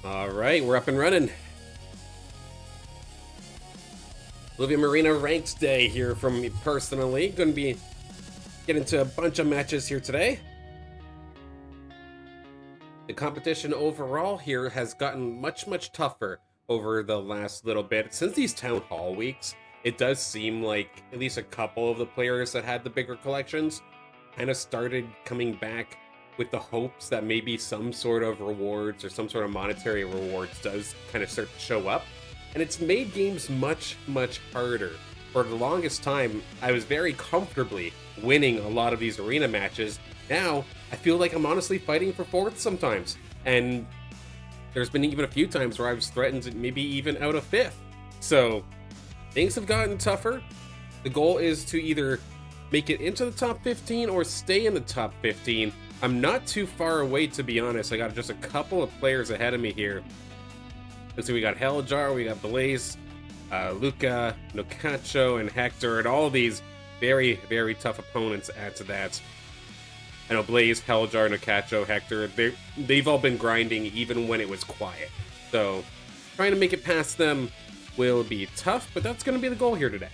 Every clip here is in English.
All right, we're up and running. Illuvium Arena Ranked Day here from me personally. Going to be getting into a bunch of matches here today. The competition overall here has gotten much tougher over the last little bit. Since these Town Hall weeks, it does seem like at least a couple of the players that had the bigger collections kind of started coming back with the hopes that maybe some sort of rewards or some sort of monetary rewards does kind of start to show up. And it's made games much harder. For the longest time, I was very comfortably winning a lot of these arena matches. Now, I feel like I'm honestly fighting for fourth sometimes. And there's been even a few times where I was threatened to maybe even out of fifth. So, things have gotten tougher. The goal is to either make it into the top 15 or stay in the top 15. I'm not too far away, to be honest. I got just a couple of players ahead of me here. Let's see, we got Helljar, we got Blaze, Luca, Nocacho, and Hector, and all these very tough opponents add to that. I know Blaze, Helljar, Nocacho, Hector, they've all been grinding even when it was quiet. So, trying to make it past them will be tough, but that's going to be the goal here today.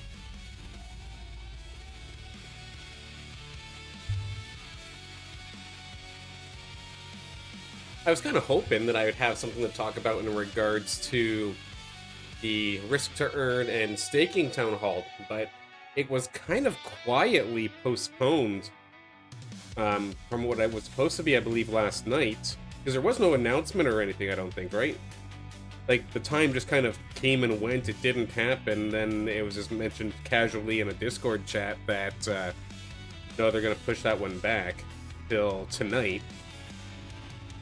I was kind of hoping that I would have something to talk about in regards to the risk to earn and staking town hall, but it was kind of quietly postponed from what it was supposed to be, I believe, last night, because there was no announcement or anything, I don't think, right? Like, the time just kind of came and went, it didn't happen, then it was just mentioned casually in a Discord chat that, no, they're going to push that one back till tonight.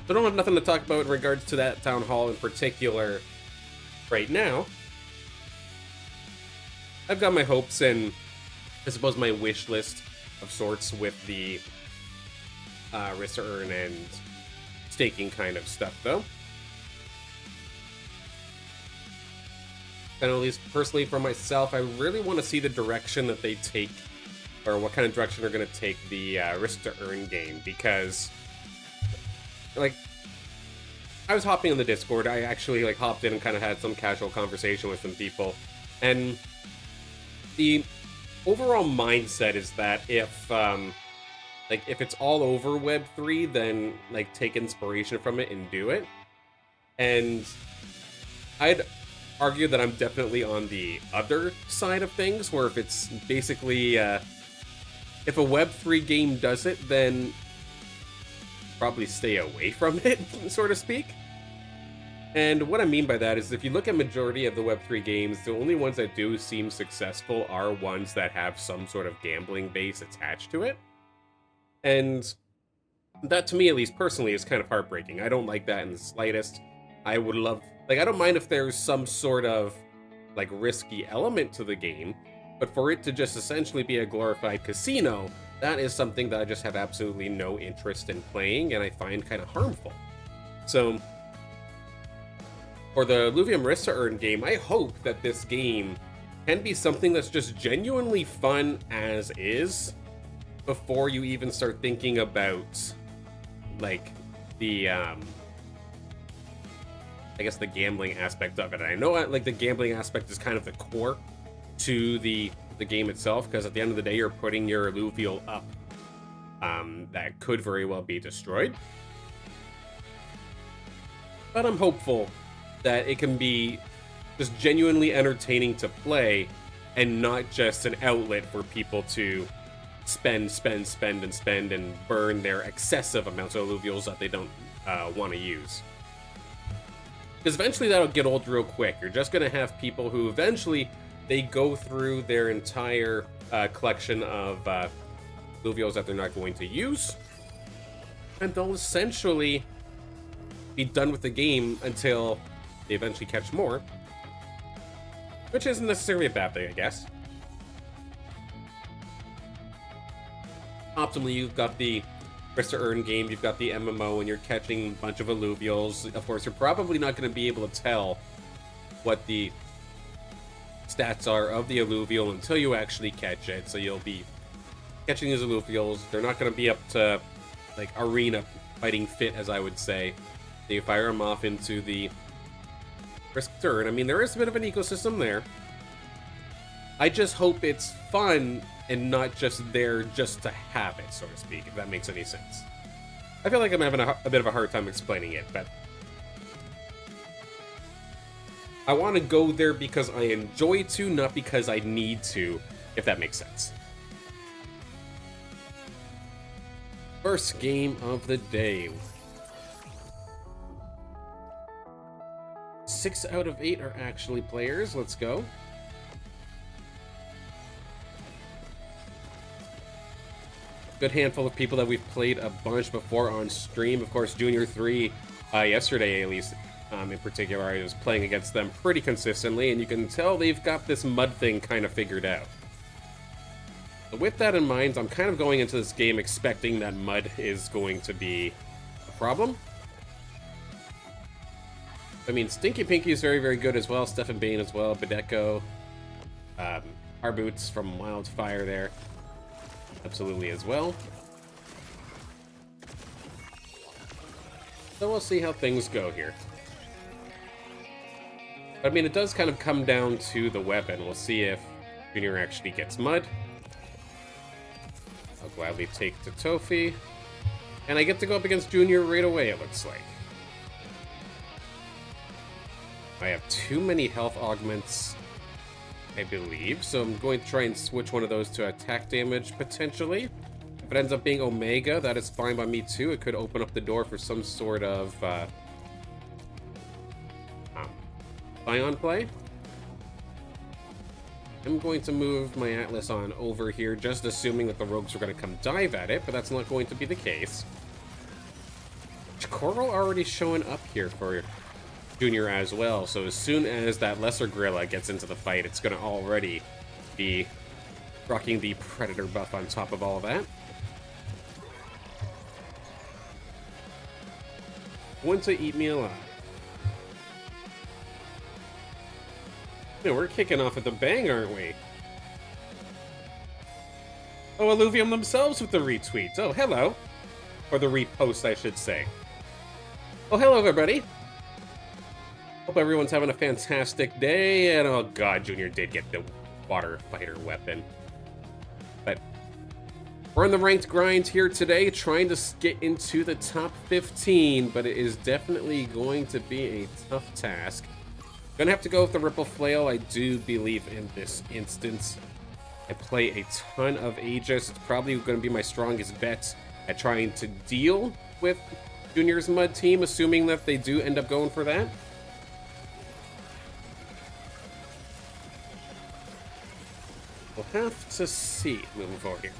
So I don't have nothing to talk about in regards to that town hall in particular right now. I've got my hopes and, I suppose, my wish list of sorts with the risk to earn and staking kind of stuff, though. And at least personally for myself, I really want to see the direction that they take, or what kind of direction they're going to take the risk to earn game, because like, I was hopping on the Discord. I actually like hopped in and kind of had some casual conversation with some people, and the overall mindset is that if it's all over Web3, then like take inspiration from it and do it. And I'd argue that I'm definitely on the other side of things, where if it's basically if a Web3 game does it, then probably stay away from it, so to speak. And what I mean by that is, if you look at majority of the Web3 games, the only ones that do seem successful are ones that have some sort of gambling base attached to it. And that, to me at least personally, is kind of heartbreaking. I don't like that in the slightest. I would love, like, I don't mind if there's some sort of like risky element to the game, but for it to just essentially be a glorified casino, that is something that I just have absolutely no interest in playing, and I find kind of harmful. So, for the Illuvium Risk to Earn game, I hope that this game can be something that's just genuinely fun as is, before you even start thinking about, like, the, I guess the gambling aspect of it. I know, like, the gambling aspect is kind of the core to the game itself, because at the end of the day, you're putting your alluvial up that could very well be destroyed. But I'm hopeful that it can be just genuinely entertaining to play, and not just an outlet for people to spend and burn their excessive amounts of alluvials that they don't want to use. Because eventually that'll get old real quick. You're just going to have people who eventually they go through their entire collection of alluvials that they're not going to use, and they'll essentially be done with the game until they eventually catch more, which isn't necessarily a bad thing, I guess. Optimally, you've got the risk to earn game, you've got the MMO, and you're catching a bunch of alluvials. Of course, you're probably not going to be able to tell what the stats are of the alluvial until you actually catch it, so you'll be catching these alluvials. They're not going to be up to like arena fighting fit, as I would say, You fire them off into the risk turn. I mean, there is a bit of an ecosystem there. I just hope it's fun and not just there just to have it, so to speak, if that makes any sense. I feel like I'm having a bit of a hard time explaining it, but I want to go there because I enjoy to, not because I need to, if that makes sense. First game of the day. 6 out of 8 are actually players. Let's go. Good handful of people that we've played a bunch before on stream. Of course, Junior 3, yesterday at least, in particular, I was playing against them pretty consistently, and you can tell they've got this mud thing kind of figured out. So with that in mind, I'm kind of going into this game expecting that mud is going to be a problem. I mean, Stinky Pinky is very, very good as well. Stefan Bane as well. Badeko. Our Boots from Wildfire there. Absolutely as well. So we'll see how things go here. I mean, it does kind of come down to the weapon. We'll see if Junior actually gets mud. I'll gladly take Totofi. And I get to go up against Junior right away, it looks like. I have too many health augments, I believe, so I'm going to try and switch one of those to attack damage, potentially. If it ends up being Omega, that is fine by me too. It could open up the door for some sort of Ion play. I'm going to move my Atlas on over here, just assuming that the rogues are going to come dive at it, but that's not going to be the case. Coral already showing up here for Junior as well, so as soon as that Lesser Gorilla gets into the fight, it's going to already be rocking the Predator buff on top of all of that. Want to eat me alive. Yeah, we're kicking off at the bang, aren't we? Oh, Illuvium themselves with the retweets. Oh, hello. Or the repost, I should say. Oh, hello, everybody. Hope everyone's having a fantastic day. And oh god, Junior did get the water fighter weapon. But we're on the ranked grind here today, trying to get into the top 15, but it is definitely going to be a tough task. Gonna have to go with the Ripple Flail, I do believe, in this instance. I play a ton of Aegis. It's probably going to be my strongest bet at trying to deal with Junior's Mud team, assuming that they do end up going for that. We'll have to see moving forward here.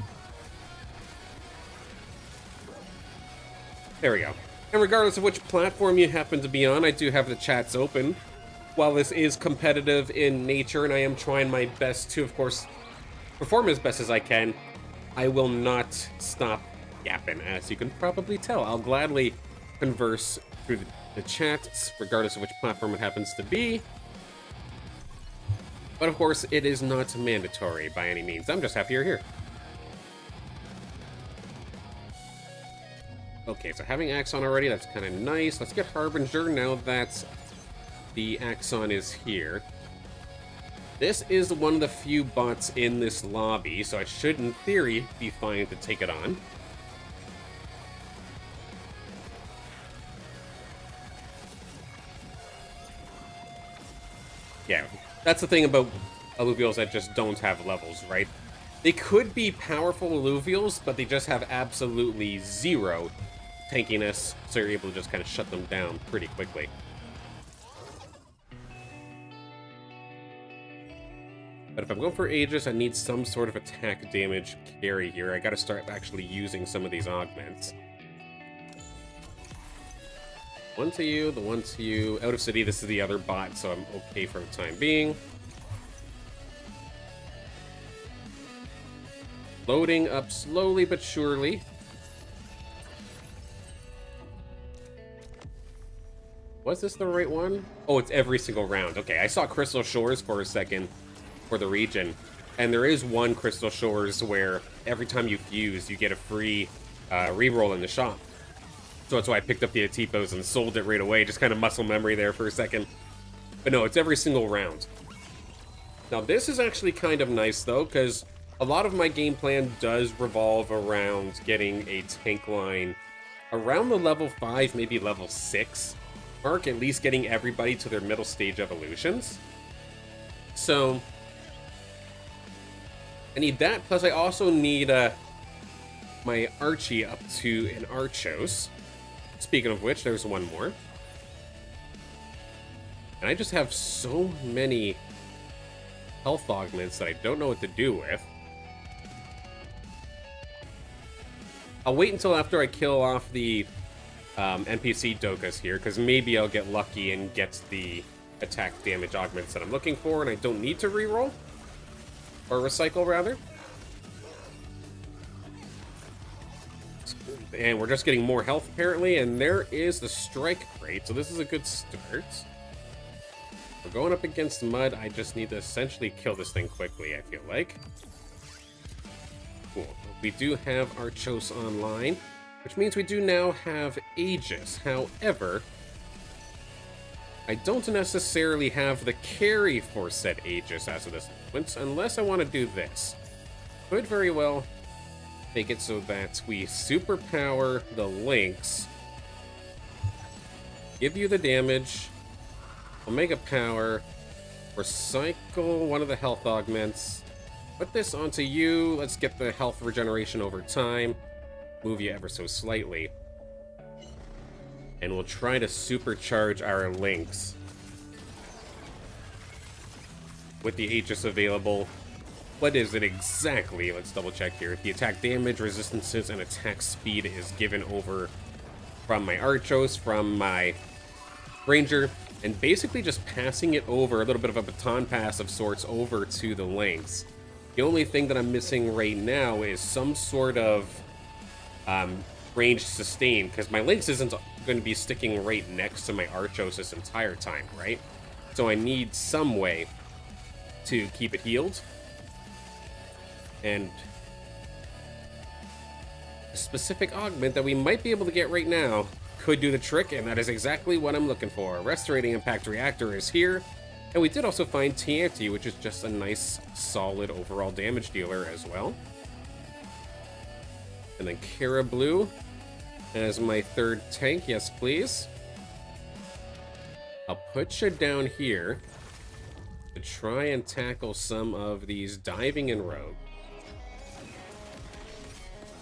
There we go. And regardless of which platform you happen to be on, I do have the chats open. While this is competitive in nature, and I am trying my best to, of course, perform as best as I can, I will not stop yapping, as you can probably tell. I'll gladly converse through the chats, regardless of which platform it happens to be. But of course, it is not mandatory by any means. I'm just happy you're here. Okay, so having Axon already, that's kind of nice. Let's get Harbinger now that the Axon is here. This is one of the few bots in this lobby, so I should, in theory, be fine to take it on. Yeah, that's the thing about Alluvials that just don't have levels, right? They could be powerful Alluvials, but they just have absolutely zero tankiness, so you're able to just kind of shut them down pretty quickly. But if I'm going for Aegis, I need some sort of attack damage carry here. I gotta start actually using some of these augments. One to you, the one to you. Out of city, this is the other bot, so I'm okay for the time being. Loading up slowly but surely. Was this the right one? Oh, it's every single round. Okay, I saw Crystal Shores for a second for the region, and there is one Crystal Shores where every time you fuse, you get a free reroll in the shop. So that's why I picked up the Atipos and sold it right away. Just kind of muscle memory there for a second. But no, it's every single round. Now this is actually kind of nice though, because a lot of my game plan does revolve around getting a tank line around the level 5, maybe level 6 mark, at least getting everybody to their middle stage evolutions. So I need that, plus I also need my Archie up to an Archos. Speaking of which, there's one more. And I just have so many health augments that I don't know what to do with. I'll wait until after I kill off the NPC Dokas here, because maybe I'll get lucky and get the attack damage augments that I'm looking for, and I don't need to reroll. Or recycle, rather. And we're just getting more health, apparently, and there is the strike crate, so this is a good start. We're going up against mud. I just need to essentially kill this thing quickly, I feel like. Cool. We do have Archos online, which means we do now have Aegis. However, I don't necessarily have the carry for said Aegis as of this moment, unless I want to do this. Could very well make it so that we superpower the links, give you the damage, Omega Power, recycle one of the health augments, put this onto you, let's get the health regeneration over time, move you ever so slightly, and we'll try to supercharge our links with the Aegis available. What is it exactly? Let's double check here. The attack damage, resistances, and attack speed is given over from my Archos, from my Ranger, and basically just passing it over, a little bit of a baton pass of sorts, over to the links. The only thing that I'm missing right now is some sort of ranged sustain, because my links isn't going to be sticking right next to my Archos this entire time, right? So I need some way to keep it healed. And a specific augment that we might be able to get right now could do the trick, and that is exactly what I'm looking for. Restorating Impact Reactor is here, and we did also find TNT, which is just a nice, solid overall damage dealer as well. And then Kara Blue as my third tank, yes please. I'll put you down here to try and tackle some of these diving and rogue.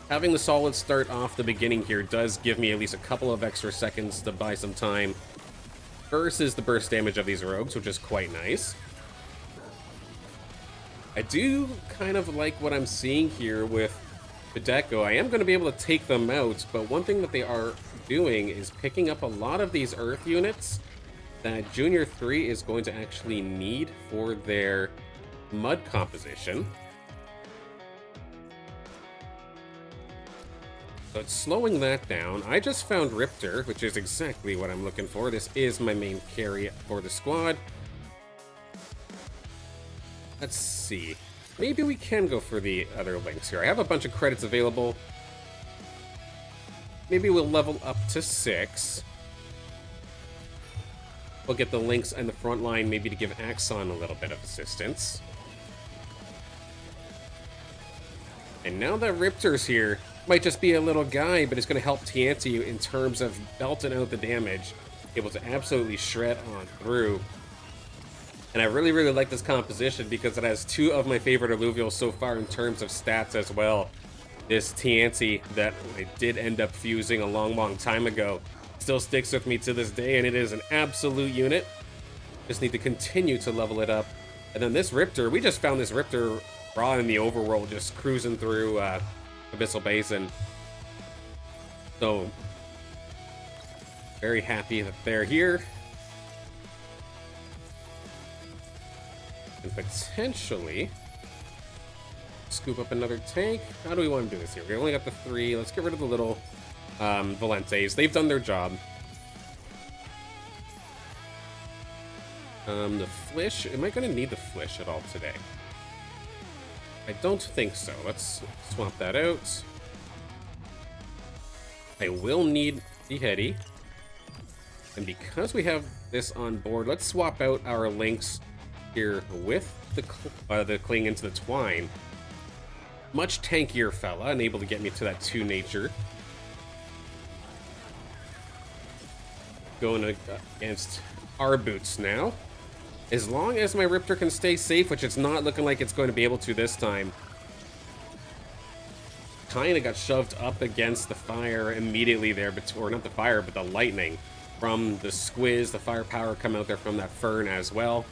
Having the solid start off the beginning here does give me at least a couple of extra seconds to buy some time versus the burst damage of these rogues, which is quite nice. I do kind of like what I'm seeing here with Hideko. I am going to be able to take them out, but one thing that they are doing is picking up a lot of these Earth units that Junior 3 is going to actually need for their mud composition. So it's slowing that down. I just found Riptor, which is exactly what I'm looking for. This is my main carry for the squad. Let's see. Maybe we can go for the other links here. I have a bunch of credits available. Maybe we'll level up to 6. We'll get the links in the front line, maybe to give Axon a little bit of assistance. And now that Riptor's here, might just be a little guy, but it's going to help Tianti in terms of belting out the damage, able to absolutely shred on through. And I really, really like this composition because it has two of my favorite Illuvials so far in terms of stats as well. This Tianti that I did end up fusing a long, long time ago still sticks with me to this day, and it is an absolute unit. Just need to continue to level it up. And then this Riptor, we just found this Riptor raw in the overworld, just cruising through Abyssal Basin. So, very happy that they're here. And potentially scoop up another tank. How do we want to do this here? We only got the 3. Let's get rid of the little Valentes. They've done their job. The Flish. Am I going to need the Flish at all today? I don't think so. Let's swap that out. I will need Beheady. And because we have this on board, let's swap out our links here with the cling into the twine. Much tankier fella, and able to get me to that 2 nature. Going against our boots now. As long as my Riptor can stay safe, which it's not looking like it's going to be able to this time. Kind of got shoved up against the fire immediately there, or not the fire, but the lightning from the squiz, the firepower come out there from that fern as well.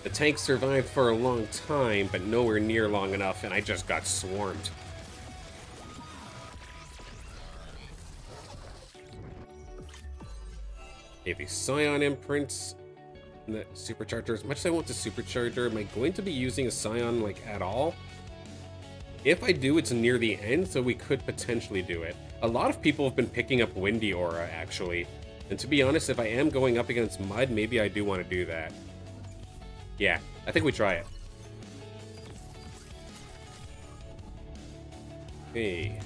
The tank survived for a long time, but nowhere near long enough, and I just got swarmed. Okay, the Scion imprints. And the supercharger. As much as I want the supercharger, am I going to be using a Scion, like, at all? If I do, it's near the end, so we could potentially do it. A lot of people have been picking up Windy Aura, actually. And to be honest, if I am going up against Mud, maybe I do want to do that. Yeah, I think we try it. Okay.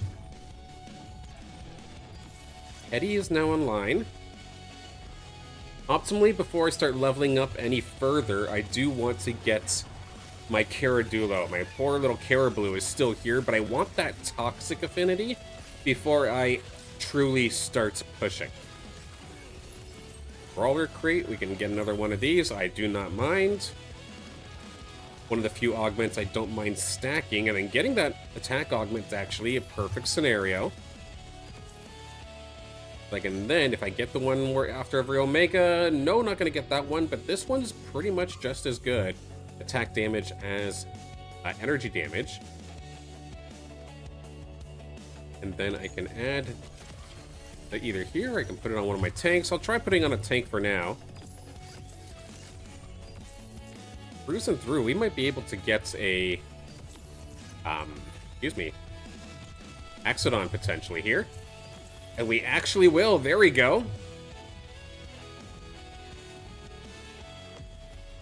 Eddie is now online. Optimally, before I start leveling up any further, I do want to get my Caradulo. My poor little Carablu is still here, but I want that toxic affinity before I truly start pushing. Brawler crate, we can get another one of these. I do not mind. One of the few augments I don't mind stacking, and then getting that attack augment is actually a perfect scenario. Like, and then if I get the one where after every Omega, no, not going to get that one, but this one's pretty much just as good attack damage as energy damage. And then I can add either here, or I can put it on one of my tanks. I'll try putting on a tank for now. Cruising through, we might be able to get a, excuse me, Axodon potentially here. And we actually will. There we go.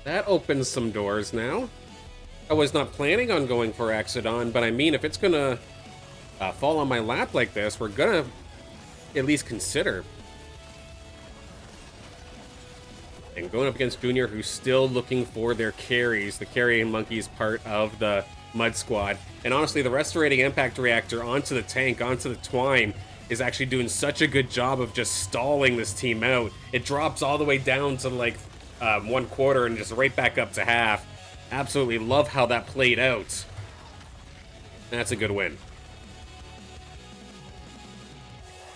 That opens some doors now. I was not planning on going for Axodon, but I mean, if it's gonna fall on my lap like this, we're gonna at least consider. And going up against Junior, who's still looking for their carries. The carrying monkey's part of the Mud Squad. And honestly, the Restorating Impact Reactor onto the tank, onto the twine, is actually doing such a good job of just stalling this team out. It drops all the way down to like 1/4 and just right back up to half. Absolutely love how that played out. That's a good win.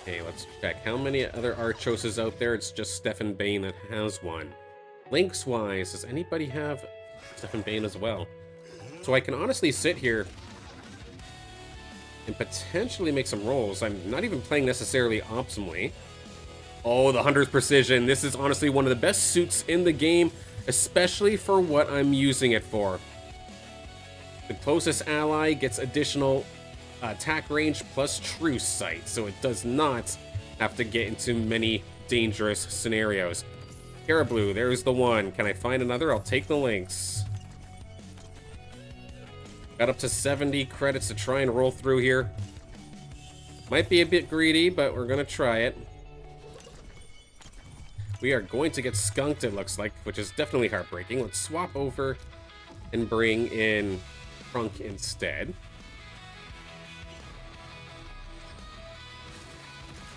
Okay, let's check. How many other Archoses out there? It's just Stefan Bane that has one. Links-wise, does anybody have Stefan Bane as well? So I can honestly sit here and potentially make some rolls. I'm not even playing necessarily optimally. Oh, the Hunter's Precision. This is honestly one of the best suits in the game, especially for what I'm using it for. The closest ally gets additional attack range plus true sight, so it does not have to get into many dangerous scenarios. Carablu, there's the one. Can I find another? I'll take the links. Got up to 70 credits to try and roll through here. Might be a bit greedy, but we're gonna try it. We are going to get skunked, it looks like, which is definitely heartbreaking. Let's swap over and bring in Trunk instead.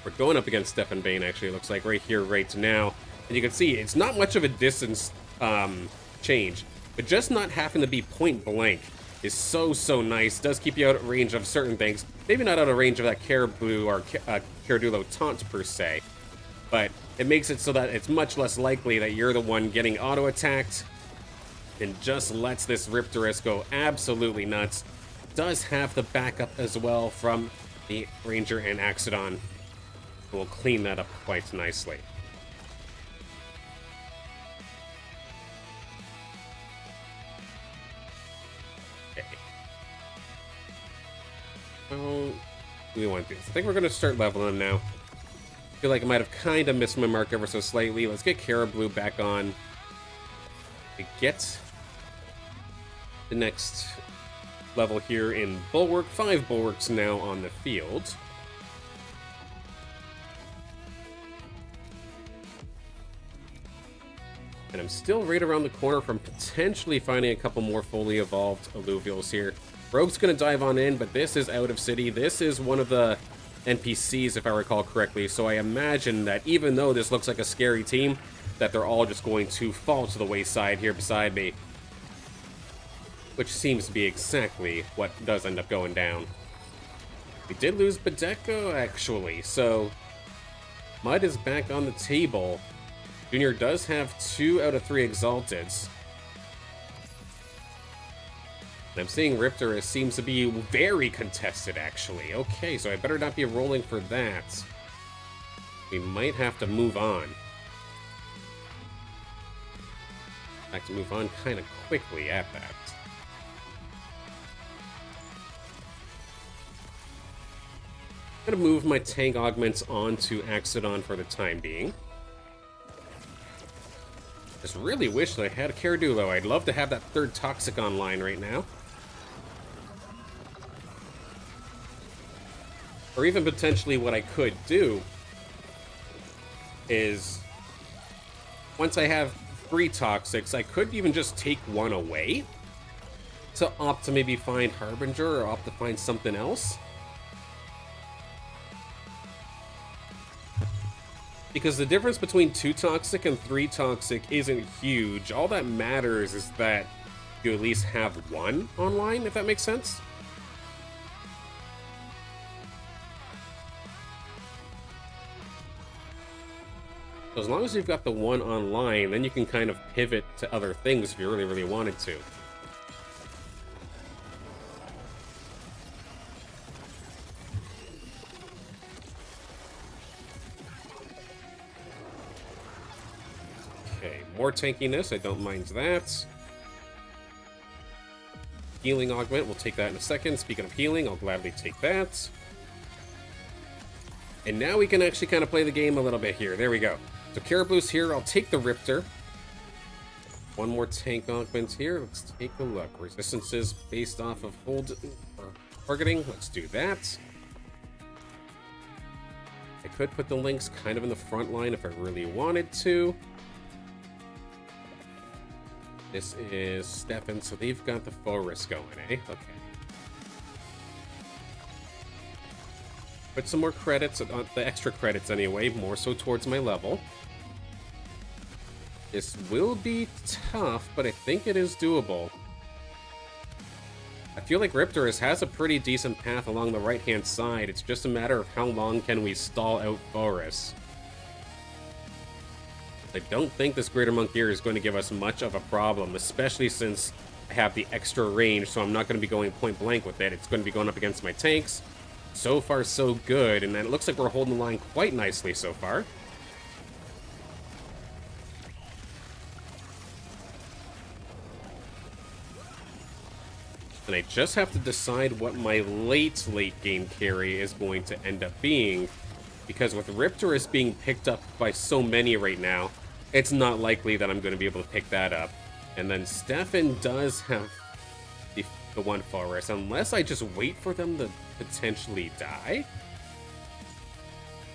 We're going up against Stefan Bane, actually, it looks like, right here, right now. And you can see, it's not much of a distance change, but just not having to be point blank is so nice. Does keep you out of range of certain things. Maybe not out of range of that Carablu or Caradulo taunt, per se. But it makes it so that it's much less likely that you're the one getting auto-attacked, and just lets this Riptorus go absolutely nuts. Does have the backup as well from the Ranger and Axodon. We'll clean that up quite nicely. Okay. Oh, we want this. I think we're going to start leveling now. I feel like I might have kind of missed my mark ever so slightly. Let's get Carablu back on to get the next level here in Bulwark. 5 Bulwarks now on the field. And I'm still right around the corner from potentially finding a couple more fully evolved alluvials here. Rogue's gonna dive on in, but this is out of city. This is one of the NPCs, if I recall correctly, so I imagine that even though this looks like a scary team, that they're all just going to fall to the wayside here beside me. Which seems to be exactly what does end up going down. We did lose Badeko, actually, so Mud is back on the table. Junior does have 2 out of 3 Exalteds. I'm seeing Riptorus seems to be very contested, actually. Okay, so I better not be rolling for that. We might have to move on. I have to move on kind of quickly at that. I'm going to move my tank augments onto Axodon for the time being. Just really wish that I had a Caradulo. I'd love to have that 3rd Toxic online right now. Or even potentially what I could do is, once I have 3 Toxics, I could even just take 1 away to opt to maybe find Harbinger or opt to find something else. Because the difference between 2 Toxic and 3 Toxic isn't huge. All that matters is that you at least have 1 online, if that makes sense. So as long as you've got the 1 online, then you can kind of pivot to other things if you really, really wanted to. Okay, more tankiness, I don't mind that. Healing augment, we'll take that in a second. Speaking of healing, I'll gladly take that. And now we can actually kind of play the game a little bit here. There we go. So Caribou's here, I'll take the Riptor. 1 more tank augment here, let's take a look. Resistances based off of hold or targeting, let's do that. I could put the Lynx kind of in the front line if I really wanted to. This is Stefan, so they've got the Forest going, eh? Okay. Put some more credits, the extra credits anyway, more so towards my level. This will be tough, but I think it is doable. I feel like Riptorus has a pretty decent path along the right-hand side. It's just a matter of how long can we stall out Forest. I don't think this Greater Monk here is going to give us much of a problem, especially since I have the extra range, so I'm not going to be going point blank with it. It's going to be going up against my tanks. So far, so good, and it looks like we're holding the line quite nicely so far. And I just have to decide what my late game carry is going to end up being, because with Riptorus being picked up by so many right now, it's not likely that I'm going to be able to pick that up. And then Stefan does have the 1 Forest, unless I just wait for them to potentially die.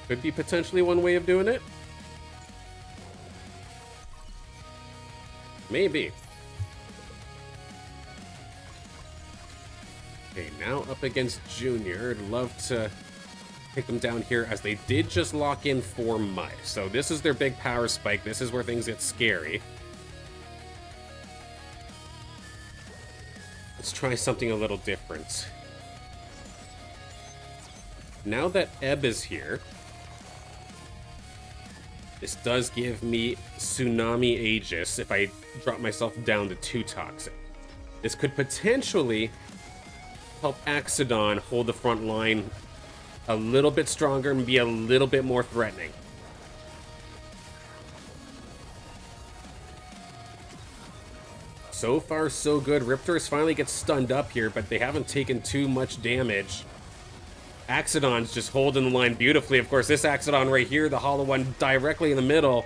Could be potentially one way of doing it. Maybe. Okay, now up against Junior. I'd love to take them down here, as they did just lock in for Mud. So this is their big power spike. This is where things get scary. Let's try something a little different. Now that Ebb is here, this does give me Tsunami Aegis if I drop myself down to 2 Toxic. This could potentially help Axodon hold the front line a little bit stronger and be a little bit more threatening. So far, so good. Riptorus finally gets stunned up here, but they haven't taken too much damage. Axodon's just holding the line beautifully. Of course, this Axodon right here, the hollow one directly in the middle,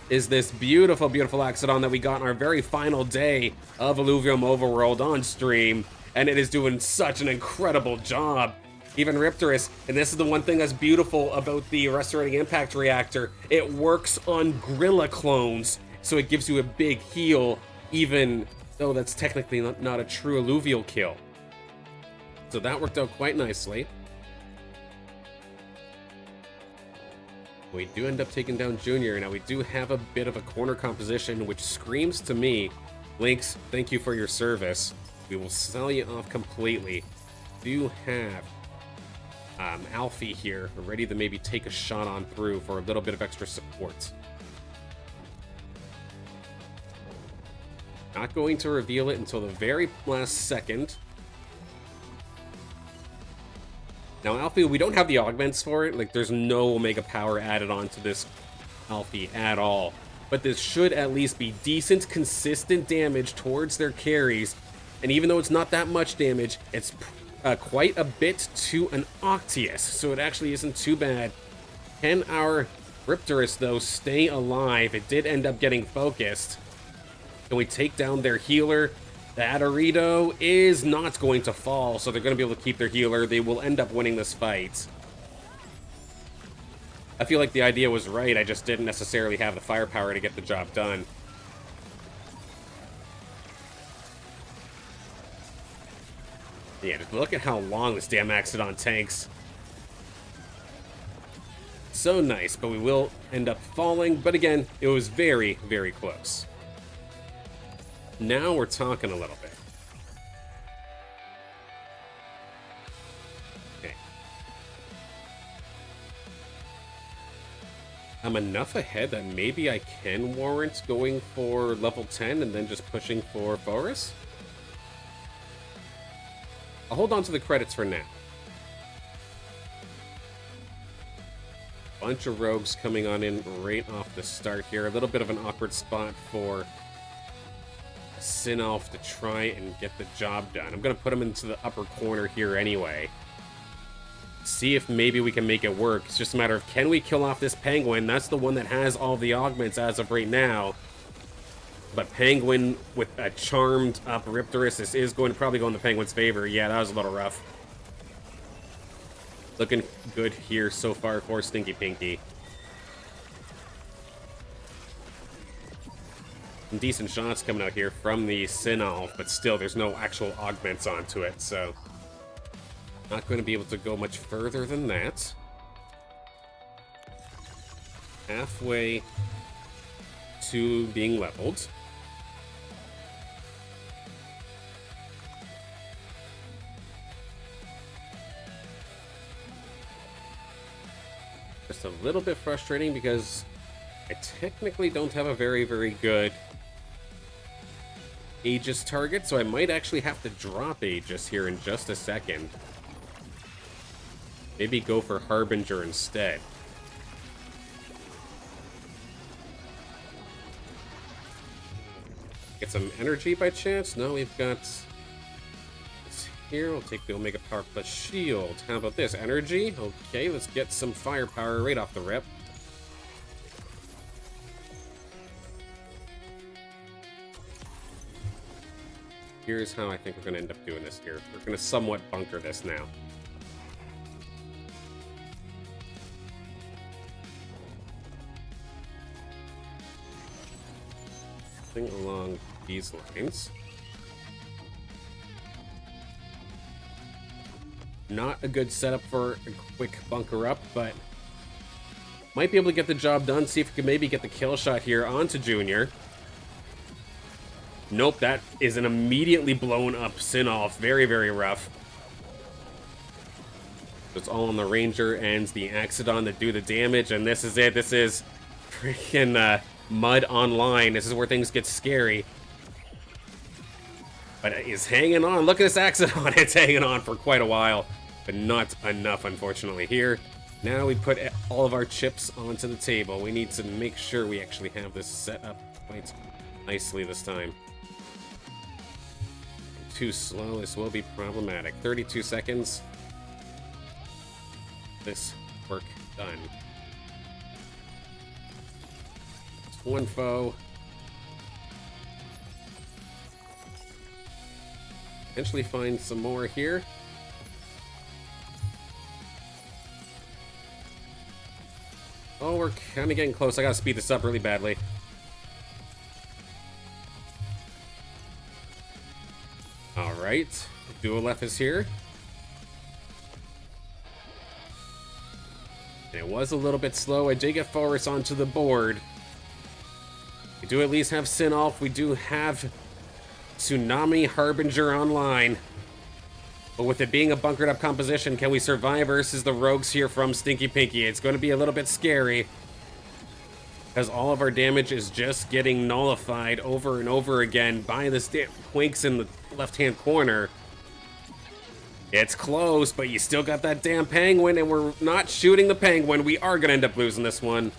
is this beautiful, beautiful Axodon that we got on our very final day of Illuvium Overworld on stream. And it is doing such an incredible job. Even Riptorus, and this is the one thing that's beautiful about the Restorating Impact Reactor, it works on Gorilla clones. so it gives you a big heal, even though that's technically not a true alluvial kill. So that worked out quite nicely. We do end up taking down Junior. Now we do have a bit of a corner composition, which screams to me, Lynx, thank you for your service. We will sell you off completely. Do have Alfie here, ready to maybe take a shot on through for a little bit of extra support. Not going to reveal it until the very last second. Now, Alfie, we don't have the augments for it. Like, there's no Omega power added onto this Alfie at all. But this should at least be decent, consistent damage towards their carries. And even though it's not that much damage, it's quite a bit to an Octius. So it actually isn't too bad. Can our Riptorus, though, stay alive? It did end up getting focused. Can we take down their healer? That Arito is not going to fall, so they're going to be able to keep their healer. They will end up winning this fight. I feel like the idea was right, I just didn't necessarily have the firepower to get the job done. Yeah, just look at how long this damn Axodon tanks. So nice, but we will end up falling. But again, it was very, very close. Now we're talking a little bit. Okay. I'm enough ahead that maybe I can warrant going for level 10 and then just pushing for Forest. I'll hold on to the credits for now. Bunch of rogues coming on in right off the start here. A little bit of an awkward spot for Sinalf to try and get the job done. I'm going to put him into the upper corner here anyway. See if maybe we can make it work. It's just a matter of, can we kill off this Penguin? That's the one that has all the augments as of right now. But Penguin with a charmed up Riptorus, this is going to probably go in the Penguin's favor. Yeah, that was a little rough. Looking good here so far for Stinky Pinky. Some decent shots coming out here from the Sinalf, but still, there's no actual augments onto it, so not going to be able to go much further than that. Halfway to being leveled. Just a little bit frustrating because I technically don't have a very, very good Aegis target, so I might actually have to drop Aegis here in just a second. Maybe go for Harbinger instead. Get some energy by chance? No, we've got this here. We'll take the Omega Power plus Shield. How about this? Energy? Okay, let's get some firepower right off the rip. Here's how I think we're going to end up doing this here. We're going to somewhat bunker this now. Something along these lines. Not a good setup for a quick bunker up, but might be able to get the job done. See if we can maybe get the kill shot here onto Junior. Nope, that is an immediately blown up Sinalf. Very, very rough. It's all on the Ranger and the Axodon that do the damage, and this is it. This is freaking Mud Online. This is where things get scary. But it's hanging on. Look at this Axodon. It's hanging on for quite a while, but not enough, unfortunately, here. Now we put all of our chips onto the table. We need to make sure we actually have this set up quite nicely this time. Too slow, this will be problematic. 32 seconds. This work done. Just one foe. Eventually find some more here. Oh, we're kind of getting close. I gotta speed this up really badly. Alright, Dualef is here. And it was a little bit slow. I did get Forest onto the board. We do at least have Sinolf. We do have Tsunami Harbinger online. But with it being a bunkered up composition, can we survive versus the rogues here from Stinky Pinky? It's going to be a little bit scary, because all of our damage is just getting nullified over and over again by the Quinks in the left-hand corner. It's close, but you still got that damn penguin, and we're not shooting the penguin. We are going to end up losing this one.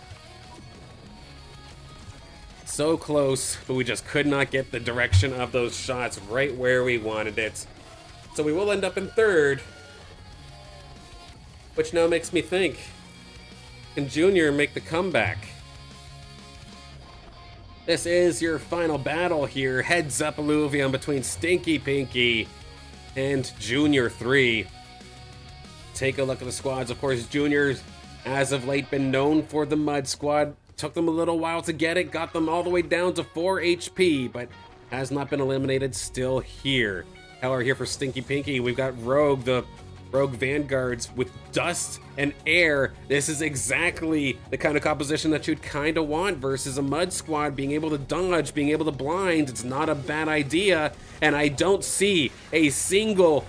So close, but we just could not get the direction of those shots right where we wanted it. So we will end up in third, which now makes me think, can Junior make the comeback? This is your final battle here. Heads up Illuvium between Stinky Pinky and Junior 3. Take a look at the squads. Of course, Junior's, as of late, been known for the Mud Squad. Took them a little while to get it. Got them all the way down to 4 HP, but has not been eliminated. Still here. However, here for Stinky Pinky, we've got Rogue, the Rogue Vanguards with Dust and Air. This is exactly the kind of composition that you'd kind of want versus a Mud Squad. Being able to dodge, being able to blind, it's not a bad idea. And I don't see a single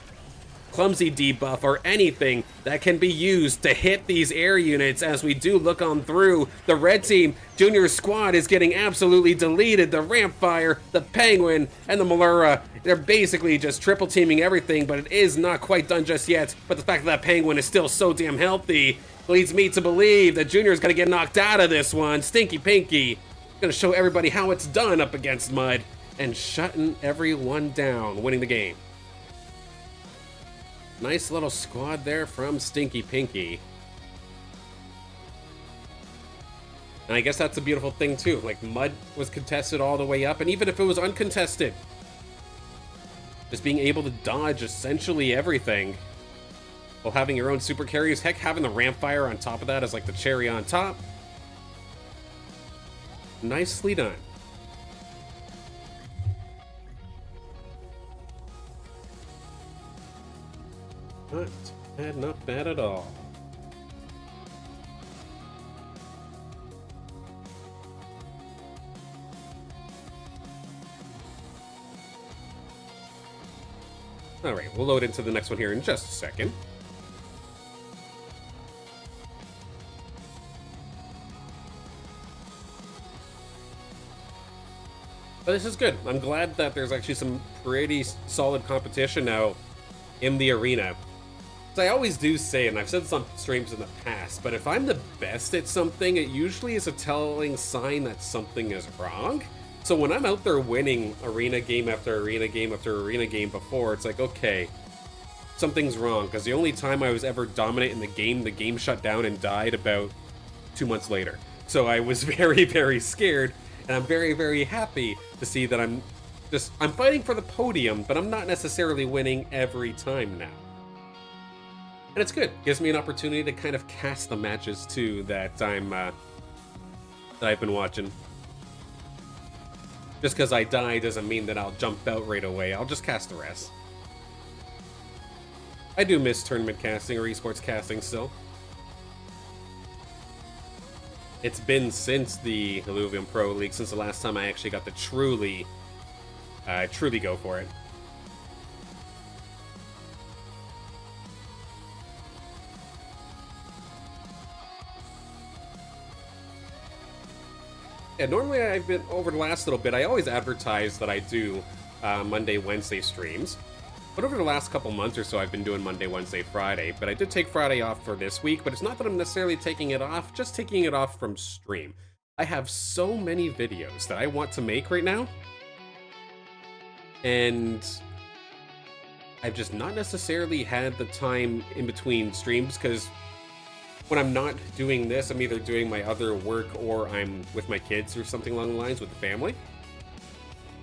clumsy debuff or anything that can be used to hit these air units. As we do look on through, the red team, Junior squad, is getting absolutely deleted. The Rampfire, the Penguin, and the Malura, they're basically just triple teaming everything, but it is not quite done just yet. But the fact that Penguin is still so damn healthy leads me to believe that Junior's gonna get knocked out of this one. Stinky Pinky gonna show everybody how it's done up against Mud and shutting everyone down, winning the game. Nice little squad there from Stinky Pinky. And I guess that's a beautiful thing too. Like, Mud was contested all the way up, and even if it was uncontested, just being able to dodge essentially everything while having your own super carriers. Heck, having the Rampfire on top of that is like the cherry on top. Nicely done. Not bad, not bad at all. Alright, we'll load into the next one here in just a second. But this is good. I'm glad that there's actually some pretty solid competition now in the arena. So I always do say, and I've said this on streams in the past, but if I'm the best at something, it usually is a telling sign that something is wrong. So when I'm out there winning arena game after arena game after arena game before, it's like, okay, something's wrong. Because the only time I was ever dominant in the game shut down and died about 2 months later. So I was very, very scared, and I'm very, very happy to see that I'm fighting for the podium, but I'm not necessarily winning every time now. And it's good. Gives me an opportunity to kind of cast the matches too that I've been watching. Just because I die doesn't mean that I'll jump out right away. I'll just cast the rest. I do miss tournament casting or esports casting still. It's been since the Illuvium Pro League, since the last time I actually got to truly go for it. Yeah, normally I've been, over the last little bit, I always advertise that I do Monday, Wednesday streams. But over the last couple months or so, I've been doing Monday, Wednesday, Friday. But I did take Friday off for this week, but it's not that I'm necessarily taking it off, just taking it off from stream. I have so many videos that I want to make right now. And I've just not necessarily had the time in between streams, because when I'm not doing this, I'm either doing my other work or I'm with my kids or something along the lines with the family.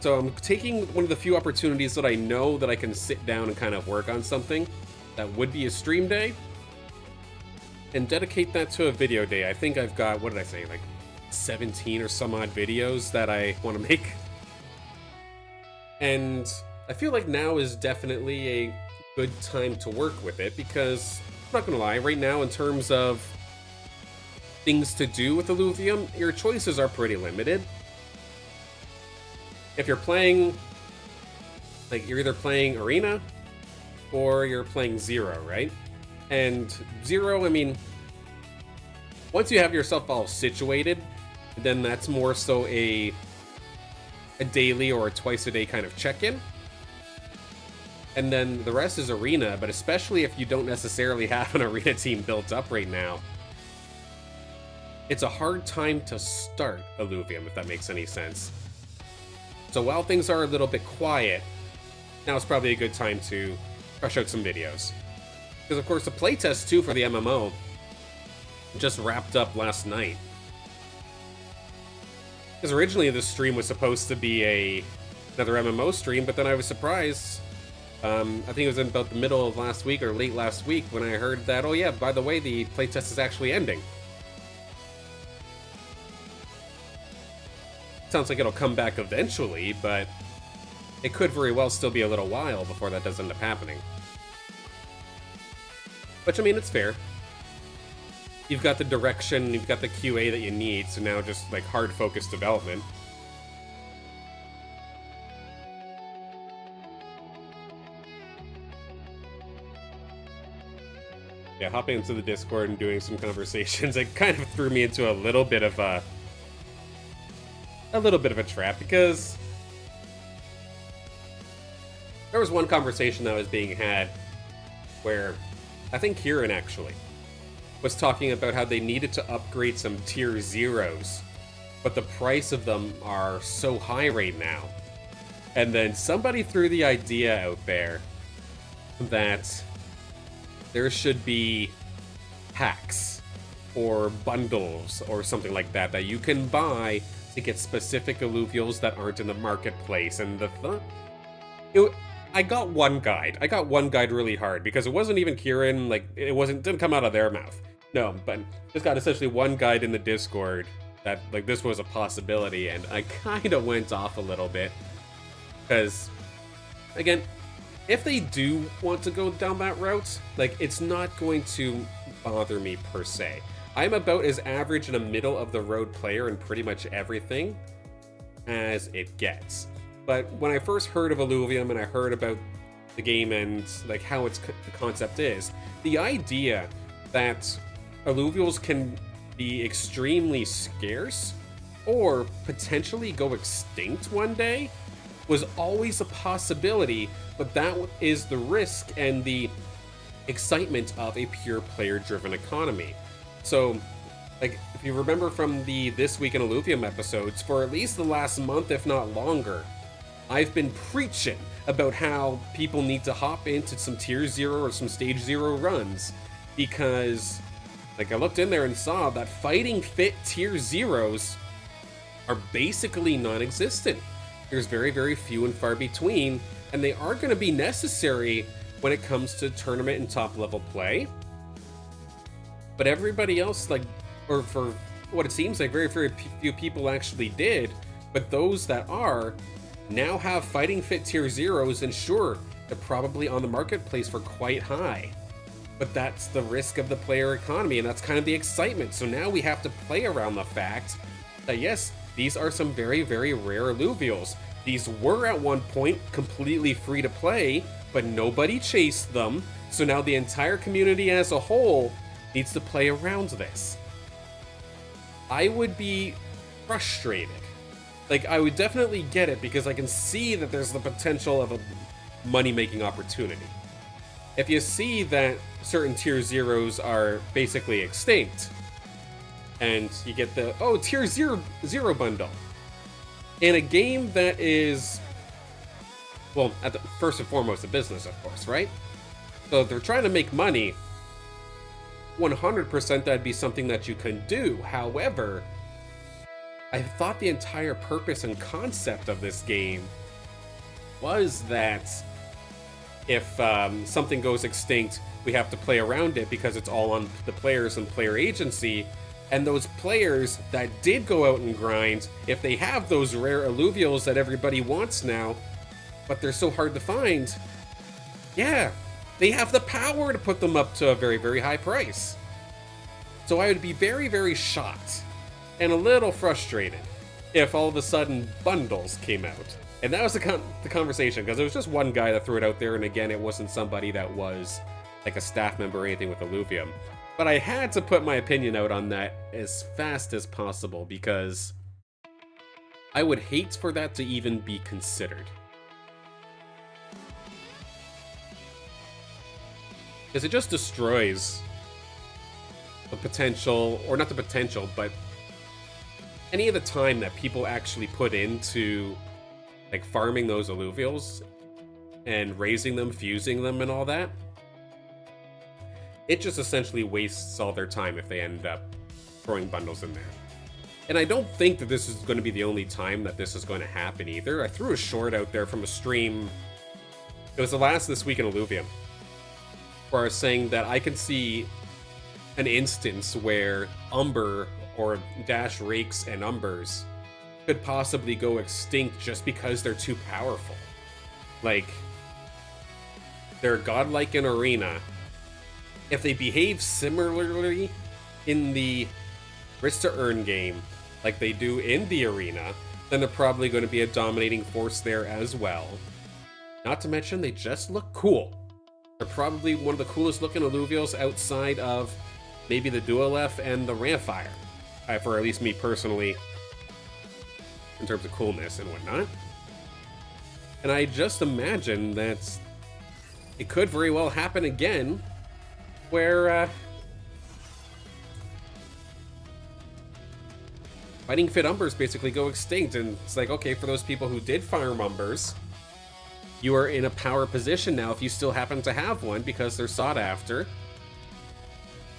So I'm taking one of the few opportunities that I know that I can sit down and kind of work on something that would be a stream day and dedicate that to a video day. I think I've got, what did I say, like 17 or some odd videos that I want to make. And I feel like now is definitely a good time to work with it because, I'm not gonna lie, right now in terms of things to do with Illuvium, your choices are pretty limited. If you're playing, like, you're either playing Arena or you're playing Zero, right? And Zero, I mean, once you have yourself all situated, then that's more so a daily or a twice a day kind of check-in. And then the rest is Arena, but especially if you don't necessarily have an Arena team built up right now, it's a hard time to start Illuvium, if that makes any sense. So while things are a little bit quiet, now is probably a good time to crush out some videos. Because of course the playtest too for the MMO just wrapped up last night. Because originally this stream was supposed to be another MMO stream, but then I was surprised. I think it was in about the middle of last week or late last week when I heard that, oh yeah, by the way, the playtest is actually ending. Sounds like it'll come back eventually, but it could very well still be a little while before that does end up happening. Which, I mean, it's fair. You've got the direction, you've got the QA that you need, so now just, like, hard-focused development. Yeah, hopping into the Discord and doing some conversations, it kind of threw me into a little bit of a trap, because there was one conversation that was being had where I think Kieran actually was talking about how they needed to upgrade some tier zeros, but the price of them are so high right now. And then somebody threw the idea out there that there should be packs or bundles or something like that that you can buy to get specific alluvials that aren't in the marketplace. And I got one guide. I got one guide really hard because it wasn't even Kieran, like it didn't come out of their mouth. No, but just got essentially one guide in the Discord that like this was a possibility, and I kind of went off a little bit because, again, if they do want to go down that route, like it's not going to bother me per se. I'm about as average and a middle of the road player in pretty much everything as it gets. But when I first heard of Illuvium and I heard about the game and like how the concept is, the idea that alluvials can be extremely scarce or potentially go extinct one day was always a possibility, but that is the risk and the excitement of a pure player-driven economy. So, like, if you remember from the This Week in Illuvium episodes, for at least the last month, if not longer, I've been preaching about how people need to hop into some tier 0 or some stage 0 runs, because like I looked in there and saw that fighting fit tier 0s are basically non-existent. There's very, very few and far between, and they are going to be necessary when it comes to tournament and top level play. But everybody else, like, or for what it seems like, very, very few people actually did, but those that are now have fighting fit tier 0s, and sure, they're probably on the marketplace for quite high. But that's the risk of the player economy, and that's kind of the excitement. So now we have to play around the fact that yes, these are some very, very rare alluvials. These were at one point completely free to play, but nobody chased them. So now the entire community as a whole needs to play around this. I would be frustrated. Like, I would definitely get it because I can see that there's the potential of a money-making opportunity. If you see that certain tier 0s are basically extinct, and you get the, oh, tier 0 bundle, in a game that is, well, first and foremost, a business, of course, right? So if they're trying to make money, 100% that'd be something that you can do. However, I thought the entire purpose and concept of this game was that if something goes extinct, we have to play around it because it's all on the players and player agency. And those players that did go out and grind, if they have those rare alluvials that everybody wants now, but they're so hard to find. Yeah, they have the power to put them up to a very, very high price. So I would be very, very shocked and a little frustrated if all of a sudden bundles came out. And that was the conversation, because it was just one guy that threw it out there, and again, it wasn't somebody that was like a staff member or anything with Illuvium. But I had to put my opinion out on that as fast as possible, because I would hate for that to even be considered. Because it just destroys the potential, or not the potential, but any of the time that people actually put into like farming those alluvials and raising them, fusing them, and all that. It just essentially wastes all their time if they end up throwing bundles in there. And I don't think that this is going to be the only time that this is going to happen either. I threw a short out there from a stream. It was the last this week in Illuvium, where I was saying that I can see an instance where Umber or Dash Rakes and Umbers could possibly go extinct just because they're too powerful. Like, they're godlike in Arena. If they behave similarly in the Risk to Earn game, like they do in the Arena, then they're probably going to be a dominating force there as well. Not to mention, they just look cool. They're probably one of the coolest looking alluvials outside of maybe the Dualef and the Ramfire, for at least me personally, in terms of coolness and whatnot. And I just imagine that it could very well happen again, where Fighting Fit Umbers basically go extinct, and it's like, okay, for those people who did farm Umbers, you are in a power position now if you still happen to have one, because they're sought after.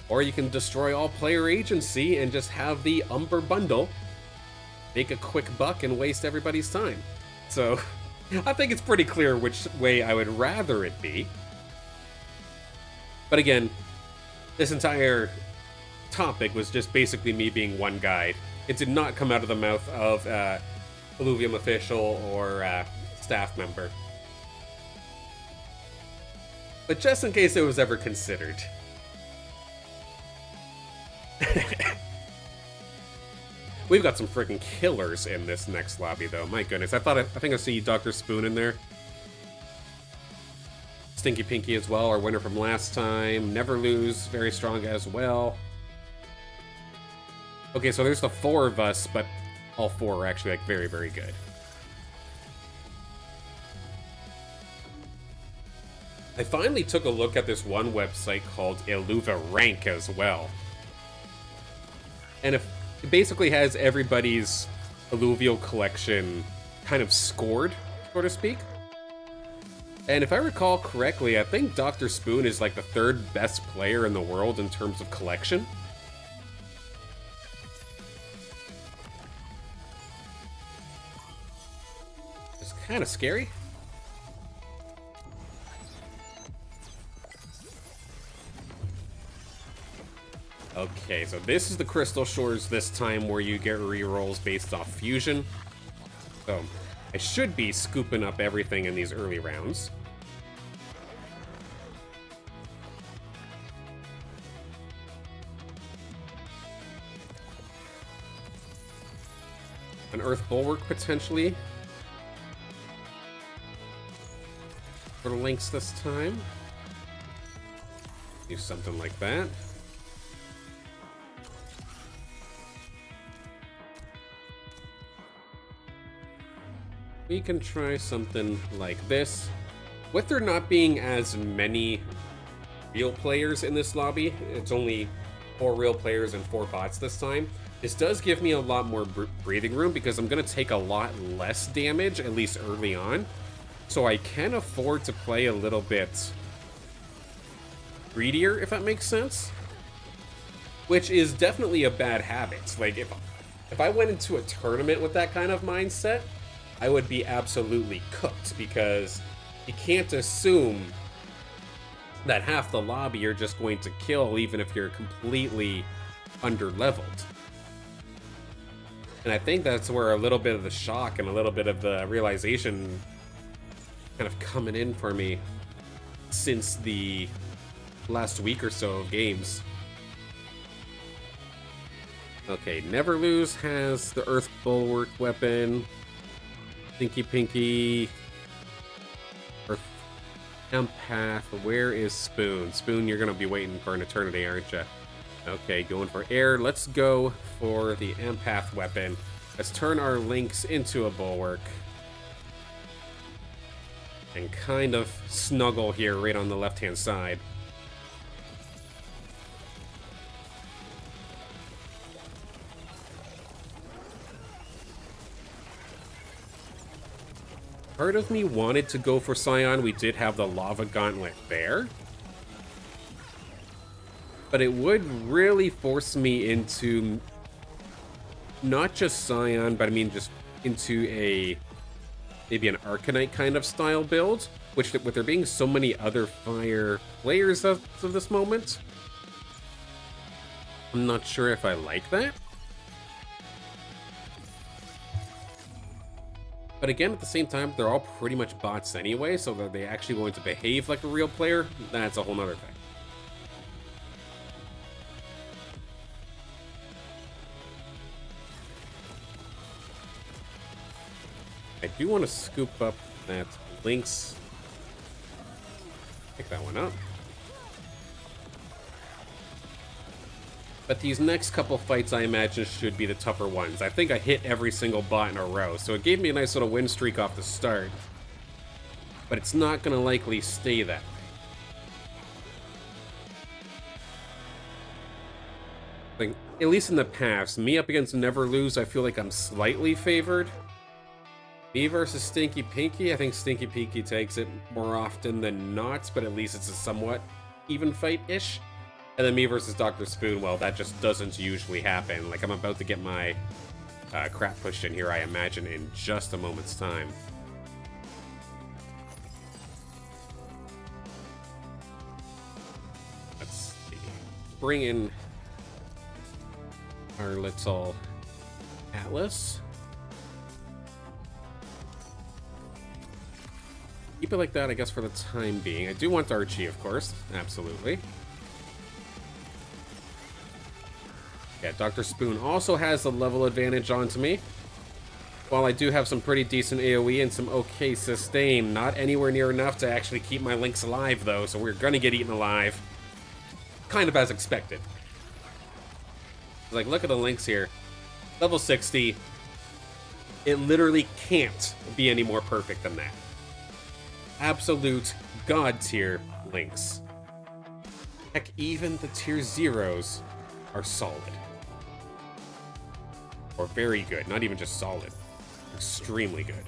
Or you can destroy all player agency and just have the Umber bundle, make a quick buck, and waste everybody's time. So, I think it's pretty clear which way I would rather it be. But again, this entire topic was just basically me being one guide. It did not come out of the mouth of Illuvium official or staff member. But just in case it was ever considered. We've got some freaking killers in this next lobby, though. My goodness, I think I see Dr. Spoon in there. Stinky Pinky as well, our winner from last time. Never Lose, very strong as well. Okay, so there's the 4 of us, but all 4 are actually like very, very good. I finally took a look at this one website called Illuvium as well. And it basically has everybody's alluvial collection kind of scored, so to speak. And if I recall correctly, I think Dr. Spoon is like the 3rd best player in the world in terms of collection. It's kind of scary. Okay, so this is the Crystal Shores this time, where you get rerolls based off fusion. So I should be scooping up everything in these early rounds. An Earth Bulwark, potentially. For the links this time. Do something like that. We can try something like this. With there not being as many real players in this lobby, it's only 4 real players and 4 bots this time. This does give me a lot more breathing room, because I'm going to take a lot less damage, at least early on. So I can afford to play a little bit greedier, if that makes sense. Which is definitely a bad habit. Like, if I went into a tournament with that kind of mindset, I would be absolutely cooked, because you can't assume that half the lobby you're just going to kill, even if you're completely under-leveled. And I think that's where a little bit of the shock and a little bit of the realization kind of coming in for me since the last week or so of games. Okay, Never Lose has the Earth Bulwark weapon. Stinky Pinky. Earth Empath. Where is Spoon? Spoon, you're gonna be waiting for an eternity, aren't you? Okay, going for air. Let's go for the Empath weapon. Let's turn our links into a bulwark. And kind of snuggle here right on the left-hand side. Part of me wanted to go for Scion. We did have the Lava Gauntlet there. But it would really force me into not just Scion, but I mean just into a maybe an Arcanite kind of style build, which with there being so many other fire players of this moment, I'm not sure if I like that. But again, at the same time, they're all pretty much bots anyway, so that they actually going to behave like a real player, that's a whole nother thing. I do want to scoop up that Lynx. Pick that one up. But these next couple fights, I imagine, should be the tougher ones. I think I hit every single bot in a row, so it gave me a nice little win streak off the start. But it's not going to likely stay that way. Like, at least in the past, me up against Never Lose, I feel like I'm slightly favored. Me versus Stinky Pinky, I think Stinky Pinky takes it more often than not, but at least it's a somewhat even fight-ish. And then me versus Dr. Spoon, well, that just doesn't usually happen. Like, I'm about to get my crap pushed in here, I imagine, in just a moment's time. Let's see. Bring in our little Atlas. Keep it like that, I guess, for the time being. I do want Archie, of course. Absolutely. Yeah, Dr. Spoon also has a level advantage onto me. While I do have some pretty decent AoE and some okay sustain, not anywhere near enough to actually keep my Lynx alive, though, so we're gonna get eaten alive. Kind of as expected. Like, look at the Lynx here. Level 60. It literally can't be any more perfect than that. Absolute god tier Lynx. Heck, even the tier 0s are solid. Or very good, not even just solid. Extremely good.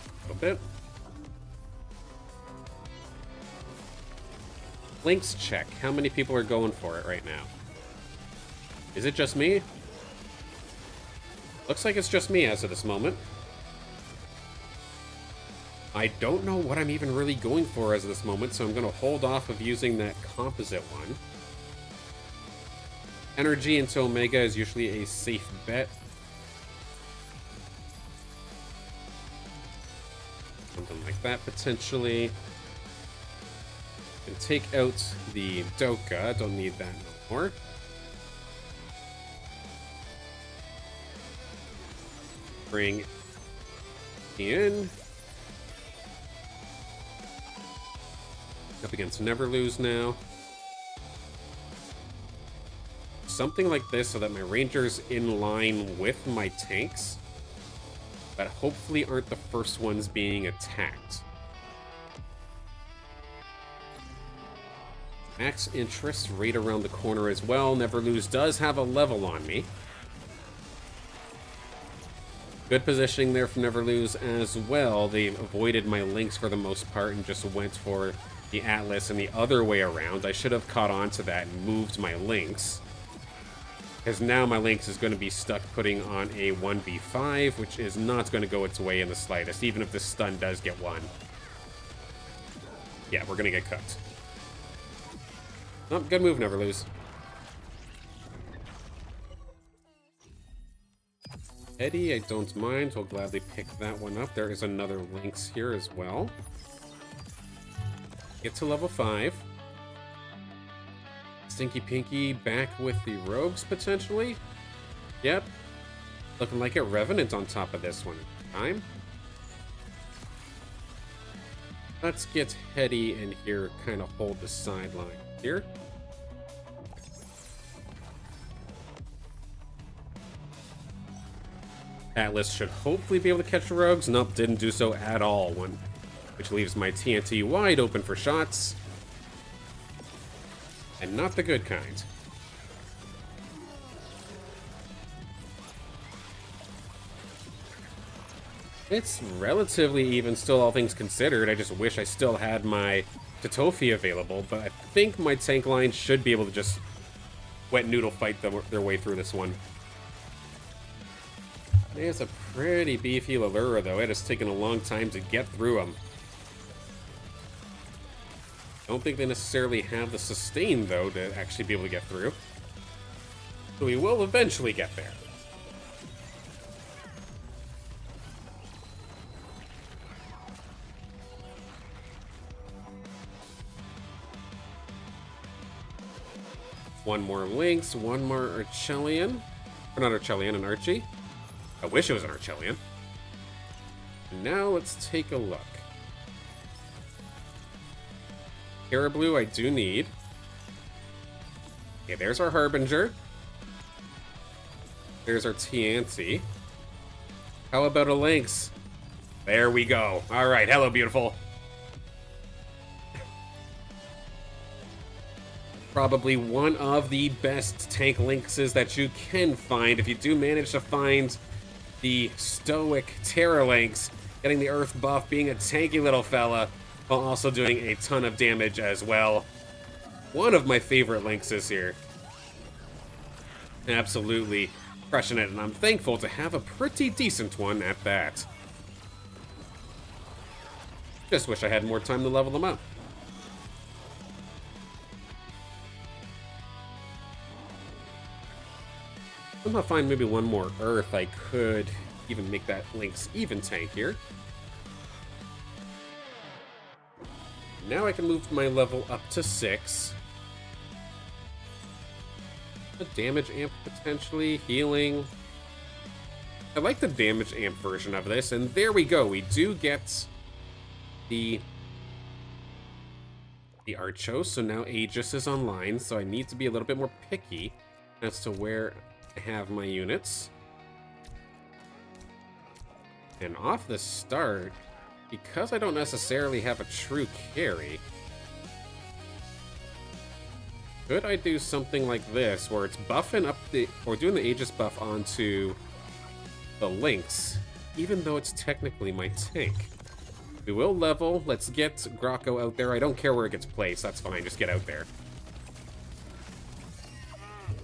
A little bit. Lynx check. How many people are going for it right now? Is it just me? Looks like it's just me as of this moment. I don't know what I'm even really going for as of this moment, so I'm going to hold off of using that composite one. Energy into Omega is usually a safe bet. Something like that, potentially. And take out the Doka. Don't need that no more. Bring in. Up against Never Lose now. Something like this so that my Ranger's in line with my tanks, but hopefully aren't the first ones being attacked. Max interest right around the corner as well. Never Lose does have a level on me. Good positioning there from Never Lose as well. They avoided my Lynx for the most part and just went for the Atlas and the other way around. I should have caught on to that and moved my Lynx. Because now my Lynx is going to be stuck putting on a 1v5, which is not going to go its way in the slightest, even if this stun does get one. Yeah, we're going to get cooked. Oh, good move, Never Lose. Eddie, I don't mind. We'll gladly pick that one up. There is another Lynx here as well. Get to level 5. Stinky Pinky back with the rogues, potentially? Yep. Looking like a Revenant on top of this one. Time. Let's get Hetty in here, kind of hold the sideline here. Atlas should hopefully be able to catch the rogues. Nope, didn't do so at all. Which leaves my TNT wide open for shots. And not the good kind. It's relatively even still, all things considered. I just wish I still had my Tatofi available, but I think my tank line should be able to just wet noodle fight their way through this one. It's a pretty beefy Lalura, though. It has taken a long time to get through them. Don't think they necessarily have the sustain, though, to actually be able to get through. So we will eventually get there. One more Lynx, one more Archelion. Or not Archelion, an Archie. I wish it was an Archelion. Now let's take a look. Blue I do need. Okay, there's our Harbinger. There's our TNT. How about a Lynx? There we go. Alright, hello, beautiful. Probably one of the best tank Lynxes that you can find. If you do manage to find the stoic Terra Lynx, getting the Earth buff, being a tanky little fella, while also doing a ton of damage as well. One of my favorite Lynxes here. Absolutely crushing it, and I'm thankful to have a pretty decent one at that. Just wish I had more time to level them up. Somehow find maybe one more Earth, I could even make that Lynx even tankier. Now I can move my level up to 6. A damage amp potentially, healing. I like the damage amp version of this, and there we go. We do get the Archos, so now Aegis is online, so I need to be a little bit more picky as to where I have my units. And off the start, because I don't necessarily have a true carry, could I do something like this, where it's buffing up or doing the Aegis buff onto the Lynx, even though it's technically my tank. We will level. Let's get Graco out there. I don't care where it gets placed. That's fine. Just get out there.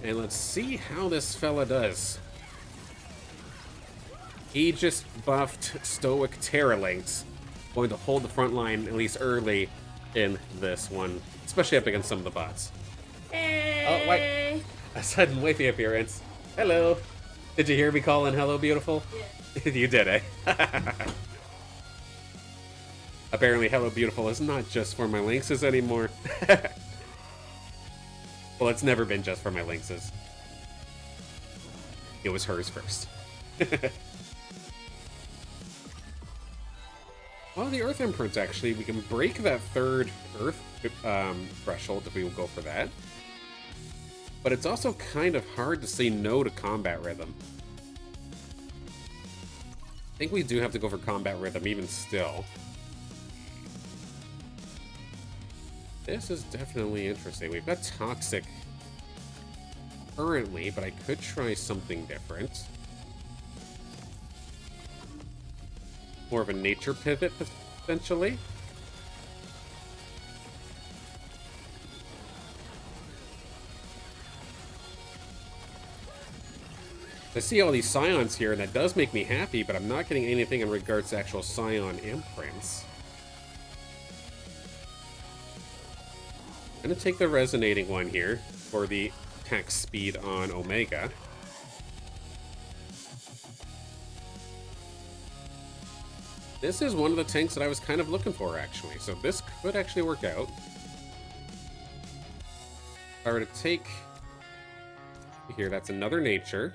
And let's see how this fella does. Aegis buffed stoic Terra Lynx. Going to hold the front line at least early in this one, especially up against some of the bots. Hey. Oh, wait. A sudden wavy appearance. Hello. Did you hear me calling hello, beautiful? Yeah. You did, eh? Apparently, hello, beautiful is not just for my Lynxes anymore. Well, it's never been just for my Lynxes. It was hers first. Well, the Earth Imprint, actually, we can break that third Earth threshold if we will go for that. But it's also kind of hard to say no to Combat Rhythm. I think we do have to go for Combat Rhythm even still. This is definitely interesting. We've got Toxic currently, but I could try something different. More of a nature pivot, potentially. I see all these Scions here, and that does make me happy, but I'm not getting anything in regards to actual Scion imprints. I'm going to take the resonating one here for the attack speed on Omega. This is one of the tanks that I was kind of looking for, actually. So this could actually work out. If I were to take... Here, that's another nature.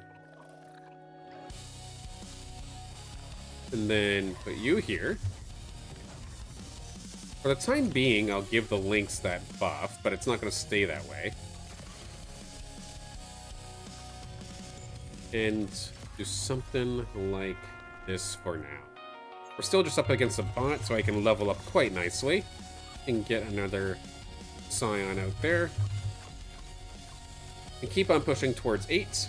And then put you here. For the time being, I'll give the Lynx that buff, but it's not going to stay that way. And do something like this for now. We're still just up against a bot, so I can level up quite nicely. And get another Scion out there. And keep on pushing towards 8.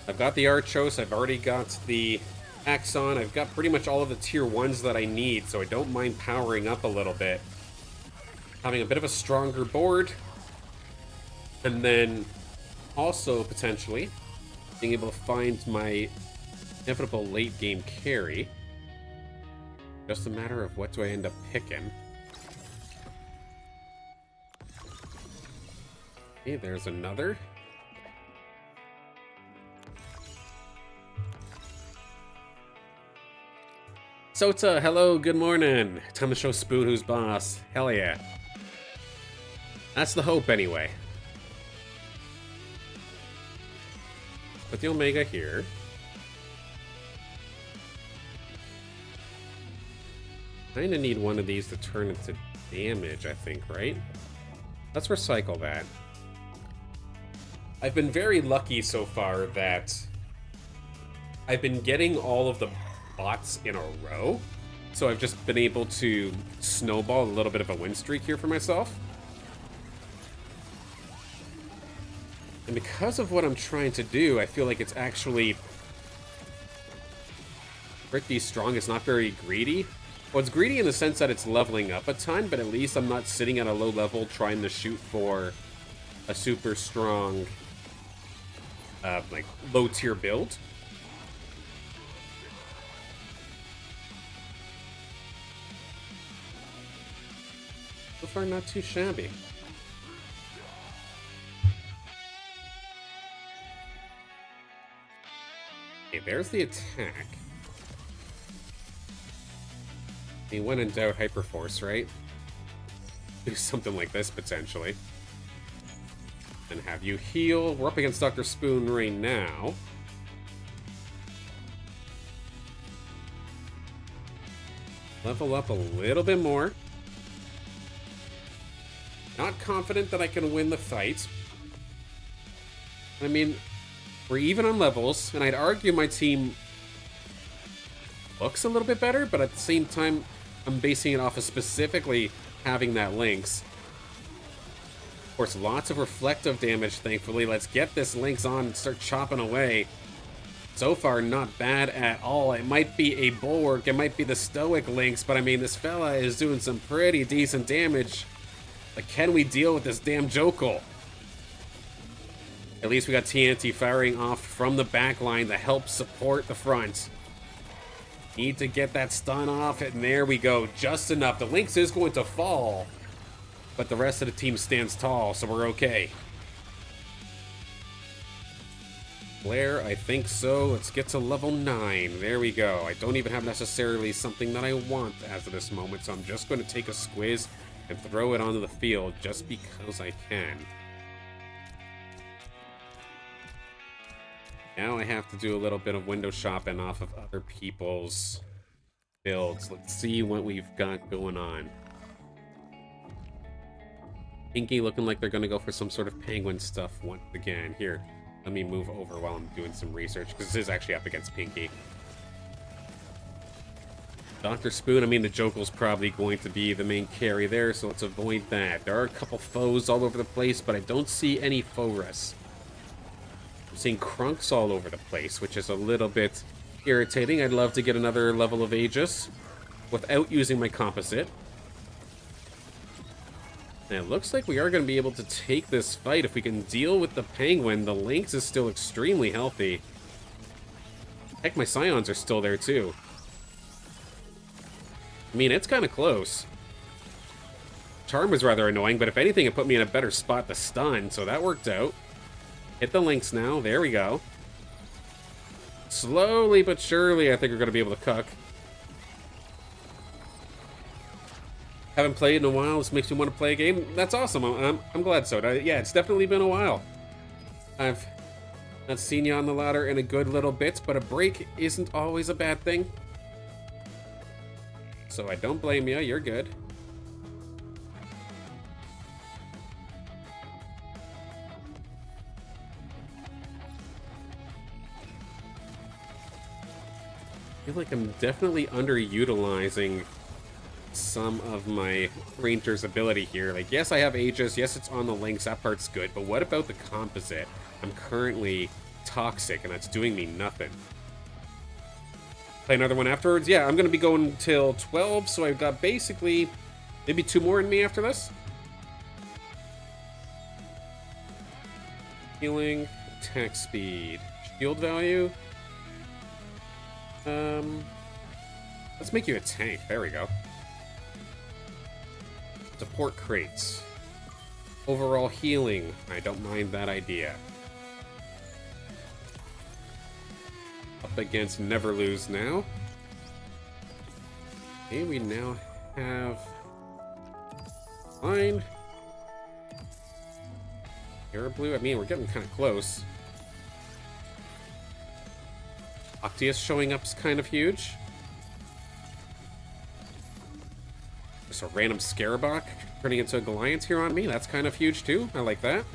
I've got the Archos, I've already got the Axon, I've got pretty much all of the tier 1s that I need, so I don't mind powering up a little bit. Having a bit of a stronger board. And then also, potentially, being able to find my inevitable late game carry. Just a matter of what do I end up picking. Okay, there's another. Sota, hello, good morning. Time to show Spoon who's boss. Hell yeah. That's the hope anyway. Put the Omega here. Kinda need one of these to turn into damage, I think, right? Let's recycle that. I've been very lucky so far that I've been getting all of the bots in a row. So I've just been able to snowball a little bit of a win streak here for myself. And because of what I'm trying to do, I feel like it's actually pretty strong. It's not very greedy. Well, it's greedy in the sense that it's leveling up a ton, but at least I'm not sitting at a low level trying to shoot for a super strong, like, low tier build. So far, not too shabby. Okay, there's the attack. When in doubt, Hyperforce, right? Do something like this, potentially. And have you heal. We're up against Dr. Spoon right now. Level up a little bit more. Not confident that I can win the fight. I mean, we're even on levels, and I'd argue my team looks a little bit better, but at the same time, I'm basing it off of specifically having that Lynx. Of course, lots of reflective damage, thankfully. Let's get this Lynx on and start chopping away. So far, not bad at all. It might be a bulwark, it might be the stoic Lynx, but I mean, this fella is doing some pretty decent damage. But can we deal with this damn Jokul? At least we got TNT firing off from the back line to help support the front. Need to get that stun off, and there we go. Just enough. The Lynx is going to fall, but the rest of the team stands tall, so we're okay. Blair, I think so. Let's get to level 9. There we go. I don't even have necessarily something that I want as of this moment, so I'm just going to take a squiz and throw it onto the field just because I can. Now I have to do a little bit of window shopping off of other people's builds. Let's see what we've got going on. Pinky looking like they're going to go for some sort of penguin stuff once again. Here, let me move over while I'm doing some research, because this is actually up against Pinky. Dr. Spoon, I mean, the Jokel's probably going to be the main carry there, so let's avoid that. There are a couple foes all over the place, but I don't see any foe rests. I'm seeing Crunks all over the place, which is a little bit irritating. I'd love to get another level of Aegis without using my composite. And it looks like we are going to be able to take this fight if we can deal with the Penguin. The Lynx is still extremely healthy. Heck, my Scions are still there too. I mean, it's kind of close. Charm was rather annoying, but if anything, it put me in a better spot to stun, so that worked out. Hit the Lynx now. There we go. slowly but surely, I think we're going to be able to cook. Haven't played in a while. This makes me want to play a game. That's awesome. I'm glad so. Yeah, it's definitely been a while. I've not seen you on the ladder in a good little bit, but a break isn't always a bad thing. So I don't blame you. You're good. I feel like I'm definitely underutilizing some of my ranger's ability here. Like, yes, I have Aegis, yes, it's on the links, that part's good, but what about the composite? I'm currently toxic, and that's doing me nothing. Play another one afterwards? Yeah, I'm gonna be going till 12, so I've got basically maybe 2 more in me after this. Healing, attack speed, shield value. Let's make you a tank. There we go. Support crates. Overall healing. I don't mind that idea. Up against Never Lose now. Okay, we now have fine. Air blue. I mean, we're getting kind of close. Octius showing up is kind of huge. Just a random Scarabok turning into a Goliath here on me. That's kind of huge too. I like that.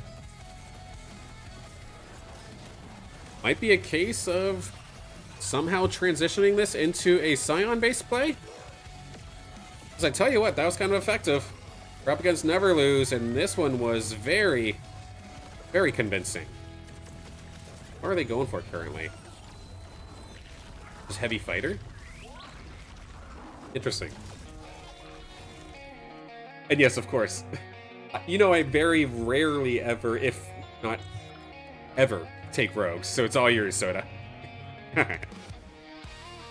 Might be a case of somehow transitioning this into a Scion-based play. Because I tell you what, that was kind of effective. We're up against Never Lose, and this one was very, very convincing. What are they going for currently? Just heavy fighter? Interesting. And yes, of course. You know, I very rarely ever, if not ever, take rogues, so it's all yours, Soda.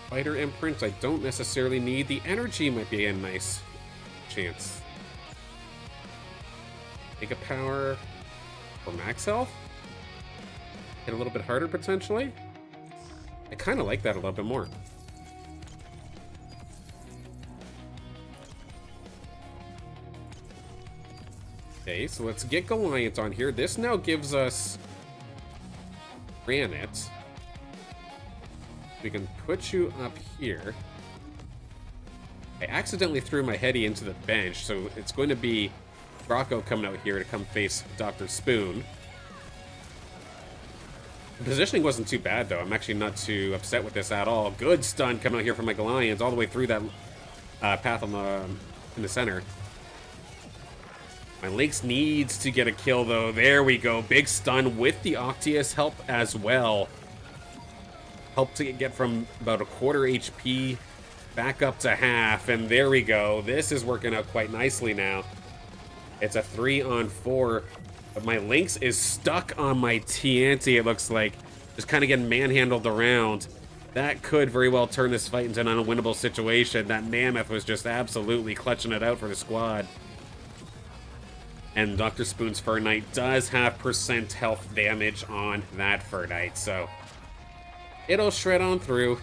Fighter imprint, I don't necessarily need. The energy might be a nice chance. Mega power for max health? Hit a little bit harder, potentially? I kind of like that a little bit more. Okay, so let's get Goliath on here. This now gives us granite. We can put you up here. I accidentally threw my heady into the bench, so it's going to be Rocco coming out here to come face Dr. Spoon. The positioning wasn't too bad, though. I'm actually not too upset with this at all. Good stun coming out here from my Goliaths all the way through that path on in the center. My Lynx needs to get a kill, though. There we go. Big stun with the Octius help as well. Help to get from about a quarter HP back up to half, and there we go. This is working out quite nicely now. It's a 3-on-4, but my Lynx is stuck on my TNT, it looks like. Just kind of getting manhandled around. That could very well turn this fight into an unwinnable situation. That Mammoth was just absolutely clutching it out for the squad. And Dr. Spoon's Fur Knight does have % health damage on that Fur Knight, so it'll shred on through.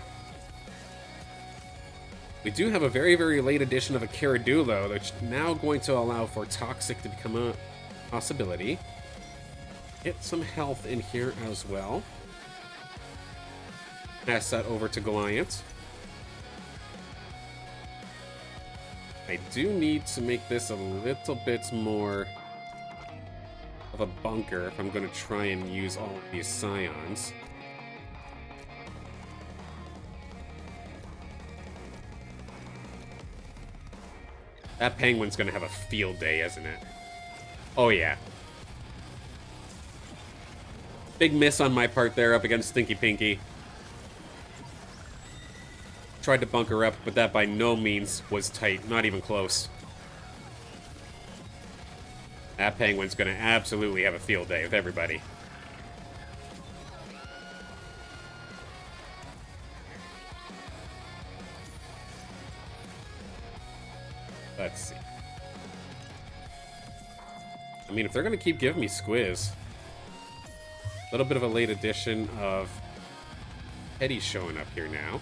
We do have a very, very late edition of a Caradulo, which is now going to allow for Toxic to become a possibility. Get some health in here as well. Pass that over to Goliath. I do need to make this a little bit more of a bunker if I'm going to try and use all of these Scions. That penguin's going to have a field day, isn't it? Oh, yeah. Big miss on my part there up against Stinky Pinky. Tried to bunker up, but that by no means was tight. Not even close. That penguin's going to absolutely have a field day with everybody. Let's see. I mean, if they're going to keep giving me Squiz, a little bit of a late addition of Eddie's showing up here now.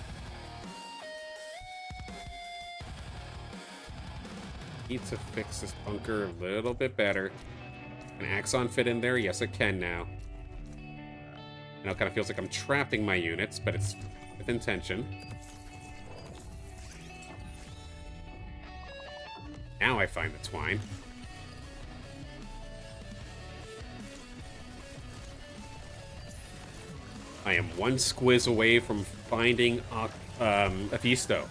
Need to fix this bunker a little bit better. Can Axon fit in there? Yes, it can now. I know it kind of feels like I'm trapping my units, but it's with intention. Now I find the twine. I am one squiz away from finding Aphisto.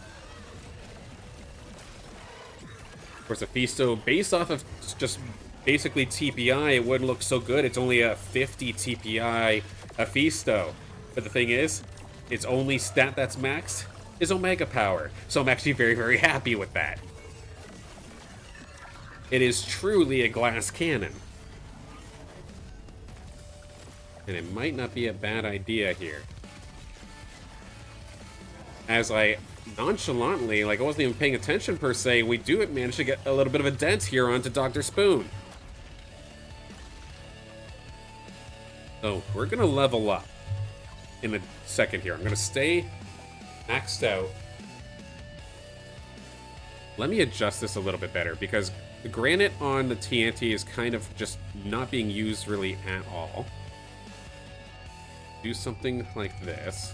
Of course, Aphisto, based off of just basically TPI, it wouldn't look so good. It's only a 50 TPI Aphisto. But the thing is, its only stat that's maxed is Omega Power. So I'm actually very, very happy with that. It is truly a glass cannon. And it might not be a bad idea here. As I nonchalantly, like I wasn't even paying attention per se, we do manage to get a little bit of a dent here onto Dr. Spoon. So we're gonna level up in a second here. I'm gonna stay maxed out. Let me adjust this a little bit better because the granite on the TNT is kind of just not being used really at all. Do something like this.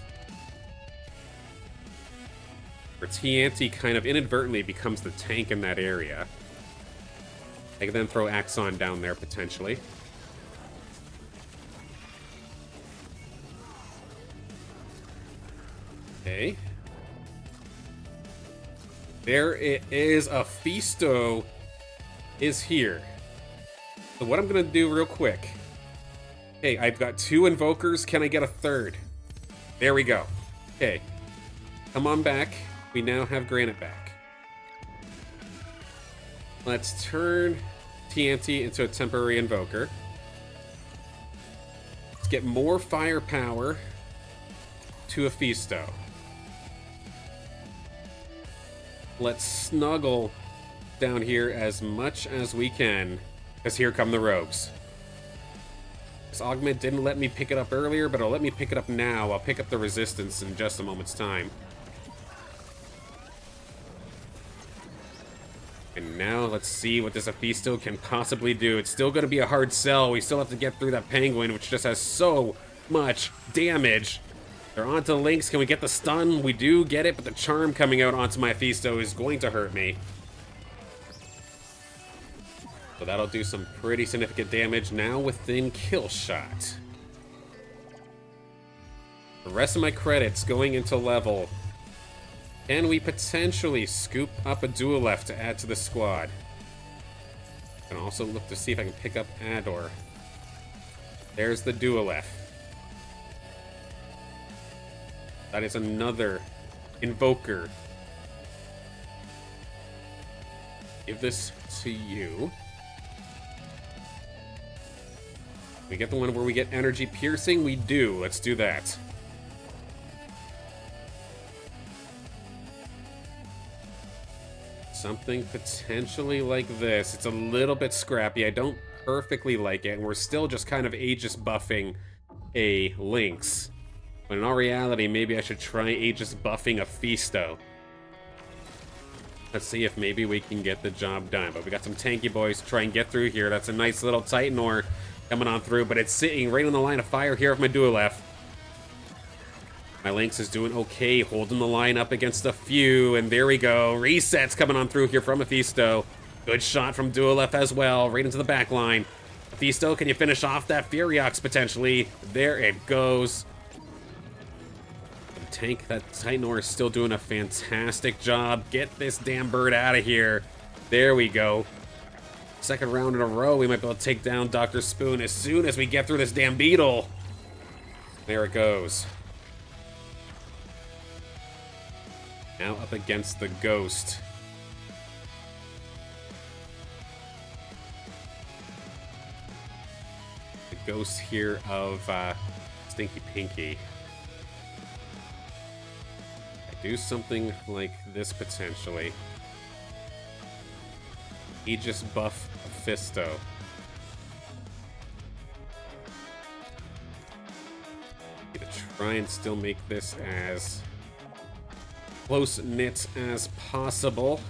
Where TNT kind of inadvertently becomes the tank in that area. I can then throw Axon down there potentially. Okay. There it is. Aphisto is here. So what I'm gonna do real quick. Okay, I've got 2 invokers. Can I get a 3rd? There we go. Okay. Come on back. We now have Granite back. Let's turn TNT into a temporary invoker. Let's get more firepower to Aphisto. Let's snuggle down here as much as we can, because here come the rogues. This augment didn't let me pick it up earlier, but it'll let me pick it up now. I'll pick up the resistance in just a moment's time. And now let's see what this Aphisto can possibly do. It's still going to be a hard sell. We still have to get through that penguin, which just has so much damage. They're onto Lynx. Can we get the stun? We do get it, but the charm coming out onto my Aphisto is going to hurt me. So that'll do some pretty significant damage now within kill shot. The rest of my credits going into level. Can we potentially scoop up a Duelef to add to the squad? I can also look to see if I can pick up Ador. There's the Duelef. That is another invoker. Give this to you. We get the one where we get energy piercing? We do. Let's do that. Something potentially like this. It's a little bit scrappy. I don't perfectly like it, and we're still just kind of Aegis buffing a Lynx. But in all reality, maybe I should try Aegis buffing a Aphisto. Let's see if maybe we can get the job done. But we got some tanky boys to try and get through here. That's a nice little Titan ore coming on through, but it's sitting right on the line of fire here of my Duelef. My Lynx is doing okay, holding the line up against a few, and there we go. Resets coming on through here from Aphisto. Good shot from Duelef as well, right into the back line. Aphisto, can you finish off that Furiox potentially? There it goes. The tank, that Titan ore is still doing a fantastic job. Get this damn bird out of here. There we go. Second round in a row, we might be able to take down Dr. Spoon as soon as we get through this damn beetle. There it goes. Now up against the ghost. The ghost here of Stinky Pinky. I do something like this potentially. Aegis buff Aphisto. The Try and still make this as close-knit as possible.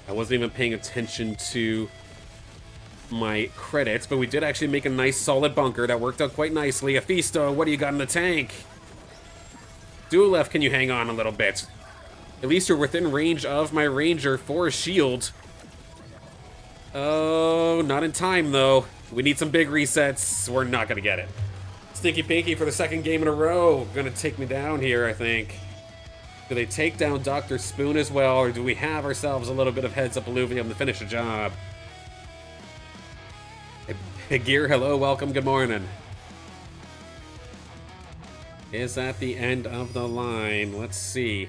I wasn't even paying attention to my credits, but we did actually make a nice solid bunker that worked out quite nicely. Aphisto, what do you got in the tank? Duelef, can you hang on a little bit? At least you're within range of my ranger for a shield. Oh, not in time though. We need some big resets. We're not gonna get it. Stinky Pinky for the second game in a row. Gonna take me down here, I think. Do they take down Dr. Spoon as well, or do we have ourselves a little bit of heads-up Illuvium to finish the job? Hey, Gear, hello, welcome, good morning. Is that the end of the line? Let's see.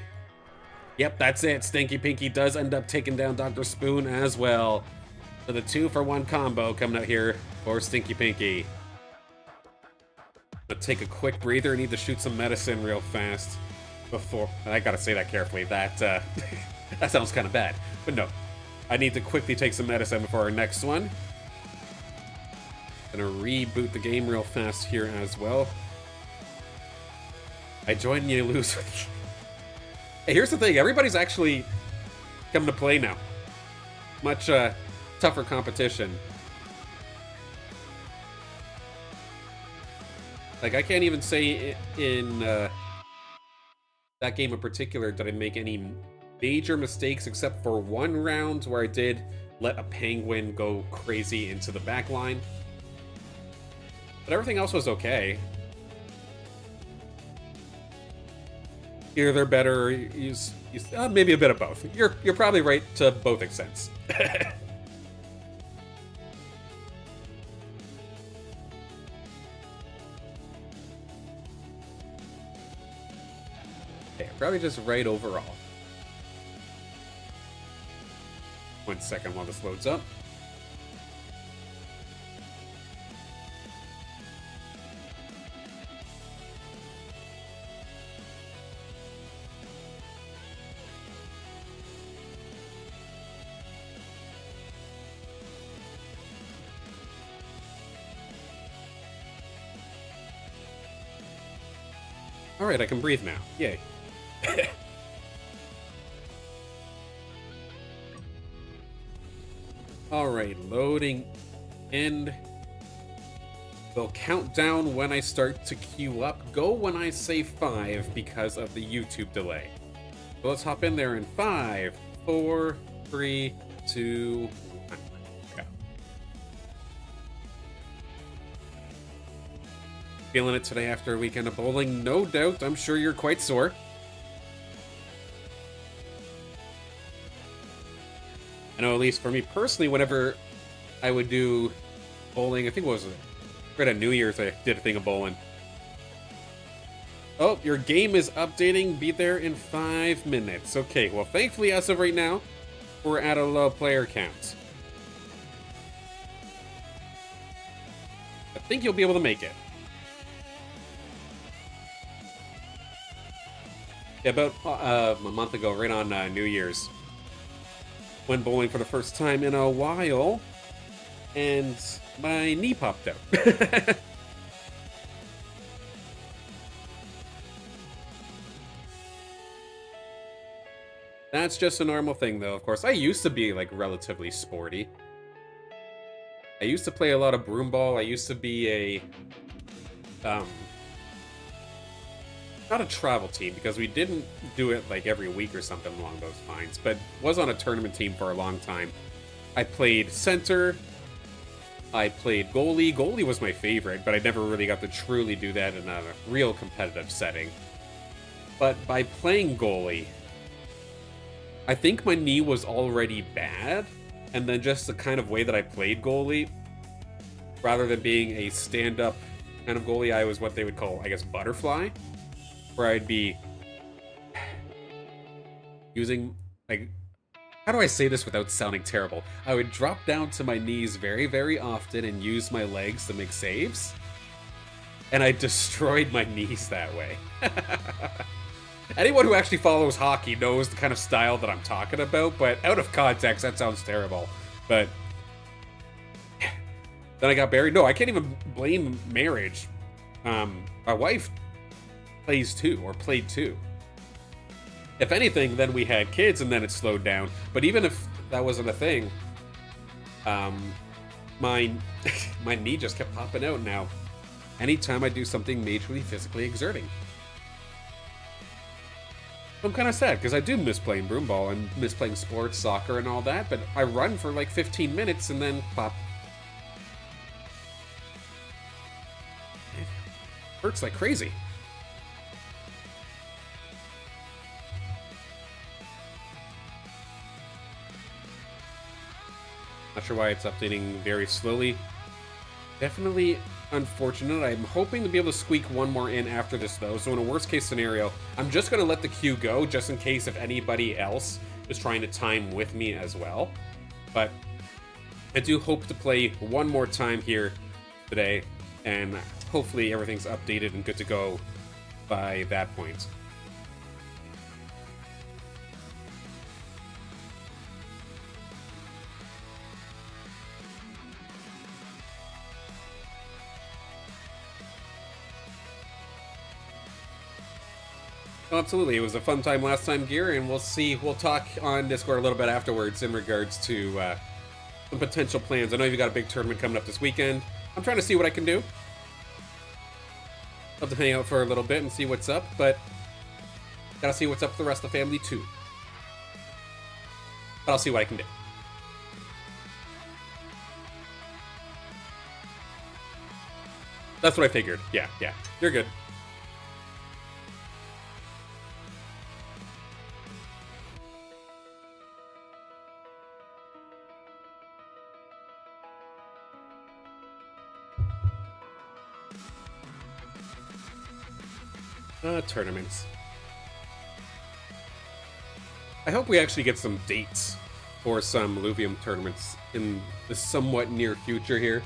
Yep, that's it. Stinky Pinky does end up taking down Dr. Spoon as well. So the 2-for-1 combo coming out here for Stinky Pinky. I'll take a quick breather. I need to shoot some medicine real fast before... I gotta say that carefully. That, that sounds kind of bad. But no. I need to quickly take some medicine before our next one. Gonna reboot the game real fast here as well. I join you lose. Hey, here's the thing. Everybody's actually coming to play now. Much tougher competition. Like, I can't even say in that game in particular did I make any major mistakes except for one round where I did let a penguin go crazy into the back line. But everything else was okay. Either they're better, or maybe a bit of both. You're probably right to both extents. Okay, probably just right overall. 1 second while this loads up. Alright, I can breathe now. Yay. Alright, loading in. They'll count down when I start to queue up. Go when I say 5 because of the YouTube delay. So let's hop in there in 5, 4, 3, 2, 1. Go. Feeling it today after a weekend of bowling? No doubt. I'm sure you're quite sore. I know, at least for me personally, whenever I would do bowling, I think it was right at New Year's, I did a thing of bowling. Oh, your game is updating. Be there in 5 minutes. Okay, well, thankfully, as of right now, we're at a low player count. I think you'll be able to make it. Yeah, about a month ago, right on New Year's. Went bowling for the first time in a while, and my knee popped out. That's just a normal thing, though, of course. I used to be, like, relatively sporty. I used to play a lot of broomball. I used to be a... not a travel team, because we didn't do it like every week or something along those lines, but was on a tournament team for a long time. I played center, I played goalie. Goalie was my favorite, but I never really got to truly do that in a real competitive setting. But by playing goalie, I think my knee was already bad, and then just the kind of way that I played goalie, rather than being a stand-up kind of goalie, I was what they would call, I guess, butterfly. Where I'd be using, like, how do I say this without sounding terrible? I would drop down to my knees very, very often and use my legs to make saves. And I destroyed my knees that way. Anyone who actually follows hockey knows the kind of style that I'm talking about, but out of context, that sounds terrible. But Then I got buried. No, I can't even blame marriage. My wife plays too, or played too. If anything, then we had kids and then it slowed down. But even if that wasn't a thing, my my knee just kept popping out now. Anytime I do something majorly physically exerting. I'm kind of sad because I do miss playing broomball and miss playing sports, soccer, and all that. But I run for like 15 minutes and then pop. It hurts like crazy. Not sure why it's updating very slowly. Definitely unfortunate. I'm hoping to be able to squeak one more in after this, though. So in a worst-case scenario, I'm just going to let the queue go, just in case if anybody else is trying to time with me as well. But I do hope to play one more time here today, and hopefully everything's updated and good to go by that point. Oh, absolutely. It was a fun time last time, Gear, and we'll talk on Discord a little bit afterwards in regards to some potential plans. I know you've got a big tournament coming up this weekend. I'm trying to see what I can do. Love to hang out for a little bit and see what's up, but gotta see what's up with the rest of the family too. But I'll see what I can do. That's what I figured. Yeah. You're good. Tournaments. I hope we actually get some dates for some Illuvium tournaments in the somewhat near future here.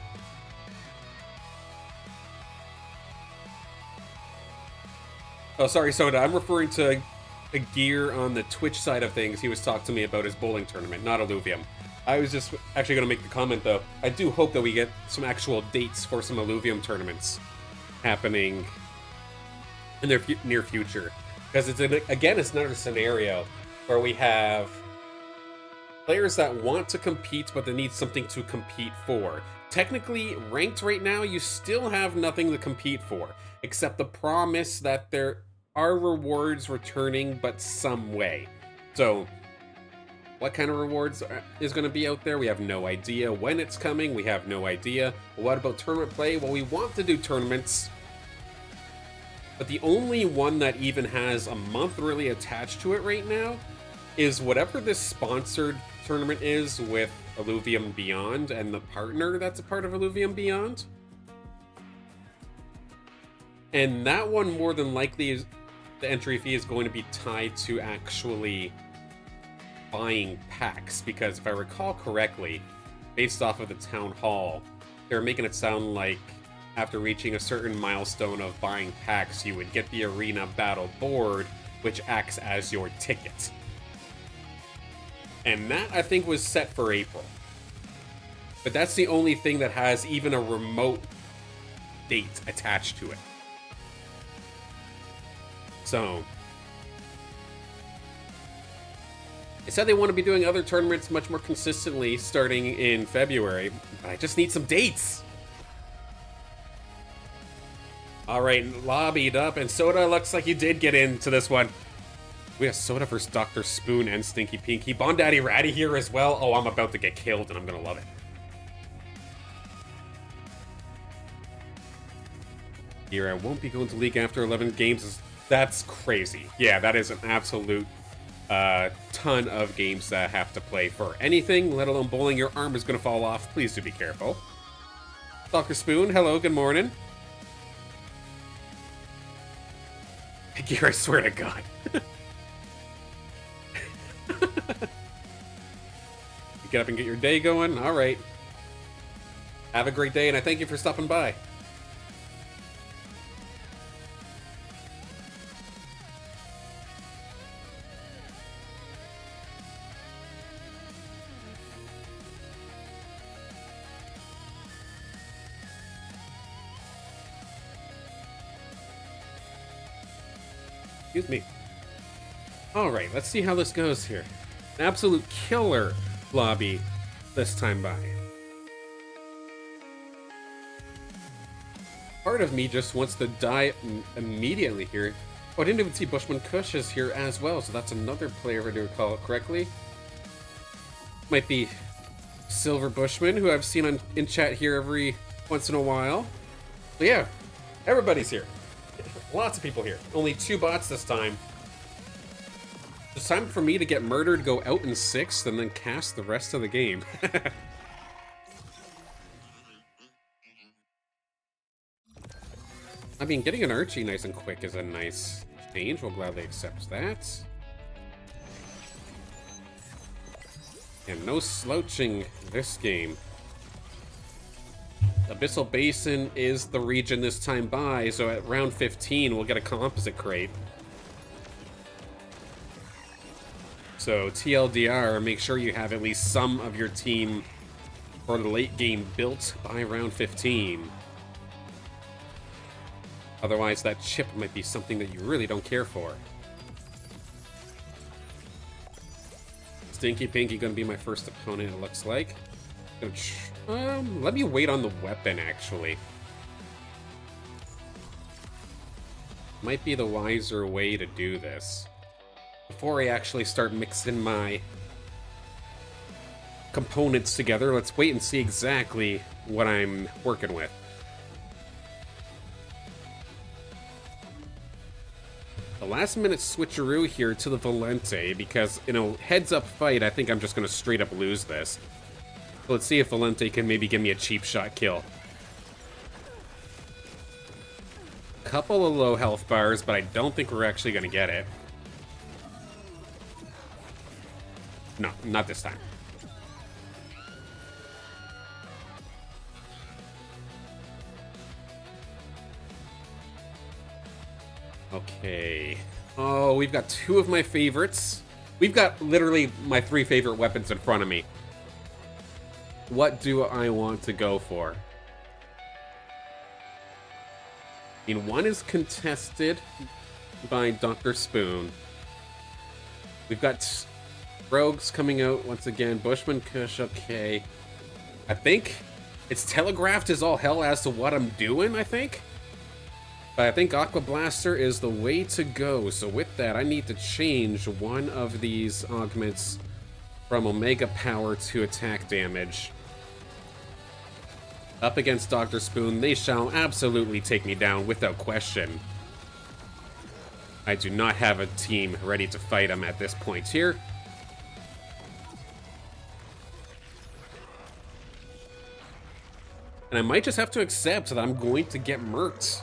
Oh, sorry, Soda. I'm referring to a Gear on the Twitch side of things. He was talking to me about his bowling tournament, not Illuvium. I was just actually going to make the comment, though. I do hope that we get some actual dates for some Illuvium tournaments happening in their near future, because it's again, it's another scenario where we have players that want to compete but they need something to compete for. Technically, ranked right now, you still have nothing to compete for except the promise that there are rewards returning, but some way. So what kind of rewards is going to be out there? We have no idea. When it's coming, we have no idea. What about tournament play? Well, we want to do tournaments, but the only one that even has a month really attached to it right now is whatever this sponsored tournament is with Illuvium Beyond and the partner that's a part of Illuvium Beyond. And that one, more than likely, is the entry fee is going to be tied to actually buying packs, because if I recall correctly, based off of the town hall, they were making it sound like after reaching a certain milestone of buying packs, you would get the arena battle board, which acts as your ticket. And that, I think, was set for April. But that's the only thing that has even a remote date attached to it. So they said they want to be doing other tournaments much more consistently starting in February, but I just need some dates. Alright, lobbied up, and Soda looks like you did get into this one. We have Soda versus Dr. Spoon and Stinky Pinky. Bondaddy Ratty here as well. Oh, I'm about to get killed, and I'm gonna love it. Here, I won't be going to League after 11 games. That's crazy. Yeah, that is an absolute ton of games that I have to play for anything, let alone bowling. Your arm is gonna fall off. Please do be careful. Dr. Spoon, hello, good morning. Gear, I swear to God. Get up and get your day going. All right. Have a great day, and I thank you for stopping by. Excuse me. Alright, let's see how this goes here. An absolute killer lobby this time by. Part of me just wants to die immediately here. Oh, I didn't even see Bushman Kush is here as well, so that's another player if I do recall it correctly. Might be Silver Bushman, who I've seen in chat here every once in a while. But yeah, everybody's here. Lots of people here. Only 2 bots this time. It's time for me to get murdered, go out in 6th, and then cast the rest of the game. I mean, getting an Archie nice and quick is a nice change. We'll gladly accept that. And no slouching this game. Abyssal Basin is the region this time by, so at round 15 we'll get a composite crate. So TLDR, make sure you have at least some of your team for the late game built by round 15. Otherwise, that chip might be something that you really don't care for. Stinky Pinky gonna be my first opponent, it looks like. Let me wait on the weapon, actually. Might be the wiser way to do this. Before I actually start mixing my components together, let's wait and see exactly what I'm working with. The last minute switcheroo here to the Valente, because in a heads-up fight, I think I'm just going to straight up lose this. So let's see if Valente can maybe give me a cheap shot kill. Couple of low health bars, but I don't think we're actually going to get it. No, not this time. Okay. Oh, we've got 2 of my favorites. We've got literally my 3 favorite weapons in front of me. What do I want to go for? I mean, one is contested by Dr. Spoon. We've got Rogues coming out once again. Bushman Kush, okay. I think it's telegraphed as all hell as to what I'm doing, I think. But I think Aqua Blaster is the way to go. So with that, I need to change one of these augments from Omega Power to attack damage. Up against Dr. Spoon, they shall absolutely take me down without question. I do not have a team ready to fight him at this point here. And I might just have to accept that I'm going to get murked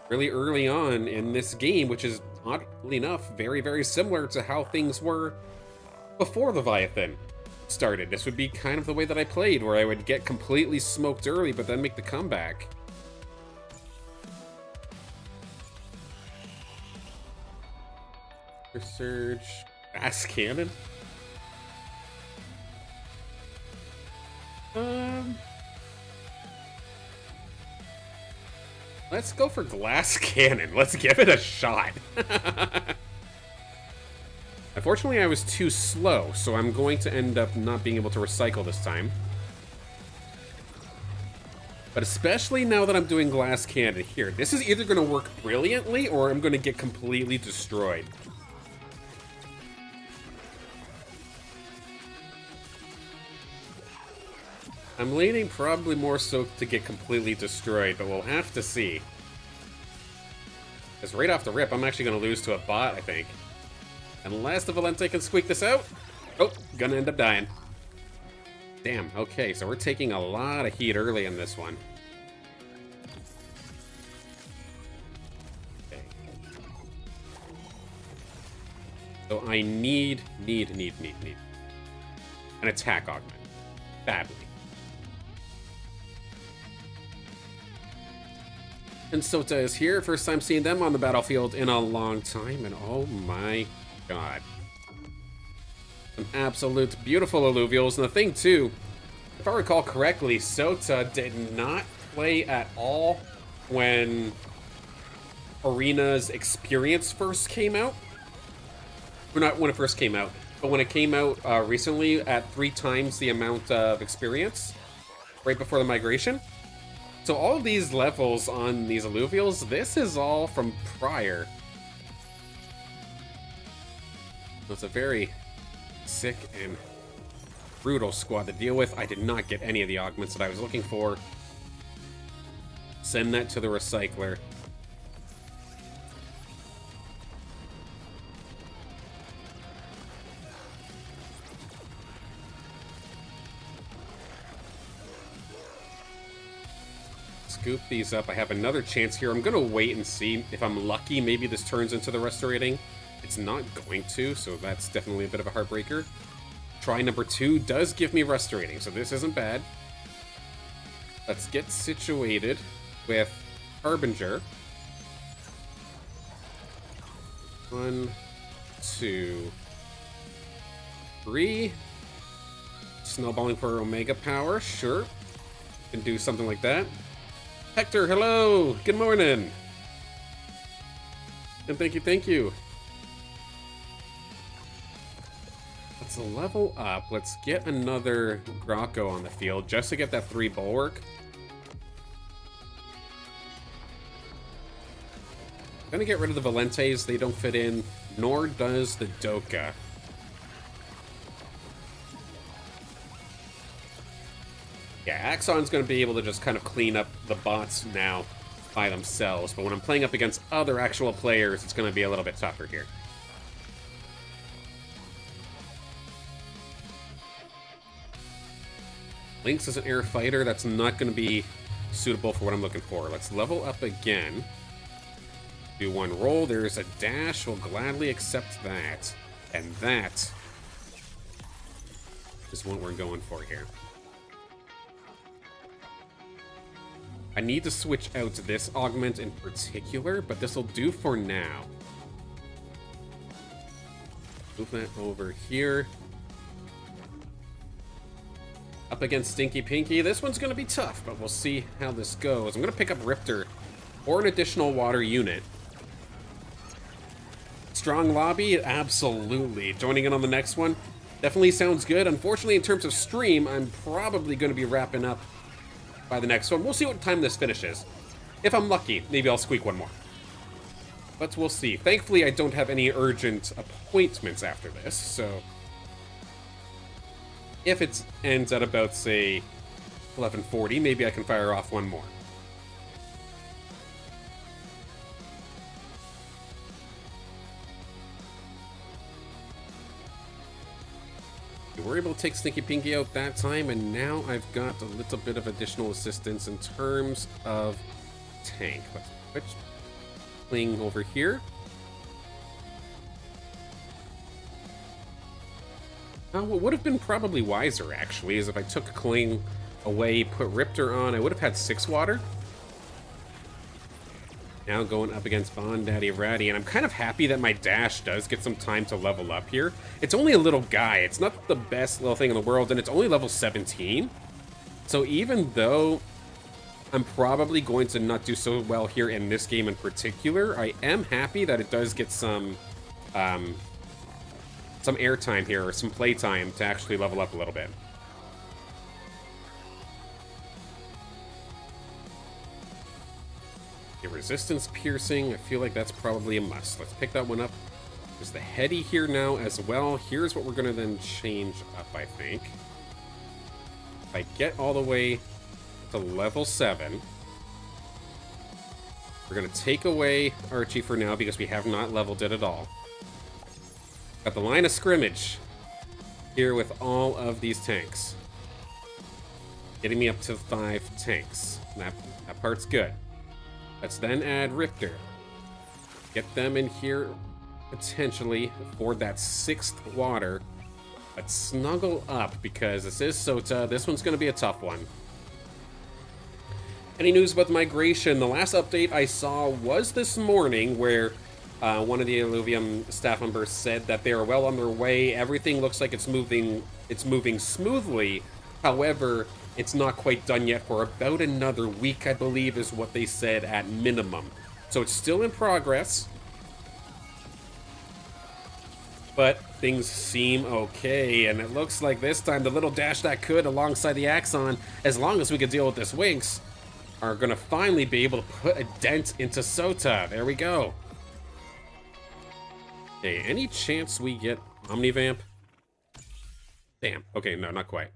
really early on in this game, which is, oddly enough, very, very similar to how things were before Leviathan started. This would be kind of the way that I played, where I would get completely smoked early, but then make the comeback. Surge. Gas Cannon? Let's go for Glass Cannon. Let's give it a shot. Unfortunately, I was too slow, so I'm going to end up not being able to recycle this time. But especially now that I'm doing Glass Cannon here, this is either going to work brilliantly or I'm going to get completely destroyed. I'm leaning probably more so to get completely destroyed, but we'll have to see. Because right off the rip, I'm actually going to lose to a bot, I think. Unless the Valente can squeak this out. Oh, gonna end up dying. Damn, okay, so we're taking a lot of heat early in this one. Okay. So I need an attack augment. Badly. And Sota is here. First time seeing them on the battlefield in a long time, and oh my god. Some absolute beautiful alluvials. And the thing too, if I recall correctly, Sota did not play at all when Arena's experience first came out. Or not when it first came out, but when it came out recently at 3 times the amount of experience, right before the migration. So all of these levels on these alluvials, this is all from prior. So it's a very sick and brutal squad to deal with. I did not get any of the augments that I was looking for. Send that to the recycler. Scoop these up. I have another chance here. I'm gonna wait and see if I'm lucky. Maybe this turns into the restorating. It's not going to, so that's definitely a bit of a heartbreaker. Try number 2 does give me restorating, so this isn't bad. Let's get situated with Harbinger. 1, 2, 3. Snowballing for Omega power, sure. Can do something like that. Hector, hello! Good morning! And thank you, thank you. Let's level up. Let's get another Graco on the field just to get that 3 bulwark. I'm gonna get rid of the Valentes. They don't fit in, nor does the Doka. Yeah, Axon's going to be able to just kind of clean up the bots now by themselves, but when I'm playing up against other actual players, it's going to be a little bit tougher here. Lynx is an air fighter. That's not going to be suitable for what I'm looking for. Let's level up again. Do 1 roll. There's a dash. We'll gladly accept that. And that is what we're going for here. I need to switch out this augment in particular, but this will do for now. Move that over here. Up against Stinky Pinky. This one's going to be tough, but we'll see how this goes. I'm going to pick up Riptor or an additional water unit. Strong lobby? Absolutely. Joining in on the next one? Definitely sounds good. Unfortunately, in terms of stream, I'm probably going to be wrapping up by the next one. We'll see what time this finishes. If I'm lucky, maybe I'll squeak one more. But we'll see. Thankfully, I don't have any urgent appointments after this, so if it ends at about, say, 11:40, maybe I can fire off one more. We were able to take Stinky Pinky out that time, and now I've got a little bit of additional assistance in terms of tank. Let's switch Kling over here. What would have been probably wiser, actually, is if I took Kling away, put Riptor on, I would have had 6 water. Now going up against Bond Daddy Ratty, and I'm kind of happy that my dash does get some time to level up here. It's only a little guy. It's not the best little thing in the world, and it's only level 17. So even though I'm probably going to not do so well here in this game in particular, I am happy that it does get some airtime here, or some playtime to actually level up a little bit. A resistance piercing, I feel like that's probably a must. Let's pick that one up. There's the heady here now as well. Here's what we're going to then change up, I think. If I get all the way to level 7, we're going to take away Archie for now because we have not leveled it at all. Got the line of scrimmage here with all of these tanks. Getting me up to 5 tanks. That part's good. Let's then add Richter. Get them in here, potentially, for that 6th water. Let's snuggle up, because this is Sota. This one's going to be a tough one. Any news about the migration? The last update I saw was this morning, where one of the Illuvium staff members said that they are well on their way. Everything looks like it's moving smoothly. However, it's not quite done yet for about another week, I believe, is what they said at minimum. So it's still in progress. But things seem okay, and it looks like this time the little dash that could alongside the Axon, as long as we could deal with this Winx, are gonna finally be able to put a dent into Sota. There we go. Okay, any chance we get Omnivamp? Damn. Okay, no, not quite.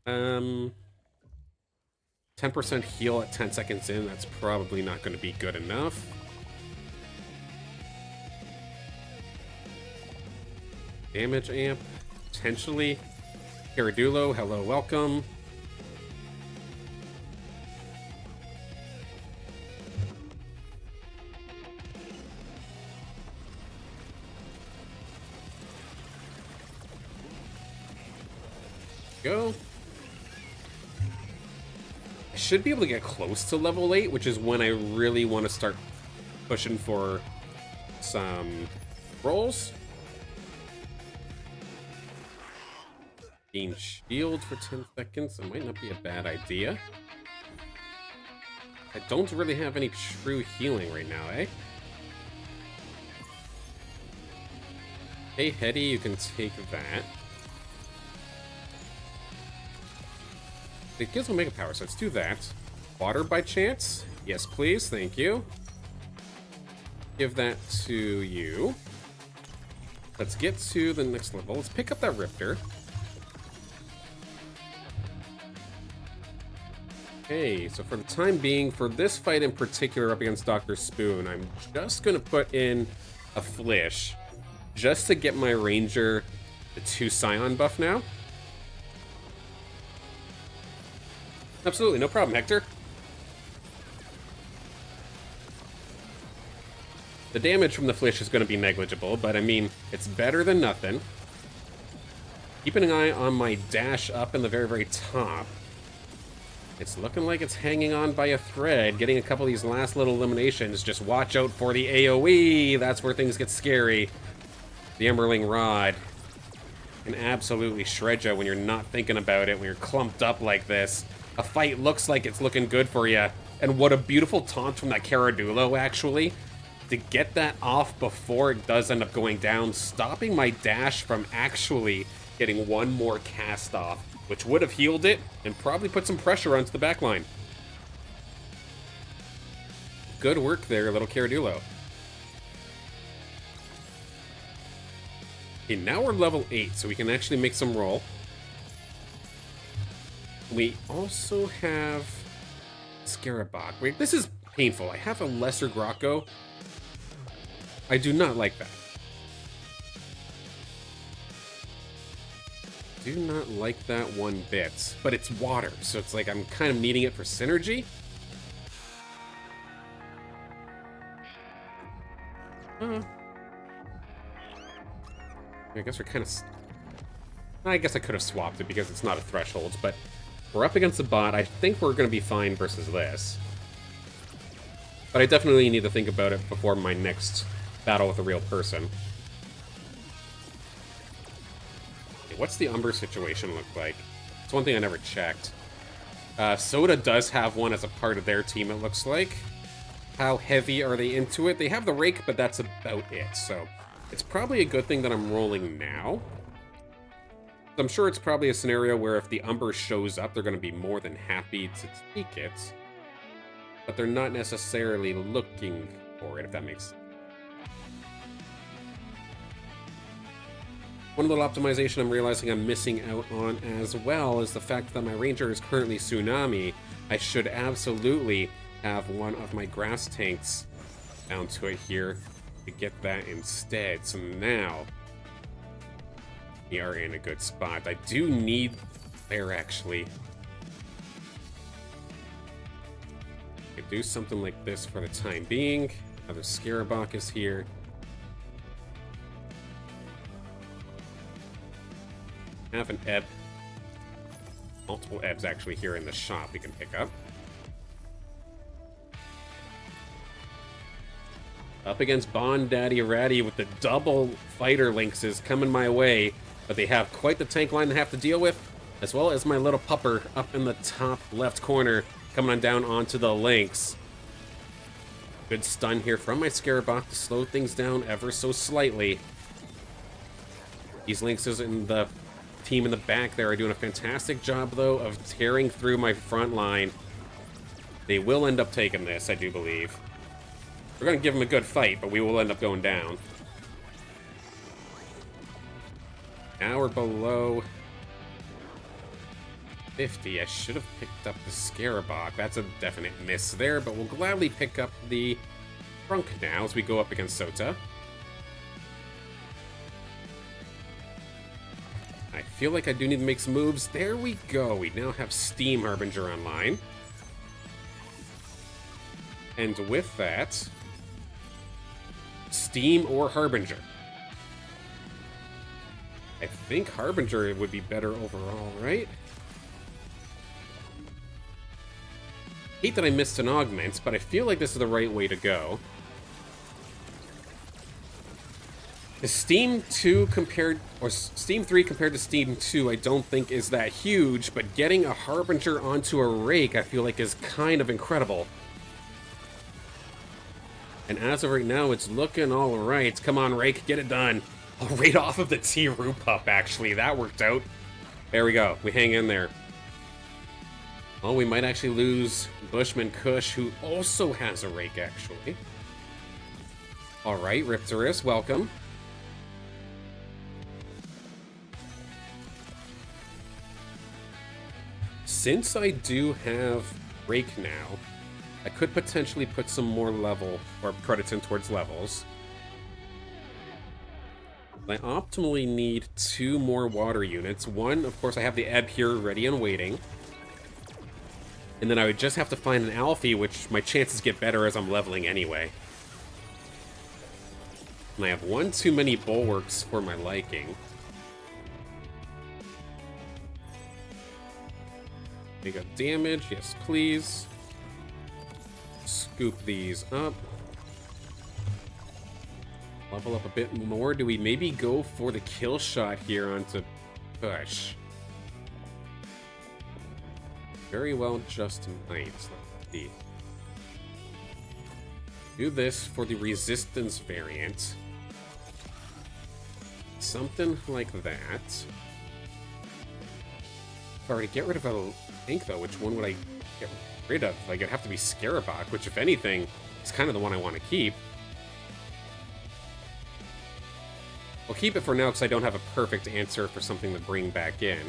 10% heal at 10 seconds in, that's probably not gonna be good enough. Damage amp, potentially. Gyaradulo, hello, welcome. Go. I should be able to get close to level 8, which is when I really want to start pushing for some rolls. Gain shield for 10 seconds. It might not be a bad idea. I don't really have any true healing right now, eh? Hey, Hetty, you can take that. It gives Omega Power, so let's do that. Water by chance? Yes, please, thank you. Give that to you. Let's get to the next level. Let's pick up that Rifter. Okay, so for the time being, for this fight in particular up against Dr. Spoon, I'm just going to put in a Flish just to get my Ranger the 2 Scion buff now. Absolutely, no problem, Hector. The damage from the Flish is going to be negligible, but I mean, it's better than nothing. Keeping an eye on my dash up in the very, very top. It's looking like it's hanging on by a thread, getting a couple of these last little eliminations. Just watch out for the AoE. That's where things get scary. The Emberling Rod can absolutely shred you when you're not thinking about it, when you're clumped up like this. A fight looks like it's looking good for you. And what a beautiful taunt from that Gyaradulo, actually. To get that off before it does end up going down, stopping my dash from actually getting one more cast off, which would have healed it and probably put some pressure onto the backline. Good work there, little Gyaradulo. Okay, now we're level 8, so we can actually make some roll. We also have Scarabok. Wait, this is painful. I have a lesser Grocko. I do not like that. Do not like that one bit. But it's water, so it's like I'm kind of needing it for synergy. I guess we're kind of... I guess I could have swapped it because it's not a threshold, but we're up against the bot. I think we're going to be fine versus this. But I definitely need to think about it before my next battle with a real person. Okay, what's the Umber situation look like? It's one thing I never checked. Soda does have one as a part of their team, it looks like. How heavy are they into it? They have the rake, but that's about it, so it's probably a good thing that I'm rolling now. I'm sure it's probably a scenario where if the Umber shows up, they're going to be more than happy to take it. But they're not necessarily looking for it, if that makes sense. One little optimization I'm realizing I'm missing out on as well is the fact that my Ranger is currently Tsunami. I should absolutely have one of my grass tanks down to it here to get that instead. So now we are in a good spot. I do need there actually. I could do something like this for the time being. Another Scarabok is here. Have an ebb. Multiple ebbs actually here in the shop we can pick up. Up against Bond Daddy Ratty with the double fighter lynxes coming my way, but they have quite the tank line to have to deal with, as well as my little pupper up in the top left corner coming on down onto the lynx. Good stun here from my Scarabok to slow things down ever so slightly. These Lynxes and the team in the back there are doing a fantastic job, though, of tearing through my front line. They will end up taking this, I do believe. We're going to give them a good fight, but we will end up going down. Now we're below 50. I should have picked up the Scarabok. That's a definite miss there, but we'll gladly pick up the Trunk now as we go up against Sota. I feel like I do need to make some moves. There we go. We now have Steam Harbinger online. And with that, Steam or Harbinger. I think Harbinger would be better overall, right? Hate that I missed an augment, but I feel like this is the right way to go. The Steam 2 compared, or Steam 3 compared to Steam 2, I don't think is that huge, but getting a Harbinger onto a Rake, I feel like is kind of incredible. And as of right now, it's looking all right. Come on, Rake, get it done. Oh, right off of the T-Roo Pup, actually. That worked out. There we go. We hang in there. Oh, we might actually lose Bushman Kush, who also has a Rake, actually. All right, Ripterus, welcome. Since I do have Rake now, I could potentially put some more level, or credits in towards levels. I optimally need 2 more water units. One, of course, I have the Ebb here ready and waiting. And then I would just have to find an Alfie, which my chances get better as I'm leveling anyway. And I have one too many bulwarks for my liking. Make up damage, yes please. Scoop these up. Level up a bit more. Do we maybe go for the kill shot here onto Push? Very well, just might. Let's see. Do this for the resistance variant. Something like that. If I were to get rid of a tank, though, which one would I get rid of? Like, it'd have to be Scarabok, which, if anything, is kind of the one I want to keep. I'll keep it for now because I don't have a perfect answer for something to bring back in.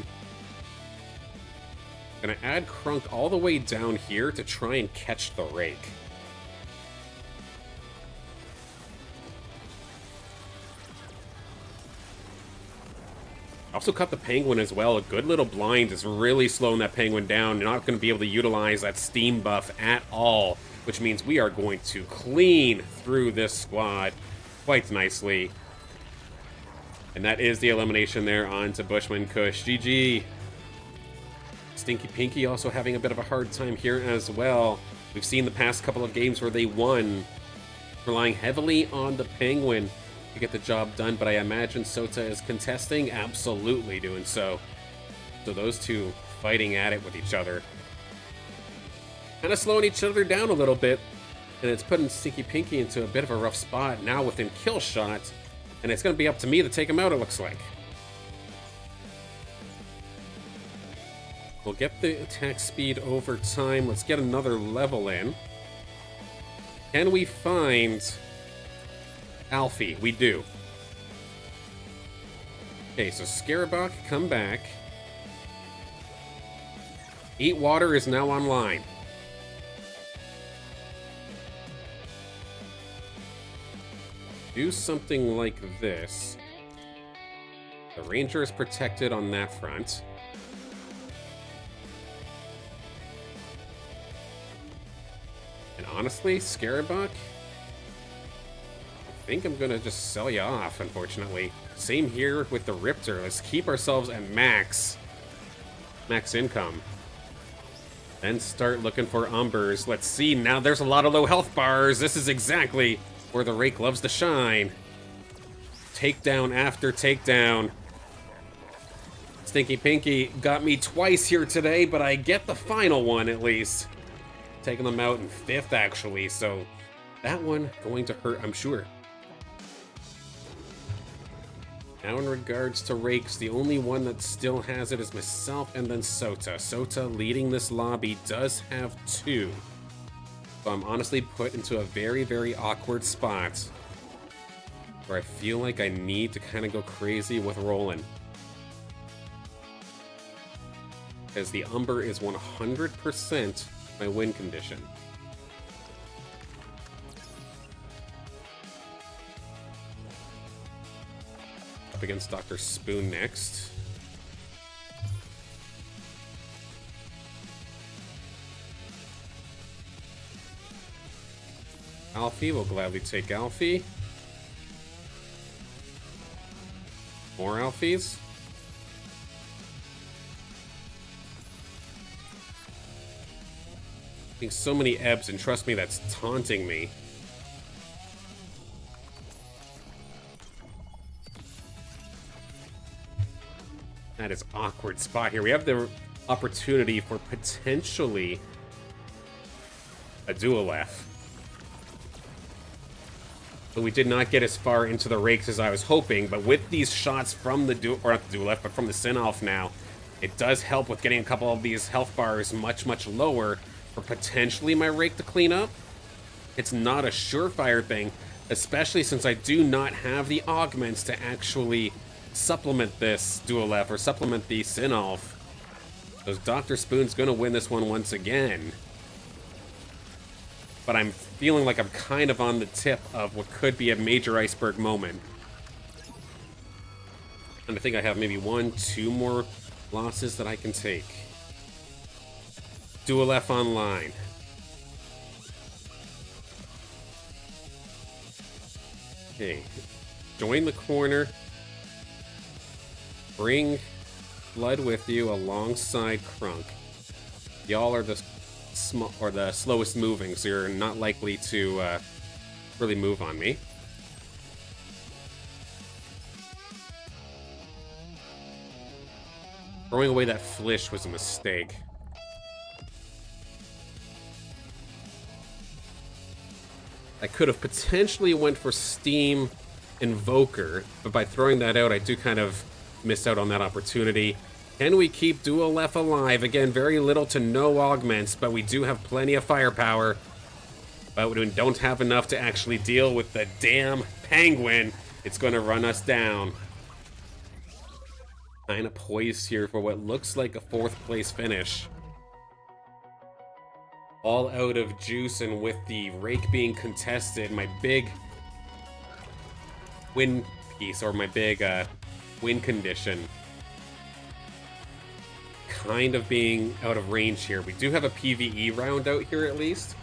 I'm gonna add Crunk all the way down here to try and catch the Rake. Also cut the Penguin as well. A good little blind is really slowing that Penguin down. You're not going to be able to utilize that Steam buff at all, which means we are going to clean through this squad quite nicely. And that is the elimination there onto Bushman Kush. GG. Stinky Pinky also having a bit of a hard time here as well. We've seen the past couple of games where they won, relying heavily on the Penguin to get the job done, but I imagine Sota is contesting, absolutely doing so. So those two fighting at it with each other. Kind of slowing each other down a little bit, and it's putting Stinky Pinky into a bit of a rough spot now within kill shot, and it's going to be up to me to take him out, it looks like. We'll get the attack speed over time. Let's get another level in. Can we find Alfie? We do. Okay, so Scarabok, come back. Eat Water is now online. Do something like this. The Ranger is protected on that front. And honestly, Scarabok, I think I'm gonna just sell you off, unfortunately. Same here with the Riptor. Let's keep ourselves at max income. Then start looking for Umbers. Let's see, now there's a lot of low health bars. This is exactly where the Rake loves to shine. Takedown after takedown. Stinky Pinky got me twice here today, but I get the final one at least. Taking them out in 5th, actually, so That one going to hurt, I'm sure. Now in regards to rakes, the only one that still has it is myself and then Sota. Sota leading this lobby does have 2. So I'm honestly put into a very, very awkward spot where I feel like I need to kind of go crazy with rolling. Because the Umber is 100% my win condition. Up against Dr. Spoon next. Alfie will gladly take Alfie. More Alfies. Getting so many ebbs, and trust me, that's taunting me. That is awkward spot here. We have the opportunity for potentially a dual F. But we did not get as far into the rakes as I was hoping, but with these shots from the dual, or not the dual F, but from the Sinolf now, it does help with getting a couple of these health bars much, much lower for potentially my rake to clean up. It's not a surefire thing, especially since I do not have the augments to actually supplement this dual F or supplement the Sinolf. So Dr. Spoon's gonna win this one once again. But I'm feeling like I'm kind of on the tip of what could be a major iceberg moment. And I think I have maybe 1, 2 more losses that I can take. Dual F online. Okay. Join the corner. Bring Blood with you alongside Crunk. Y'all are the slowest moving, so you're not likely to really move on me. Throwing away that Flish was a mistake. I could have potentially went for Steam Invoker, but by throwing that out, I do kind of miss out on that opportunity. Can we keep Dual F alive? Again, very little to no augments, but we do have plenty of firepower. But we don't have enough to actually deal with the damn penguin. It's going to run us down. Kind of poised here for what looks like a 4th place finish. All out of juice, and with the rake being contested, my big win piece, or my big win condition, kind of being out of range here. We do have a PvE round out here at least,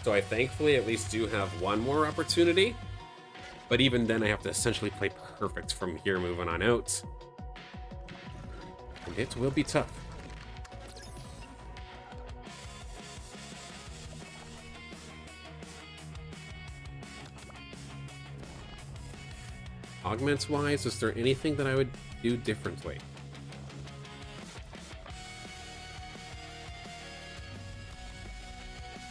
so I thankfully at least do have one more opportunity. But even then, I have to essentially play perfect from here moving on out. And it will be tough. Augments-wise, is there anything that I would do differently?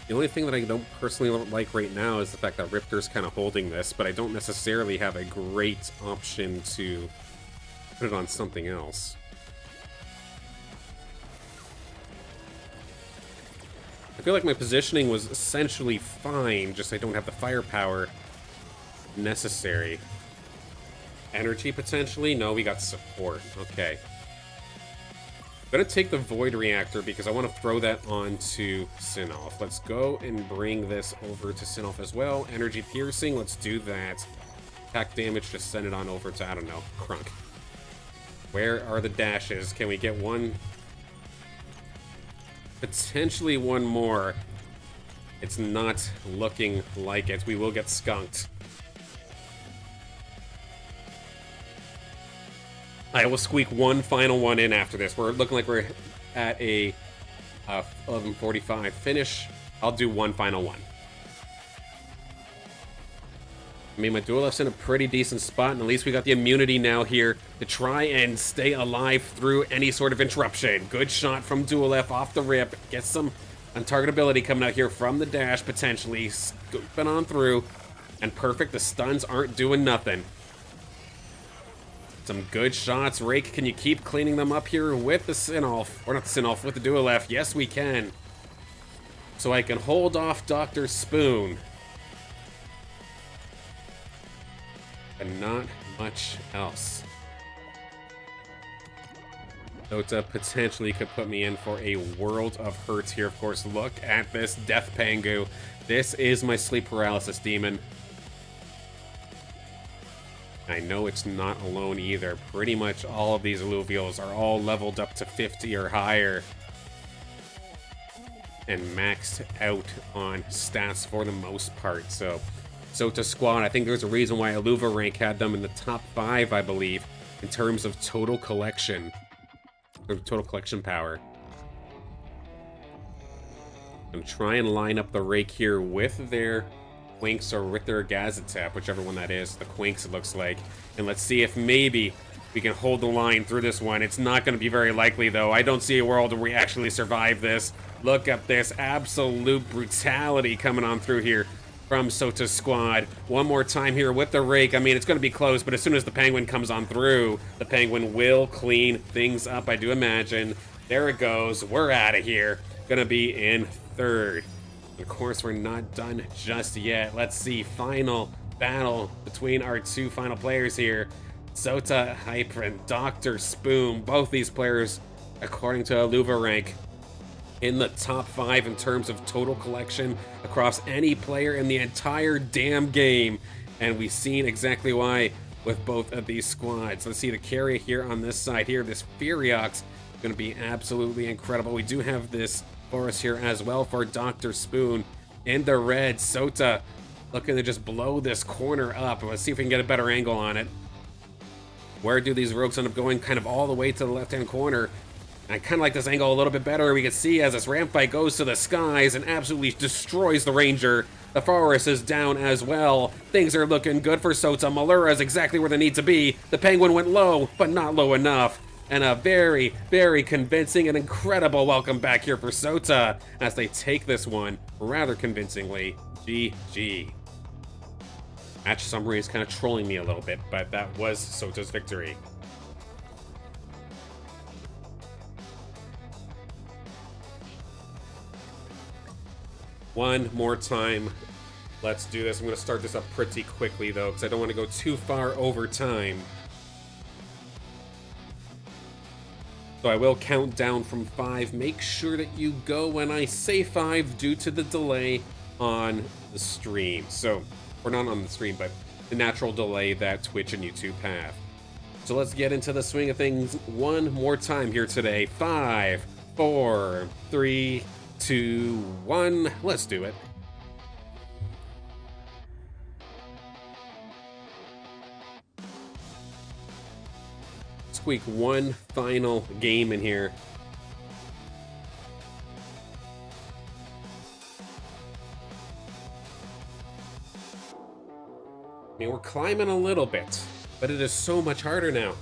The only thing that I don't personally like right now is the fact that Riptor's kind of holding this, but I don't necessarily have a great option to put it on something else. I feel like my positioning was essentially fine, just I don't have the firepower necessary. Energy, potentially? No, we got support. Okay. I'm gonna take the Void Reactor because I want to throw that onto Sinolf. Let's go and bring this over to Sinolf as well. Energy Piercing, let's do that. Attack damage, just send it on over to, I don't know, Crunk. Where are the dashes? Can we get one? Potentially one more. It's not looking like it. We will get skunked. I will squeak one final one in after this. We're looking like we're at a 11:45 finish. I'll do one final one. I mean, my dual F's in a pretty decent spot, and at least we got the immunity now here to try and stay alive through any sort of interruption. Good shot from dual F off the rip. Get some Untargetability coming out here from the dash, potentially. Scooping on through. And perfect, the stuns aren't doing nothing. Some good shots. Rake, can you keep cleaning them up here with the Sinolf? Or not the Sinolf, with the Duolef. Yes, we can. So I can hold off Dr. Spoon. And not much else. Sota potentially could put me in for a world of hurts here. Of course, look at this Death Pangu. This is my sleep paralysis demon. I know it's not alone either. Pretty much all of these Illuvials are all leveled up to 50 or higher. And maxed out on stats for the most part. So Sota Squad, I think there's a reason why Illuva rank had them in the top 5, I believe, in terms of total collection. Or total collection power. I'm gonna try and line up the Rake here with their Quinks or with their Gazatap, whichever one that is. The Quinks, it looks like. And let's see if maybe we can hold the line through this one. It's not going to be very likely, though. I don't see a world where we actually survive this. Look at this absolute brutality coming on through here from Sota Squad. One more time here with the Rake. I mean, it's going to be close, but as soon as the Penguin comes on through, the Penguin will clean things up, I do imagine. There it goes. We're out of here. Going to be in third. Of course, we're not done just yet. Let's see. Final battle between our two final players here. Sota Hyper and Dr. Spoon. Both these players, according to Illuva rank, in the top 5 in terms of total collection across any player in the entire damn game. And we've seen exactly why with both of these squads. Let's see the carry here on this side here. This Furiox going to be absolutely incredible. We do have this for us here as well for Dr. Spoon in the red. Sota looking to just blow this corner up. Let's see if we can get a better angle on it. Where do these rogues end up going? Kind of all the way to the left-hand corner. I kind of like this angle a little bit better. We can see as this ramp fight goes to the skies and absolutely destroys the Ranger. The Forest is down as well. Things are looking good for Sota. Malura is exactly where they need to be. The Penguin went low, but not low enough. And a very, very convincing and incredible welcome back here for Sota as they take this one rather convincingly. GG. Match summary is kind of trolling me a little bit, but that was Sota's victory. One more time. Let's do this. I'm going to start this up pretty quickly, though, because I don't want to go too far over time. So I will count down from 5. Make sure that you go when I say 5 due to the delay on the stream. So, or not on the stream, but the natural delay that Twitch and YouTube have. So let's get into the swing of things one more time here today. 5, 4, 3, 2, 1. Let's do it. Squeak one final game in here. I mean, we're climbing a little bit, but it is so much harder now.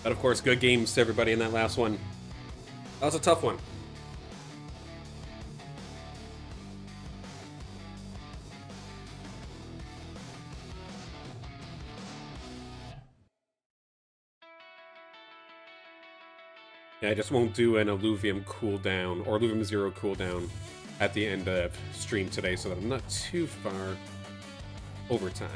But of course, good games to everybody in that last one. That was a tough one. Yeah, I just won't do an Illuvium cooldown, or Illuvium 0 cooldown at the end of stream today so that I'm not too far over time.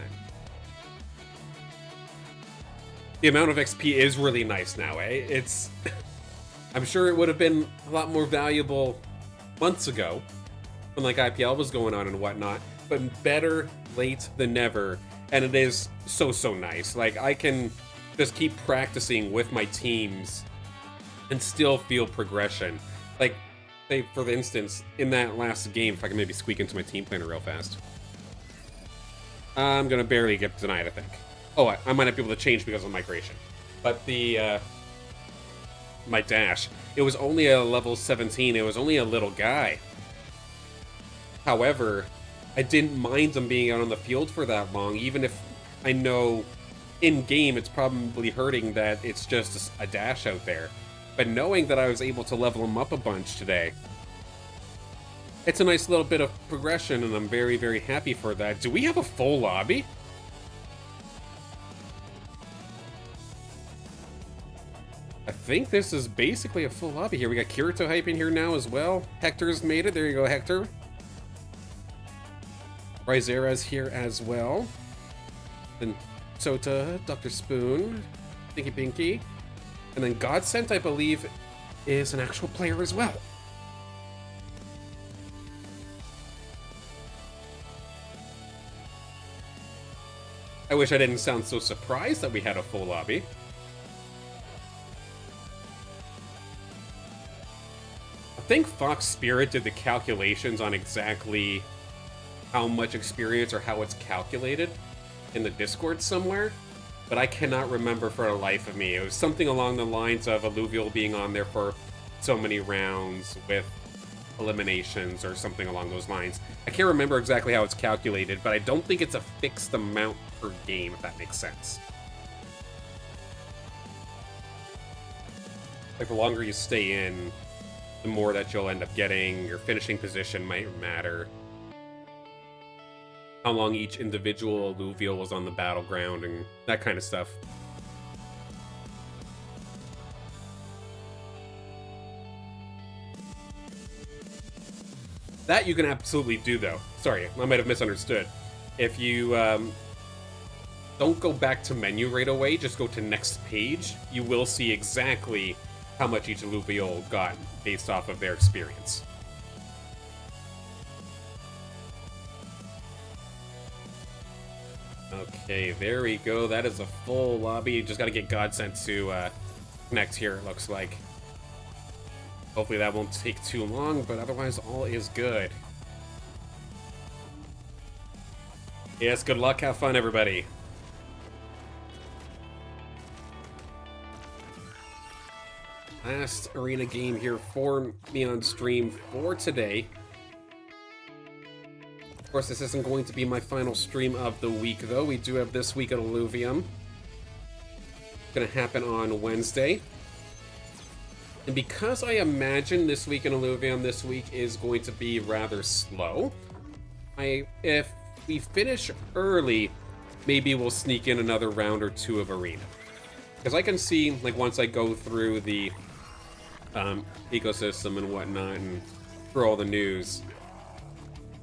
The amount of XP is really nice now, eh? It's... I'm sure it would have been a lot more valuable months ago when, like, IPL was going on and whatnot, but better late than never, and it is so nice. Like, I can just keep practicing with my teams and still feel progression. Like, say, for instance, in that last game, if I can maybe squeak into my team planner real fast. I'm gonna barely get denied, I think. Oh, I might not be able to change because of migration. But the, my dash, it was only a level 17, it was only a little guy. However, I didn't mind him being out on the field for that long, even if I know in game, it's probably hurting that it's just a dash out there. But knowing that I was able to level him up a bunch today, it's a nice little bit of progression, and I'm very, very happy for that. Do we have a full lobby? I think this is basically a full lobby here. We got Kirito hype in here now as well. Hector's made it. There you go, Hector. Rizera's here as well. Then Sota, Dr. Spoon, Stinky Pinky. And then Godsent, I believe, is an actual player as well. I wish I didn't sound so surprised that we had a full lobby. I think Fox Spirit did the calculations on exactly how much experience or how it's calculated in the Discord somewhere, but I cannot remember for the life of me. It was something along the lines of Illuvium being on there for so many rounds with eliminations or something along those lines. I can't remember exactly how it's calculated, but I don't think it's a fixed amount per game, if that makes sense. Like, the longer you stay in, the more that you'll end up getting. Your finishing position might matter. How long each individual alluvial was on the battleground and that kind of stuff. That you can absolutely do, though. Sorry, I might have misunderstood. If you don't go back to menu right away, just go to next page, you will see exactly how much each alluvial got based off of their experience. Okay, there we go. That is a full lobby. You just gotta get Godsent to connect here, it looks like. Hopefully that won't take too long, but otherwise all is good. Yes, good luck, have fun, everybody. Last arena game here for me on stream for today. Of course, this isn't going to be my final stream of the week, though. We do have this week at Illuvium. It's going to happen on Wednesday. And because I imagine this week in Illuvium this week is going to be rather slow, if we finish early, maybe we'll sneak in another round or two of arena. Because I can see, like, once I go through the ecosystem and whatnot and through all the news,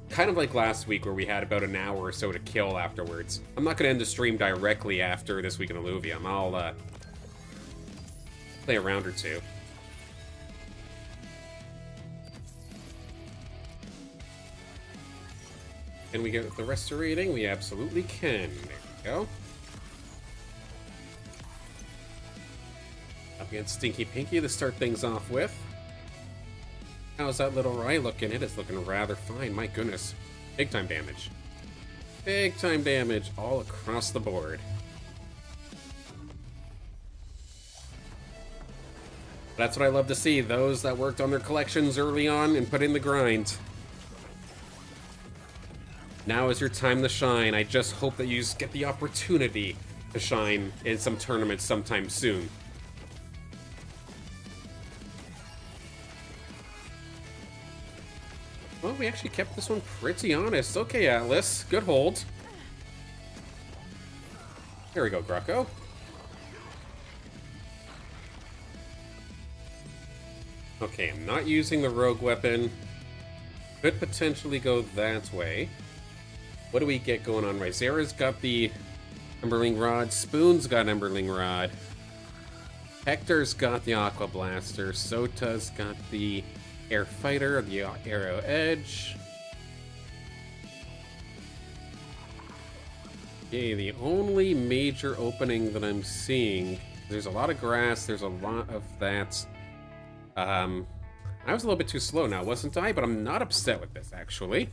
kind of like last week where we had about an hour or so to kill afterwards. I'm not going to end the stream directly after this week in Illuvium. I'll play a round or two. Can we get the restorating? We absolutely can. There we go. Up against Stinky Pinky to start things off with. How's that little eye looking? It is looking rather fine. My goodness. Big time damage. Big time damage all across the board. That's what I love to see. Those that worked on their collections early on and put in the grind. Now is your time to shine. I just hope that you get the opportunity to shine in some tournaments sometime soon. Well, we actually kept this one pretty honest. Okay, Atlas. Good hold. Here we go, Greco. Okay, I'm not using the rogue weapon. Could potentially go that way. What do we get going on? Rizera's got the Emberling Rod. Spoon's got Emberling Rod. Hector's got the Aqua Blaster. Sota's got the Air Fighter, the Arrow Edge. Okay, the only major opening that I'm seeing, there's a lot of grass, there's a lot of that. I was a little bit too slow now, wasn't I? But I'm not upset with this, actually.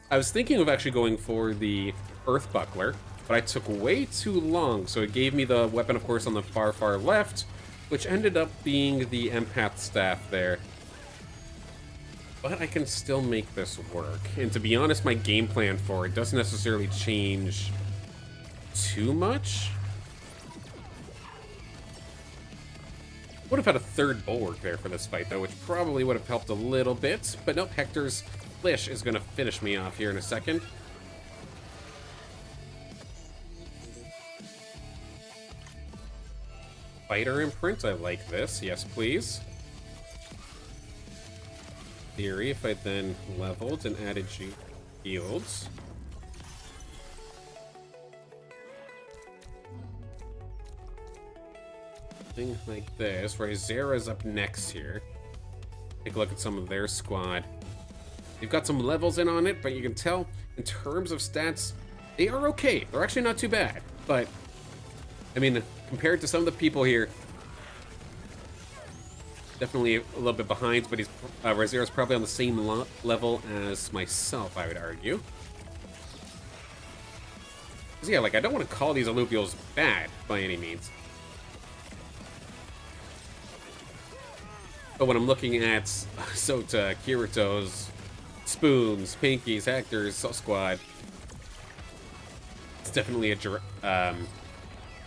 I was thinking of actually going for the Earth Buckler, but I took way too long, so it gave me the weapon, of course, on the far, far left, which ended up being the Empath Staff there. But I can still make this work. And to be honest, my game plan for it doesn't necessarily change too much. Would have had a third bulwark there for this fight, though, which probably would have helped a little bit. But nope, Hector's Flish is going to finish me off here in a second. Fighter imprint, I like this. Yes, please. Theory, if I then leveled and added shields. Thing like this, where Zera's up next here. Take a look at some of their squad. They've got some levels in on it, but you can tell in terms of stats, they are okay. They're actually not too bad, but I mean, compared to some of the people here, definitely a little bit behind, but Zera's probably on the same level as myself, I would argue. Because yeah, like, I don't want to call these alluvials bad by any means. But when I'm looking at Sota, Kirito's, Spoons, Pinkies, Hector's squad, it's definitely a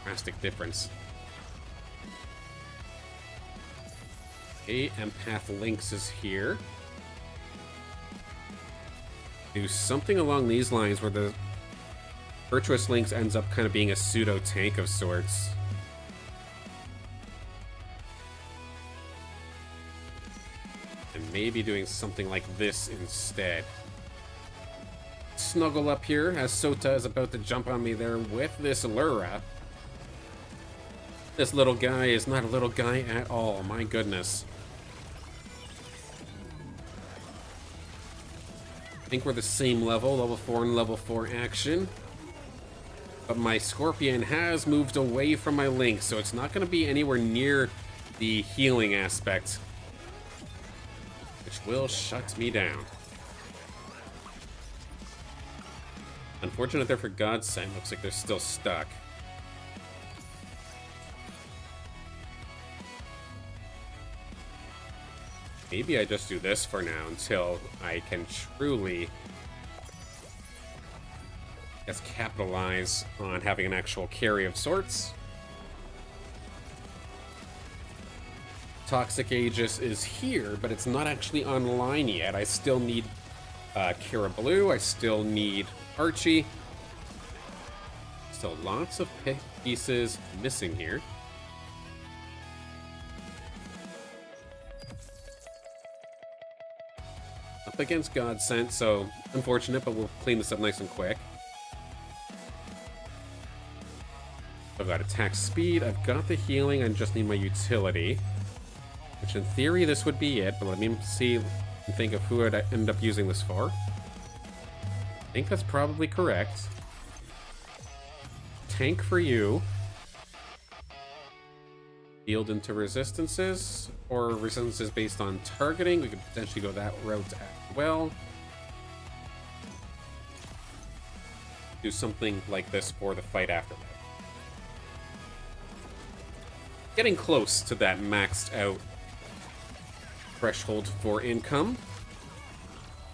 drastic difference. Okay, Empath Lynx is here. Do something along these lines where the Virtuous Lynx ends up kind of being a pseudo-tank of sorts. And maybe doing something like this instead. Snuggle up here as Sota is about to jump on me there with this Lura. This little guy is not a little guy at all, my goodness. I think we're the same level 4 and level 4 action. But my Scorpion has moved away from my Lynx, so it's not going to be anywhere near the healing aspect, which will shut me down. Unfortunate there for Godsend. Looks like they're still stuck. Maybe I just do this for now until I can truly, I guess, capitalize on having an actual carry of sorts. Toxic Aegis is here, but it's not actually online yet. I still need Kira Blue. I still need Archie. Still lots of pieces missing here. Up against Godsent, so unfortunate, but we'll clean this up nice and quick. I've got attack speed, I've got the healing, I just need my utility. Which in theory this would be it, but let me see and think of who I'd end up using this for. I think that's probably correct. Tank for you. Healed into resistances, or resistances based on targeting. We could potentially go that route as well. Do something like this for the fight after that. Getting close to that maxed out threshold for income.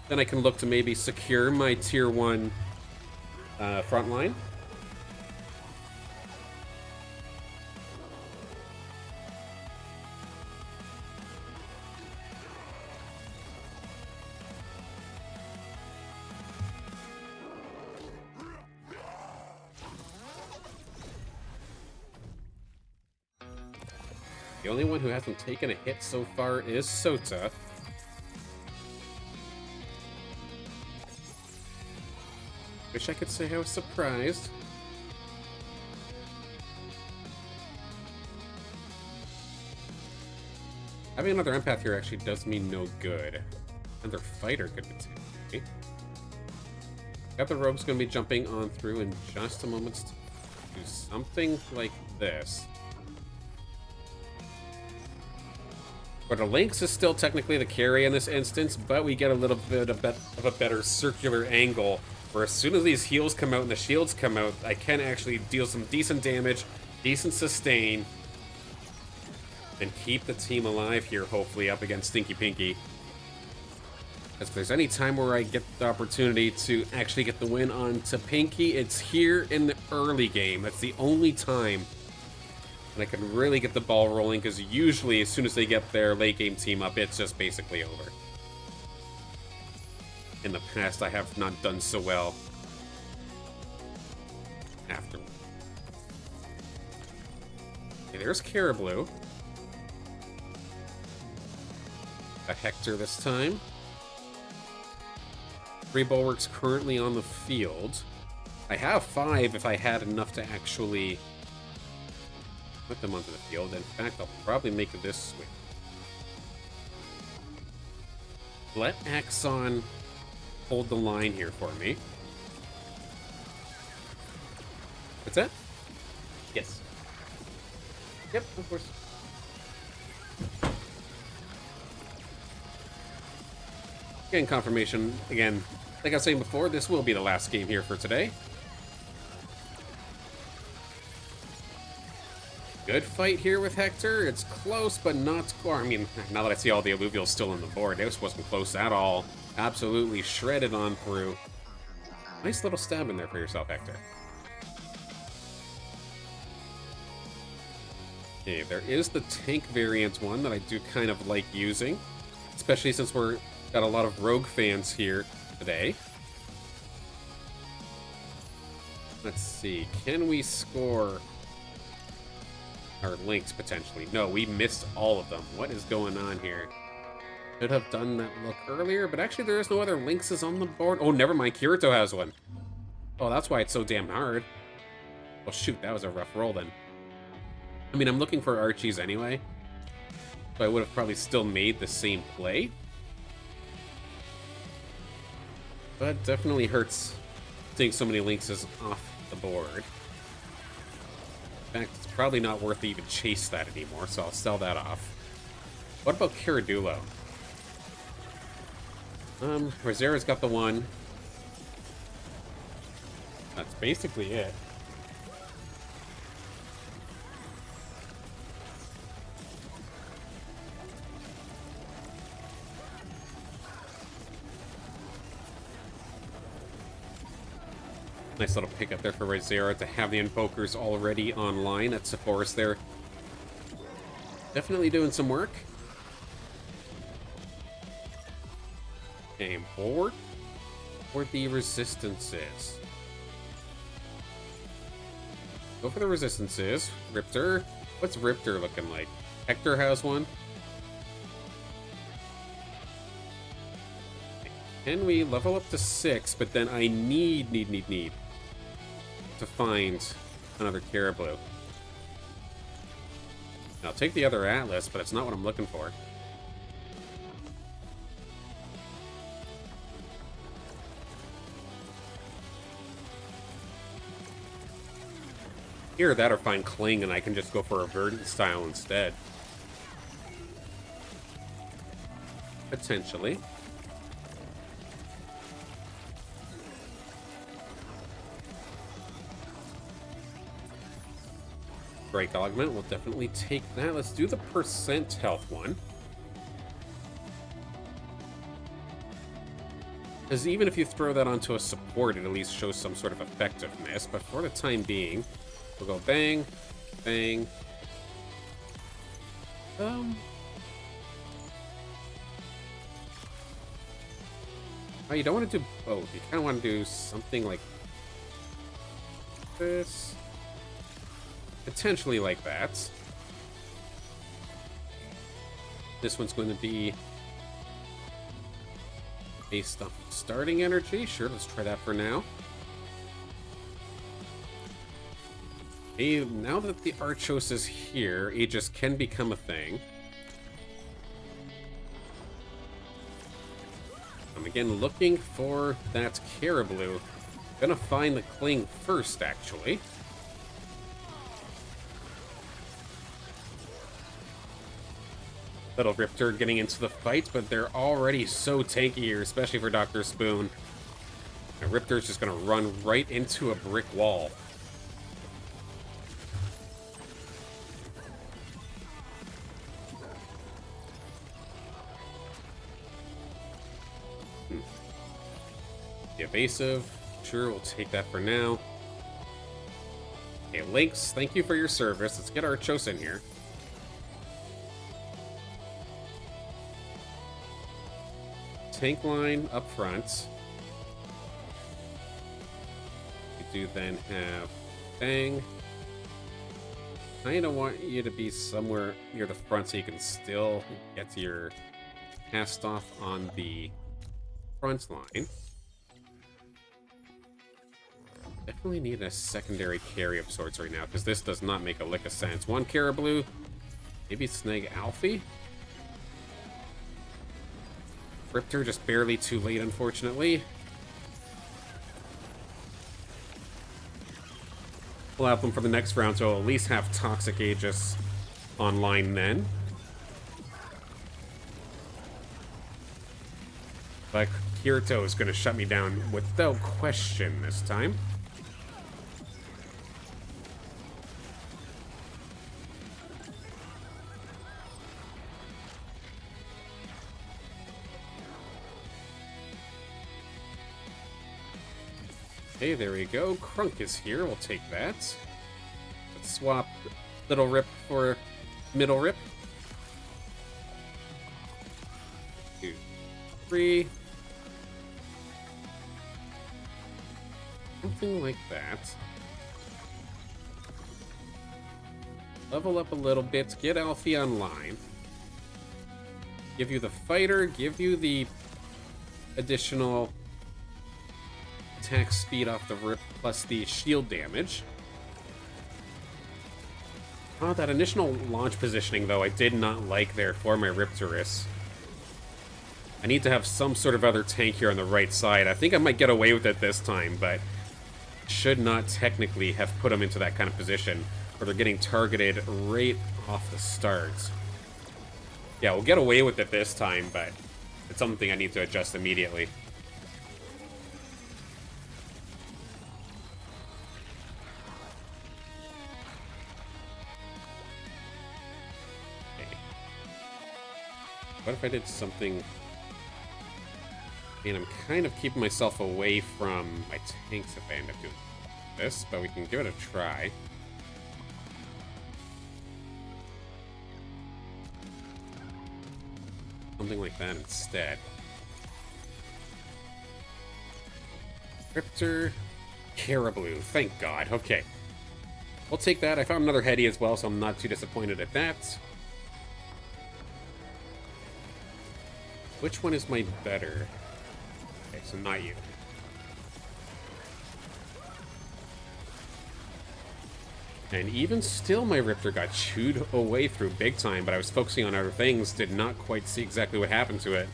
Then I can look to maybe secure my tier 1 front line. The only one who hasn't taken a hit so far is Sota. Wish I could say I was surprised. Having another empath here actually does me no good. Another fighter could potentially. Got the rogue's going to be jumping on through in just a moment to do something like this. But the Lynx is still technically the carry in this instance, but we get a little bit of a better circular angle, where as soon as these heals come out and the shields come out, I can actually deal some decent damage, decent sustain, and keep the team alive here, hopefully, up against Stinky Pinky. If there's any time where I get the opportunity to actually get the win on to Pinky, it's here in the early game. That's the only time And I can really get the ball rolling, because usually as soon as they get their late game team up, it's just basically over. In the past, I have not done so well after. Okay, there's Caribou. A Hector this time. 3 bulwarks currently on the field. I have 5 if I had enough to actually put them onto the field. In fact, I'll probably make this switch. Let Axon hold the line here for me. What's that? Yes. Yep, of course. Getting confirmation again. Like I was saying before, this will be the last game here for today. Good fight here with Hector. It's close, but not score. I mean, now that I see all the Illuvials still on the board, this wasn't close at all. Absolutely shredded on through. Nice little stab in there for yourself, Hector. Okay, there is the tank variant one that I do kind of like using, especially since we're got a lot of Rogue fans here today. Let's see, can we score our links potentially? No, we missed all of them. What is going on here? Should have done that look earlier, but actually there is no other Lynxes on the board. Oh, never mind, Kirito has one. Oh, that's why it's so damn hard. Well, shoot, that was a rough roll then. I mean, I'm looking for Archies anyway, so I would have probably still made the same play. But definitely hurts seeing so many Lynxes off the board. In fact, it's probably not worth to even chase that anymore, so I'll sell that off. What about Kiradulo? Rosera's got the one. That's basically it. Nice little pickup there for Rosera to have the Invokers already online. That's Sephoris there. Definitely doing some work. Okay, board. Or the Resistances. Go for the Resistances. Riptor. What's Riptor looking like? Hector has one. Can we level up to 6, but then I need to find another Caribou. I'll take the other Atlas, but it's not what I'm looking for. Either that or find Kling, and I can just go for a Verdant style instead. Potentially. Break Augment, we'll definitely take that. Let's do the percent health one. Because even if you throw that onto a support, it at least shows some sort of effectiveness. But for the time being, we'll go bang, bang. Oh, you don't want to do both. You kind of want to do something like this. Potentially like that. This one's going to be based on starting energy. Sure, let's try that for now. Hey, now that the Archos is here, Aegis can become a thing. I'm again looking for that Caribou. Gonna find the Kling first, actually. Little Riptor getting into the fight, but they're already so tanky here, especially for Dr. Spoon. And Riptor's just gonna run right into a brick wall. The evasive, sure, we'll take that for now. Okay, Lynx, thank you for your service. Let's get Archos in here. Tank line up front. We do then have Bang. I don't want you to be somewhere near the front so you can still get to your cast off on the front line. Definitely need a secondary carry of sorts right now, because this does not make a lick of sense. One Caribou, maybe snag Alfie. Riptor just barely too late, unfortunately. We'll have them for the next round, so we'll at least have Toxic Aegis online then. But Kirito is going to shut me down without question this time. Okay, there we go. Crunk is here. We'll take that. Let's swap Little Rip for Middle Rip. 2, 3. Something like that. Level up a little bit. Get Alfie online. Give you the fighter. Give you the additional attack speed off the rip plus the shield damage. Oh, that initial launch positioning, though, I did not like there for my Riptorus. I need to have some sort of other tank here on the right side. I think I might get away with it this time, but should not technically have put them into that kind of position where they're getting targeted right off the start. Yeah, we'll get away with it this time, but it's something I need to adjust immediately. What if I did something... And I'm kind of keeping myself away from my tanks if I end up doing this, but we can give it a try. Something like that instead. Cryptor, Caribou, thank God. Okay. We'll take that. I found another Heady as well, so I'm not too disappointed at that. Which one is my better? Okay, so not you. And even still, my Riptor got chewed away through big time, but I was focusing on other things, did not quite see exactly what happened to it.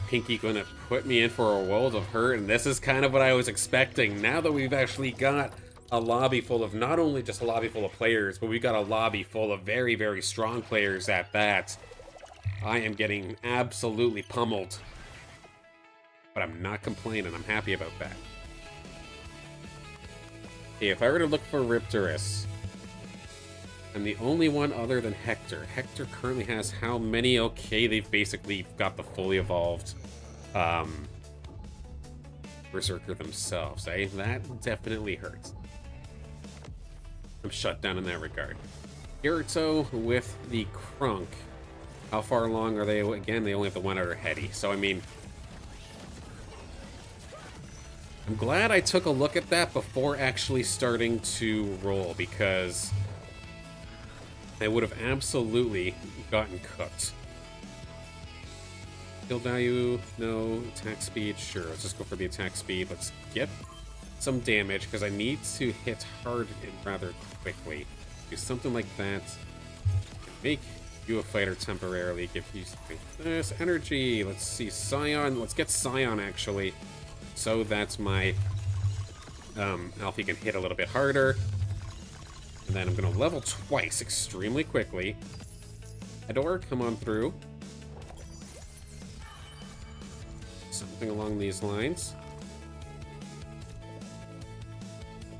Pinky gonna put me in for a world of hurt, and this is kind of what I was expecting. Now that we've actually got a lobby full of, not only just a lobby full of players, but we've got a lobby full of very, very strong players at that. I am getting absolutely pummeled. But I'm not complaining, I'm happy about that. Okay, if I were to look for Riptorus, I'm the only one other than Hector. Hector currently has how many? Okay, they've basically got the fully evolved Berserker themselves, eh? That definitely hurts. I'm shut down in that regard. Kirito with the Crunk. How far along are they? Again, they only have the one other Heady. So, I mean, I'm glad I took a look at that before actually starting to roll, because I would have absolutely gotten cooked. Kill value, no. Attack speed, sure. Let's just go for the attack speed. Let's get some damage, because I need to hit hard and rather quickly. Do something like that. Make you a fighter temporarily. Give you this energy. Let's see. Scion. Let's get Scion, actually. So that's my Alfie can hit a little bit harder. And then I'm going to level twice extremely quickly. Ador, come on through. Something along these lines.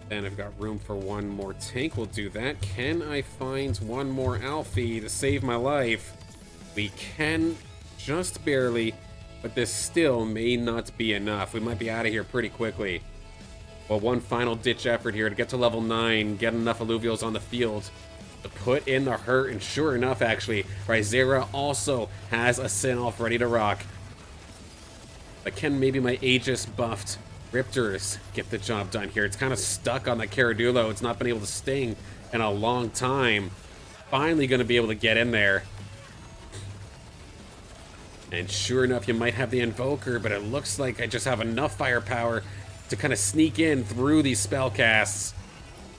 Then I've got room for one more tank. We'll do that. Can I find one more Alfie to save my life? We can, just barely, but this still may not be enough. We might be out of here pretty quickly. Well, one final ditch effort here to get to level 9, get enough Illuvials on the field to put in the hurt, and sure enough, actually, Rysera also has a Sin-Off ready to rock. But can maybe my Aegis buffed Riptors get the job done here? It's kind of stuck on the Caradulo. It's not been able to sting in a long time. Finally going to be able to get in there. And sure enough, you might have the Invoker, but it looks like I just have enough firepower to kind of sneak in through these spell casts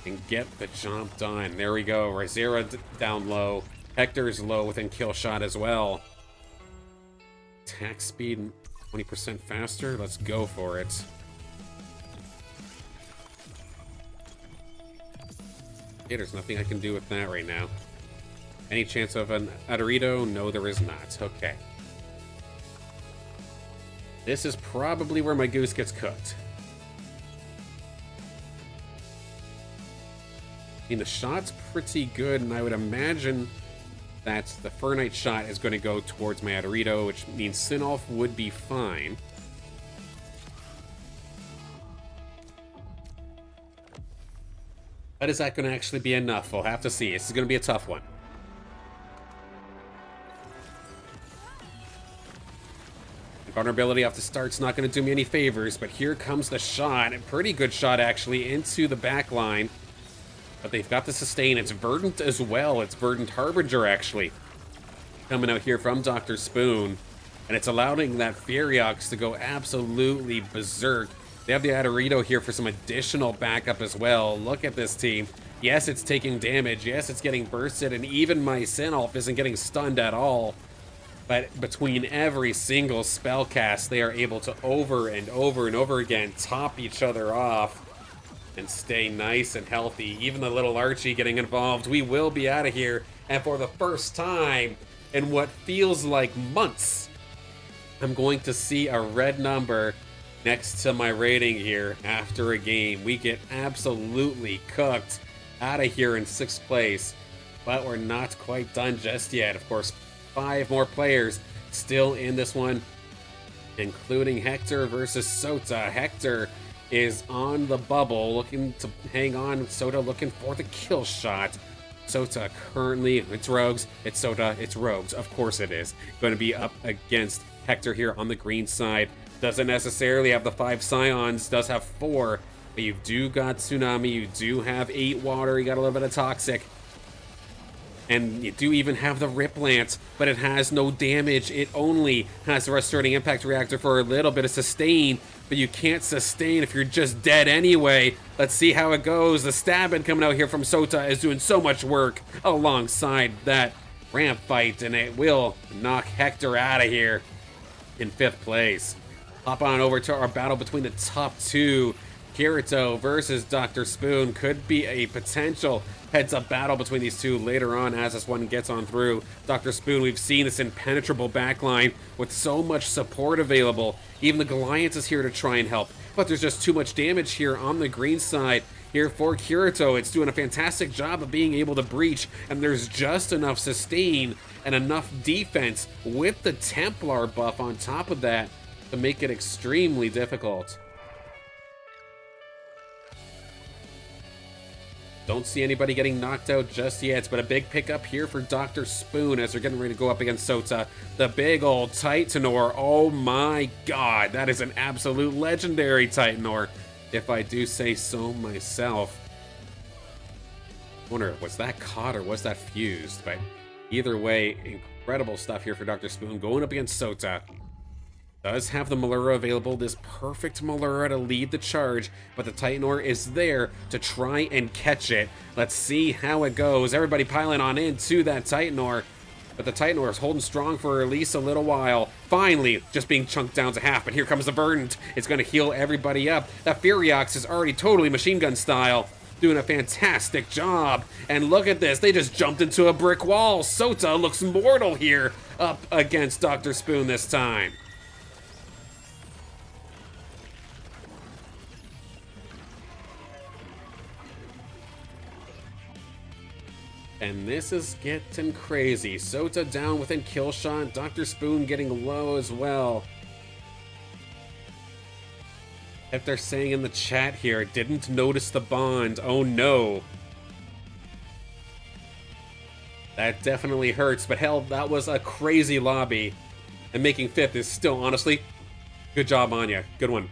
and get the job done. There we go. Rysera down low. Hector's low within kill shot as well. Attack speed 20% faster. Let's go for it. Okay, there's nothing I can do with that right now. Any chance of an Adorito? No, there is not. Okay. This is probably where my goose gets cooked. I mean, the shot's pretty good, and I would imagine that the Fernite shot is going to go towards my Adorito, which means Sin-Off would be fine. But is that going to actually be enough? We'll have to see. This is going to be a tough one. Vulnerability off the start's not going to do me any favors, but here comes the shot. A pretty good shot, actually, into the back line. But they've got the sustain. It's Verdant as well. It's Verdant Harbinger, actually, coming out here from Dr. Spoon. And it's allowing that Furiox to go absolutely berserk. They have the Adorito here for some additional backup as well. Look at this team. Yes, it's taking damage. Yes, it's getting bursted. And even my Sin-Off isn't getting stunned at all. But between every single spell cast, they are able to over and over and over again top each other off and stay nice and healthy. Even the little Archie getting involved. We will be out of here. And for the first time in what feels like months, I'm going to see a red number next to my rating here after a game. We get absolutely cooked out of here in 6th place. But we're not quite done just yet. Of course, 5 more players still in this one, including Hector versus Sota. Hector is on the bubble, looking to hang on. Sota looking for the kill shot. Sota currently, it's Rogues, it's Sota, it's Rogues. Of course it is. Going to be up against Hector here on the green side. Doesn't necessarily have the 5 Scions, does have 4. But you do got Tsunami, you do have 8 Water, you got a little bit of Toxic. And you do even have the Rip Lance, but it has no damage. It only has the Restorating Impact Reactor for a little bit of sustain, but you can't sustain if you're just dead anyway. Let's see how it goes. The Stabbin coming out here from Sota is doing so much work alongside that ramp fight, and it will knock Hector out of here in 5th place. Hop on over to our battle between the top 2. Kirito versus Dr. Spoon could be a potential heads-up battle between these two later on as this one gets on through. Dr. Spoon, we've seen this impenetrable backline with so much support available. Even the Goliath is here to try and help, but there's just too much damage here on the green side. Here for Kirito, it's doing a fantastic job of being able to breach, and there's just enough sustain and enough defense with the Templar buff on top of that to make it extremely difficult. Don't see anybody getting knocked out just yet, but a big pickup here for Dr. Spoon as they're getting ready to go up against Sota. The big old Titanor. Oh my god, that is an absolute legendary Titanor, if I do say so myself. I wonder, was that caught or was that fused? But either way, incredible stuff here for Dr. Spoon going up against Sota. Does have the Malura available, this perfect Malura to lead the charge, but the Titanor is there to try and catch it. Let's see how it goes. Everybody piling on into that Titanor, but the Titanor is holding strong for at least a little while. Finally, just being chunked down to half, but here comes the Verdant. It's going to heal everybody up. That Furiox is already totally machine gun style, doing a fantastic job. And look at this, they just jumped into a brick wall. Sota looks mortal here up against Dr. Spoon this time. And this is getting crazy. Sota down within kill shot. Dr. Spoon getting low as well. If they're saying in the chat here, didn't notice the bond. Oh no. That definitely hurts, but hell, that was a crazy lobby. And making 5th is still, honestly, good job, Anya. Good one.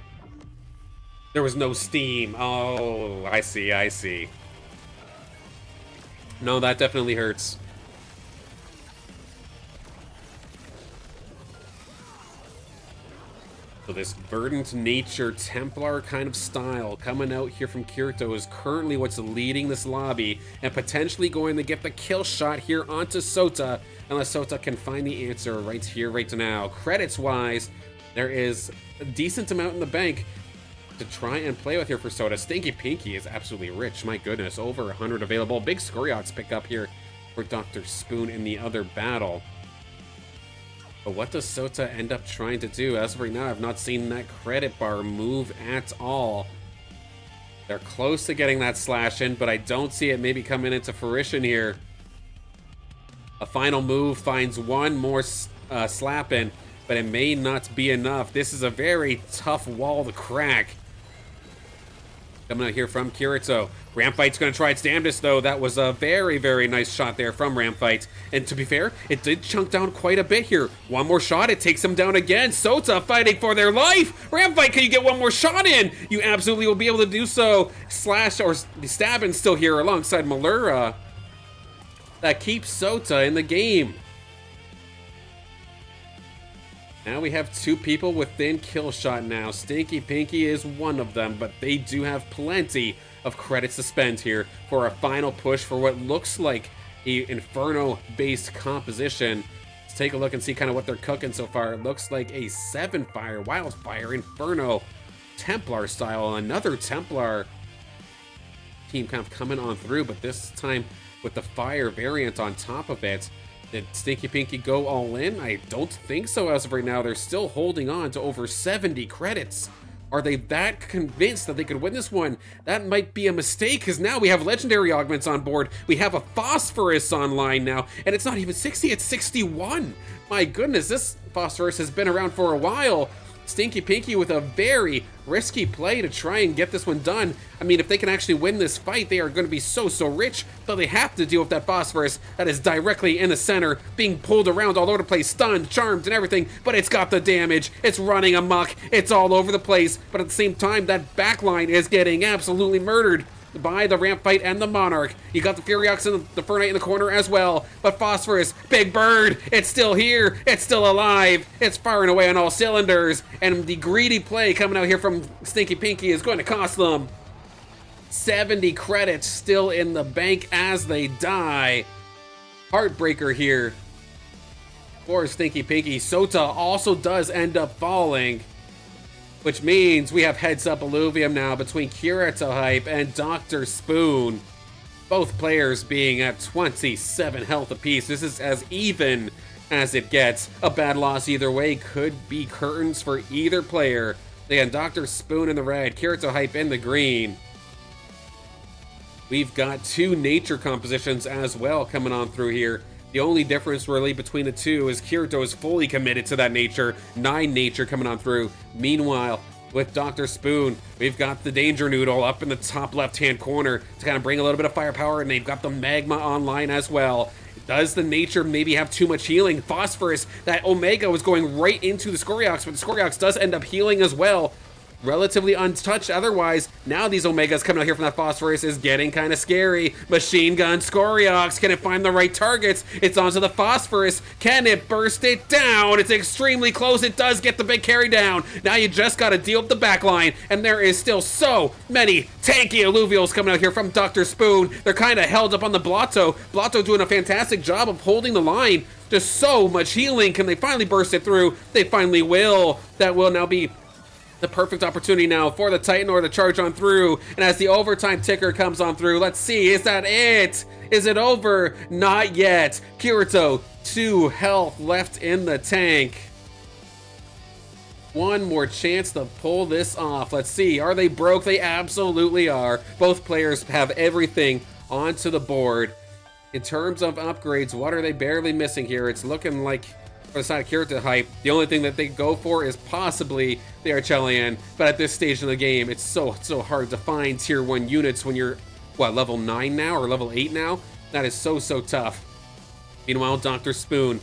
There was no steam. Oh, I see, I see. No, that definitely hurts. So this verdant nature Templar kind of style coming out here from Kirito is currently what's leading this lobby and potentially going to get the kill shot here onto Sota, unless Sota can find the answer right here, right now. Credits wise, there is a decent amount in the bank to try and play with here for Sota. Stinky Pinky is absolutely rich, my goodness, over 100 available. Big Scoriox pick up here for Dr. Spoon in the other battle. But what does Sota end up trying to do? As of right now, I've not seen that credit bar move at all. They're close to getting that slash in, but I don't see it maybe coming into fruition here. A final move finds one more slap in, but it may not be enough. This is a very tough wall to crack. Coming out here from Kirito. Ramfight's going to try its damnedest, though. That was a very, very nice shot there from Ramfight. And to be fair, it did chunk down quite a bit here. One more shot, it takes him down again. Sota fighting for their life. Ramfight, can you get one more shot in? You absolutely will be able to do so. Slash or stabbing still here alongside Malura. That keeps Sota in the game. Now we have 2 people within kill shot now. Stinky Pinky is one of them, but they do have plenty of credits to spend here for a final push for what looks like a Inferno-based composition. Let's take a look and see kind of what they're cooking so far. It looks like a 7-fire, Wildfire, Inferno, Templar style. Another Templar team kind of coming on through, but this time with the fire variant on top of it. Did Stinky Pinky go all in? I don't think so as of right now. They're still holding on to over 70 credits. Are they that convinced that they could win this one? That might be a mistake, because now we have legendary augments on board. We have a Phosphorus online now, and it's not even 60, it's 61. My goodness, this Phosphorus has been around for a while. Stinky Pinky with a very risky play to try and get this one done. I mean, if they can actually win this fight, they are going to be so rich, but they have to deal with that Phosphorus that is directly in the center, being pulled around all over the place, stunned, charmed, and everything, but it's got the damage. It's running amok. It's all over the place, but at the same time, that backline is getting absolutely murdered by the Rampfight and the Monarch. You got the Furiox and the Fernite in the corner as well, but Phosphorus, Big Bird, it's still here, it's still alive, it's firing away on all cylinders, and the greedy play coming out here from Stinky Pinky is going to cost them 70 credits still in the bank as they die. Heartbreaker here for Stinky Pinky. Sota also does end up falling, which means we have heads up Illuvium now between Kirito Hype and Dr. Spoon. Both players being at 27 health apiece. This is as even as it gets. A bad loss either way could be curtains for either player. Again, Dr. Spoon in the red, Kirito Hype in the green. We've got 2 nature compositions as well coming on through here. The only difference really between the two is Kirito is fully committed to that nature. 9 nature coming on through. Meanwhile, with Dr. Spoon, we've got the Danger Noodle up in the top left-hand corner to kind of bring a little bit of firepower, and they've got the Magma online as well. Does the nature maybe have too much healing? Phosphorus, that Omega was going right into the Scoriox, but the Scoriox does end up healing as well. Relatively untouched otherwise. Now these Omegas coming out here from that Phosphorus is getting kind of scary. Machine Gun Scoriox, can it find the right targets? It's onto the Phosphorus. Can it burst it down? It's extremely close. It does get the big carry down. Now you just got to deal with the backline, and there is still so many tanky Alluvials coming out here from Dr. Spoon. They're kind of held up on the Blotto. Blotto doing a fantastic job of holding the line. Just so much healing. Can they finally burst it through? They finally will. That will now be the perfect opportunity now for the Titan or to charge on through. And as the overtime ticker comes on through, let's see, is that it? Is it over? Not yet. Kirito, 2 health left in the tank. One more chance to pull this off. Let's see, are they broke? They absolutely are. Both players have everything onto the board. In terms of upgrades, what are they barely missing here? It's looking like for the side of Kirito hype, the only thing that they go for is possibly the Archelian, but at this stage in the game, it's so hard to find tier 1 units when you're, what, level 9 now or level 8 now? That is so tough. Meanwhile, Dr. Spoon,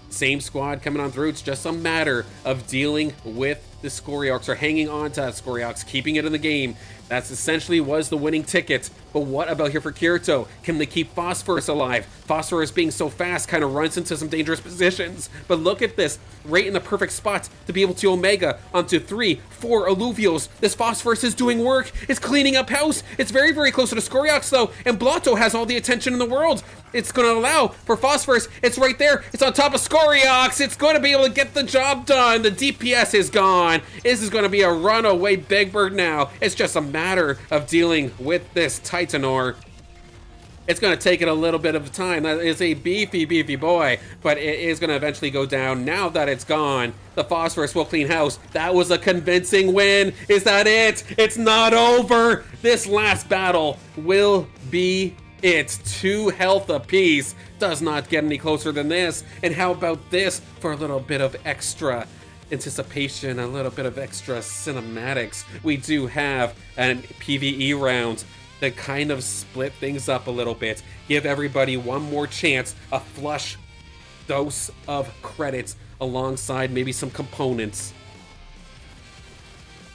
same squad coming on through. It's just a matter of dealing with the Scoriox, or hanging on to that Scoriox, keeping it in the game. That's essentially was the winning ticket. But what about here for Kirito? Can they keep Phosphorus alive? Phosphorus being so fast kind of runs into some dangerous positions. But look at this, right in the perfect spot to be able to Omega onto 3, 4 Alluvials. This Phosphorus is doing work. It's cleaning up house. It's very close to the Scoriox though, and Blotto has all the attention in the world. It's going to allow for Phosphorus. It's right there. It's on top of Scoriox. It's going to be able to get the job done. The DPS is gone. This is going to be a runaway Big Bird now. It's just a matter of dealing with this Titanor. It's going to take it a little bit of time. That is a beefy boy, but it is going to eventually go down. Now that it's gone, the Phosphorus will clean house. That was a convincing win. Is that it? It's not over. This last battle will be it. 2 health apiece. Does not get any closer than this. And how about this for a little bit of extra anticipation, a little bit of extra cinematics? We do have an PvE round that kind of split things up a little bit. Give everybody one more chance, a flush dose of credits alongside maybe some components.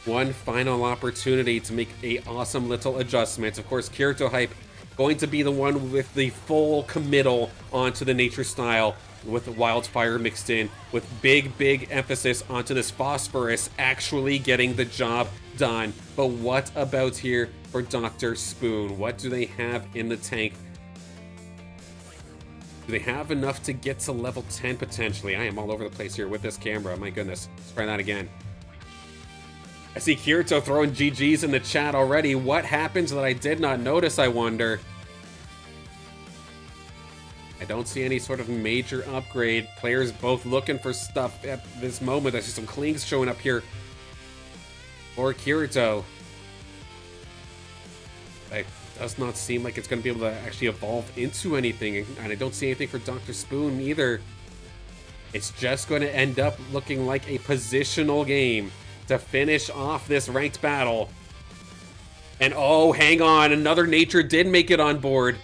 One final opportunity to make a awesome little adjustment. Of course, Kirito hype going to be the one with the full committal onto the nature style, with wildfire mixed in, with big emphasis onto this Phosphorus actually getting the job done. But what about here for Dr. Spoon? What do they have in the tank? Do they have enough to get to level 10 potentially? I am all over the place here with this camera. My goodness. Let's try that again. I see Kirito throwing GGs in the chat already. What happens that I did not notice, I wonder? I don't see any sort of major upgrade. Players both looking for stuff at this moment. I see some clings showing up here for Kirito. It does not seem like it's going to be able to actually evolve into anything. And I don't see anything for Dr. Spoon either. It's just going to end up looking like a positional game to finish off this ranked battle. And oh, hang on. Another nature did make it on board.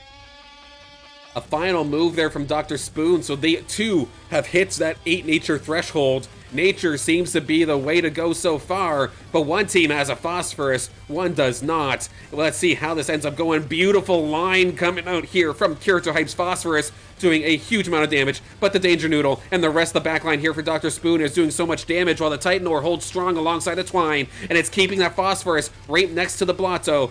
A final move there from Dr. Spoon, so they too have hit that 8 nature threshold. Nature seems to be the way to go so far, but one team has a Phosphorus, one does not. Let's see how this ends up going. Beautiful line coming out here from Kirito Hype's Phosphorus, doing a huge amount of damage, but the Danger Noodle and the rest of the backline here for Dr. Spoon is doing so much damage while the Titanor holds strong alongside the Twine, and it's keeping that Phosphorus right next to the Blotto.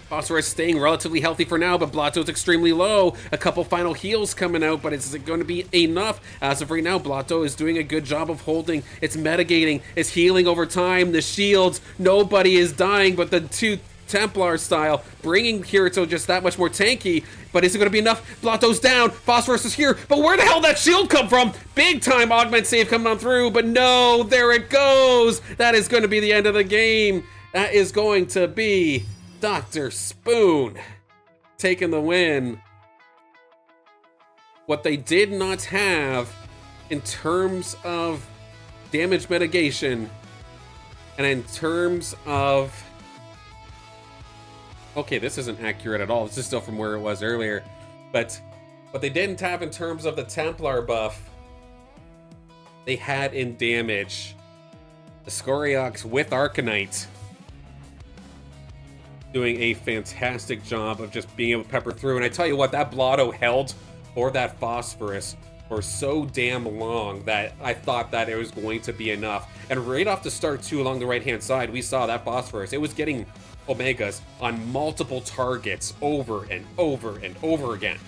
Phosphorus staying relatively healthy for now, but Blotto's extremely low. A couple final heals coming out, but is it going to be enough? As of right now, Blotto is doing a good job of holding. It's mitigating. It's healing over time. The shields, nobody is dying, but the 2 Templar style, bringing Kirito just that much more tanky. But is it going to be enough? Blotto's down. Phosphorus is here. But where the hell did that shield come from? Big time augment save coming on through, but no, there it goes. That is going to be the end of the game. That is going to be Dr. Spoon taking the win. What they did not have in terms of damage mitigation and in terms of... Okay, this isn't accurate at all. This is still from where it was earlier. But what they didn't have in terms of the Templar buff, they had in damage. The Scoriox with Arcanite doing a fantastic job of just being able to pepper through. And I tell you what, that Blotto held for that Phosphorus for so damn long that I thought that it was going to be enough. And right off the start too, along the right hand side, we saw that Phosphorus. It was getting Omegas on multiple targets over and over and over again.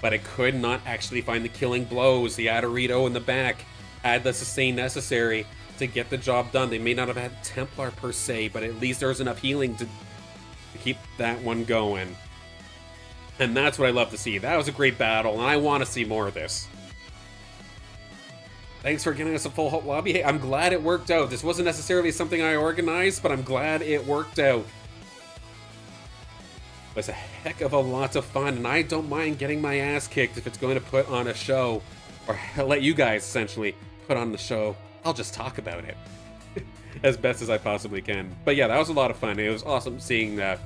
But it could not actually find the killing blows. The Adorito in the back had the sustain necessary to get the job done. They may not have had Templar per se, but at least there was enough healing to keep that one going. And that's what I love to see. That was a great battle, and I want to see more of this. Thanks for giving us a full lobby. Hey, I'm glad it worked out. This wasn't necessarily something I organized, but I'm glad it worked out. It was a heck of a lot of fun, and I don't mind getting my ass kicked if it's going to put on a show. or let you guys essentially put on the show. I'll just talk about it as best as I possibly can. But yeah, that was a lot of fun. It was awesome seeing that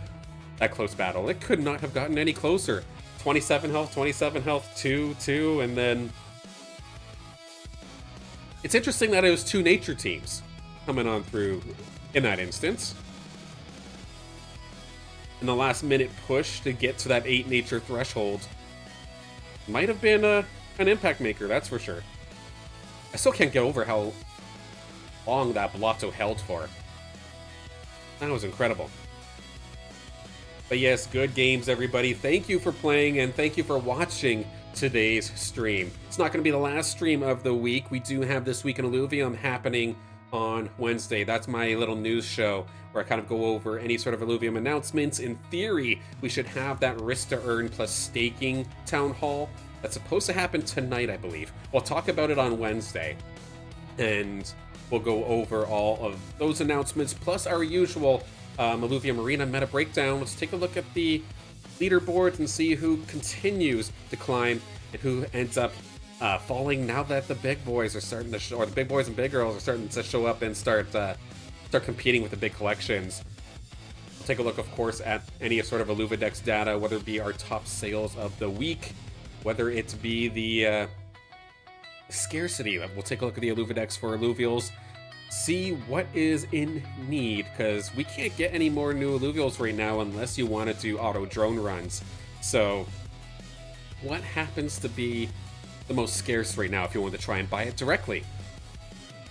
close battle. It could not have gotten any closer. 27 health, 2, and then it's interesting that it was 2 nature teams coming on through in that instance. And the last minute push to get to that 8 nature threshold might have been an impact maker, that's for sure. I still can't get over how long that Blotto held for. That was incredible. But yes, good games, everybody. Thank you for playing, and thank you for watching today's stream. It's not going to be the last stream of the week. We do have This Week in Illuvium happening on Wednesday. That's my little news show where I kind of go over any sort of Illuvium announcements. In theory, we should have that risk to earn plus staking town hall. That's supposed to happen tonight, I believe. We'll talk about it on Wednesday, and we'll go over all of those announcements, plus our usual Illuvium Arena meta breakdown. Let's take a look at the leaderboards and see who continues to climb and who ends up falling now that the big boys are starting to show, or the big boys and big girls are starting to show up and start competing with the big collections. We'll take a look, of course, at any sort of Illuvidex data, whether it be our top sales of the week, whether it be the scarcity. We'll take a look at the Illuvidex for Illuvials, see what is in need, because we can't get any more new Illuvials right now unless you want to do auto drone runs. So what happens to be the most scarce right now if you want to try and buy it directly?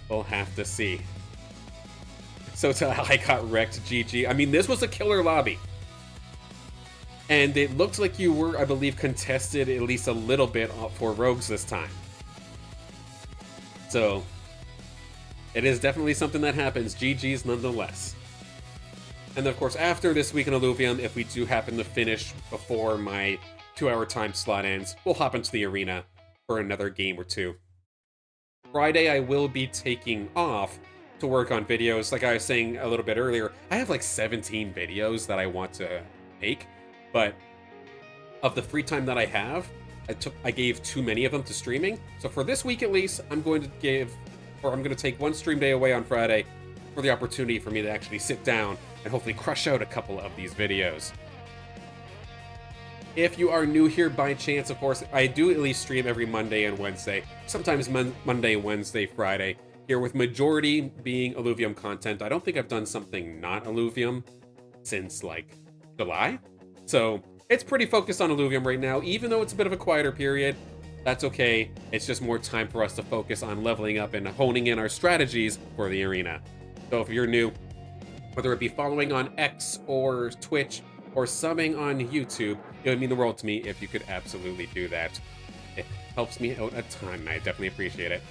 We'll have to see. So I got wrecked, GG. I mean, this was a killer lobby. And it looked like you were, I believe, contested at least a little bit for rogues this time. So it is definitely something that happens. GG's nonetheless. And of course, after This Week in Illuvium, if we do happen to finish before my 2-hour time slot ends, we'll hop into the arena for another game or two. Friday, I will be taking off to work on videos. Like I was saying a little bit earlier, I have like 17 videos that I want to make, but of the free time that I have, I gave too many of them to streaming. So for this week at least, I'm going to take one stream day away on Friday for the opportunity for me to actually sit down and hopefully crush out a couple of these videos. If you are new here by chance, of course, I do at least stream every Monday and Wednesday, sometimes Monday, Wednesday, Friday, here with majority being Illuvium content. I don't think I've done something not Illuvium since like July. So it's pretty focused on Illuvium right now, even though it's a bit of a quieter period. That's okay. It's just more time for us to focus on leveling up and honing in our strategies for the arena. So if you're new, whether it be following on X or Twitch or subbing on YouTube, it would mean the world to me if you could absolutely do that. It helps me out a ton, and I definitely appreciate it.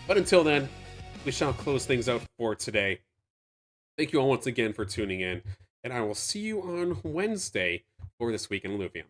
But until then, we shall close things out for today. Thank you all once again for tuning in, and I will see you on Wednesday for This Week in Illuvium.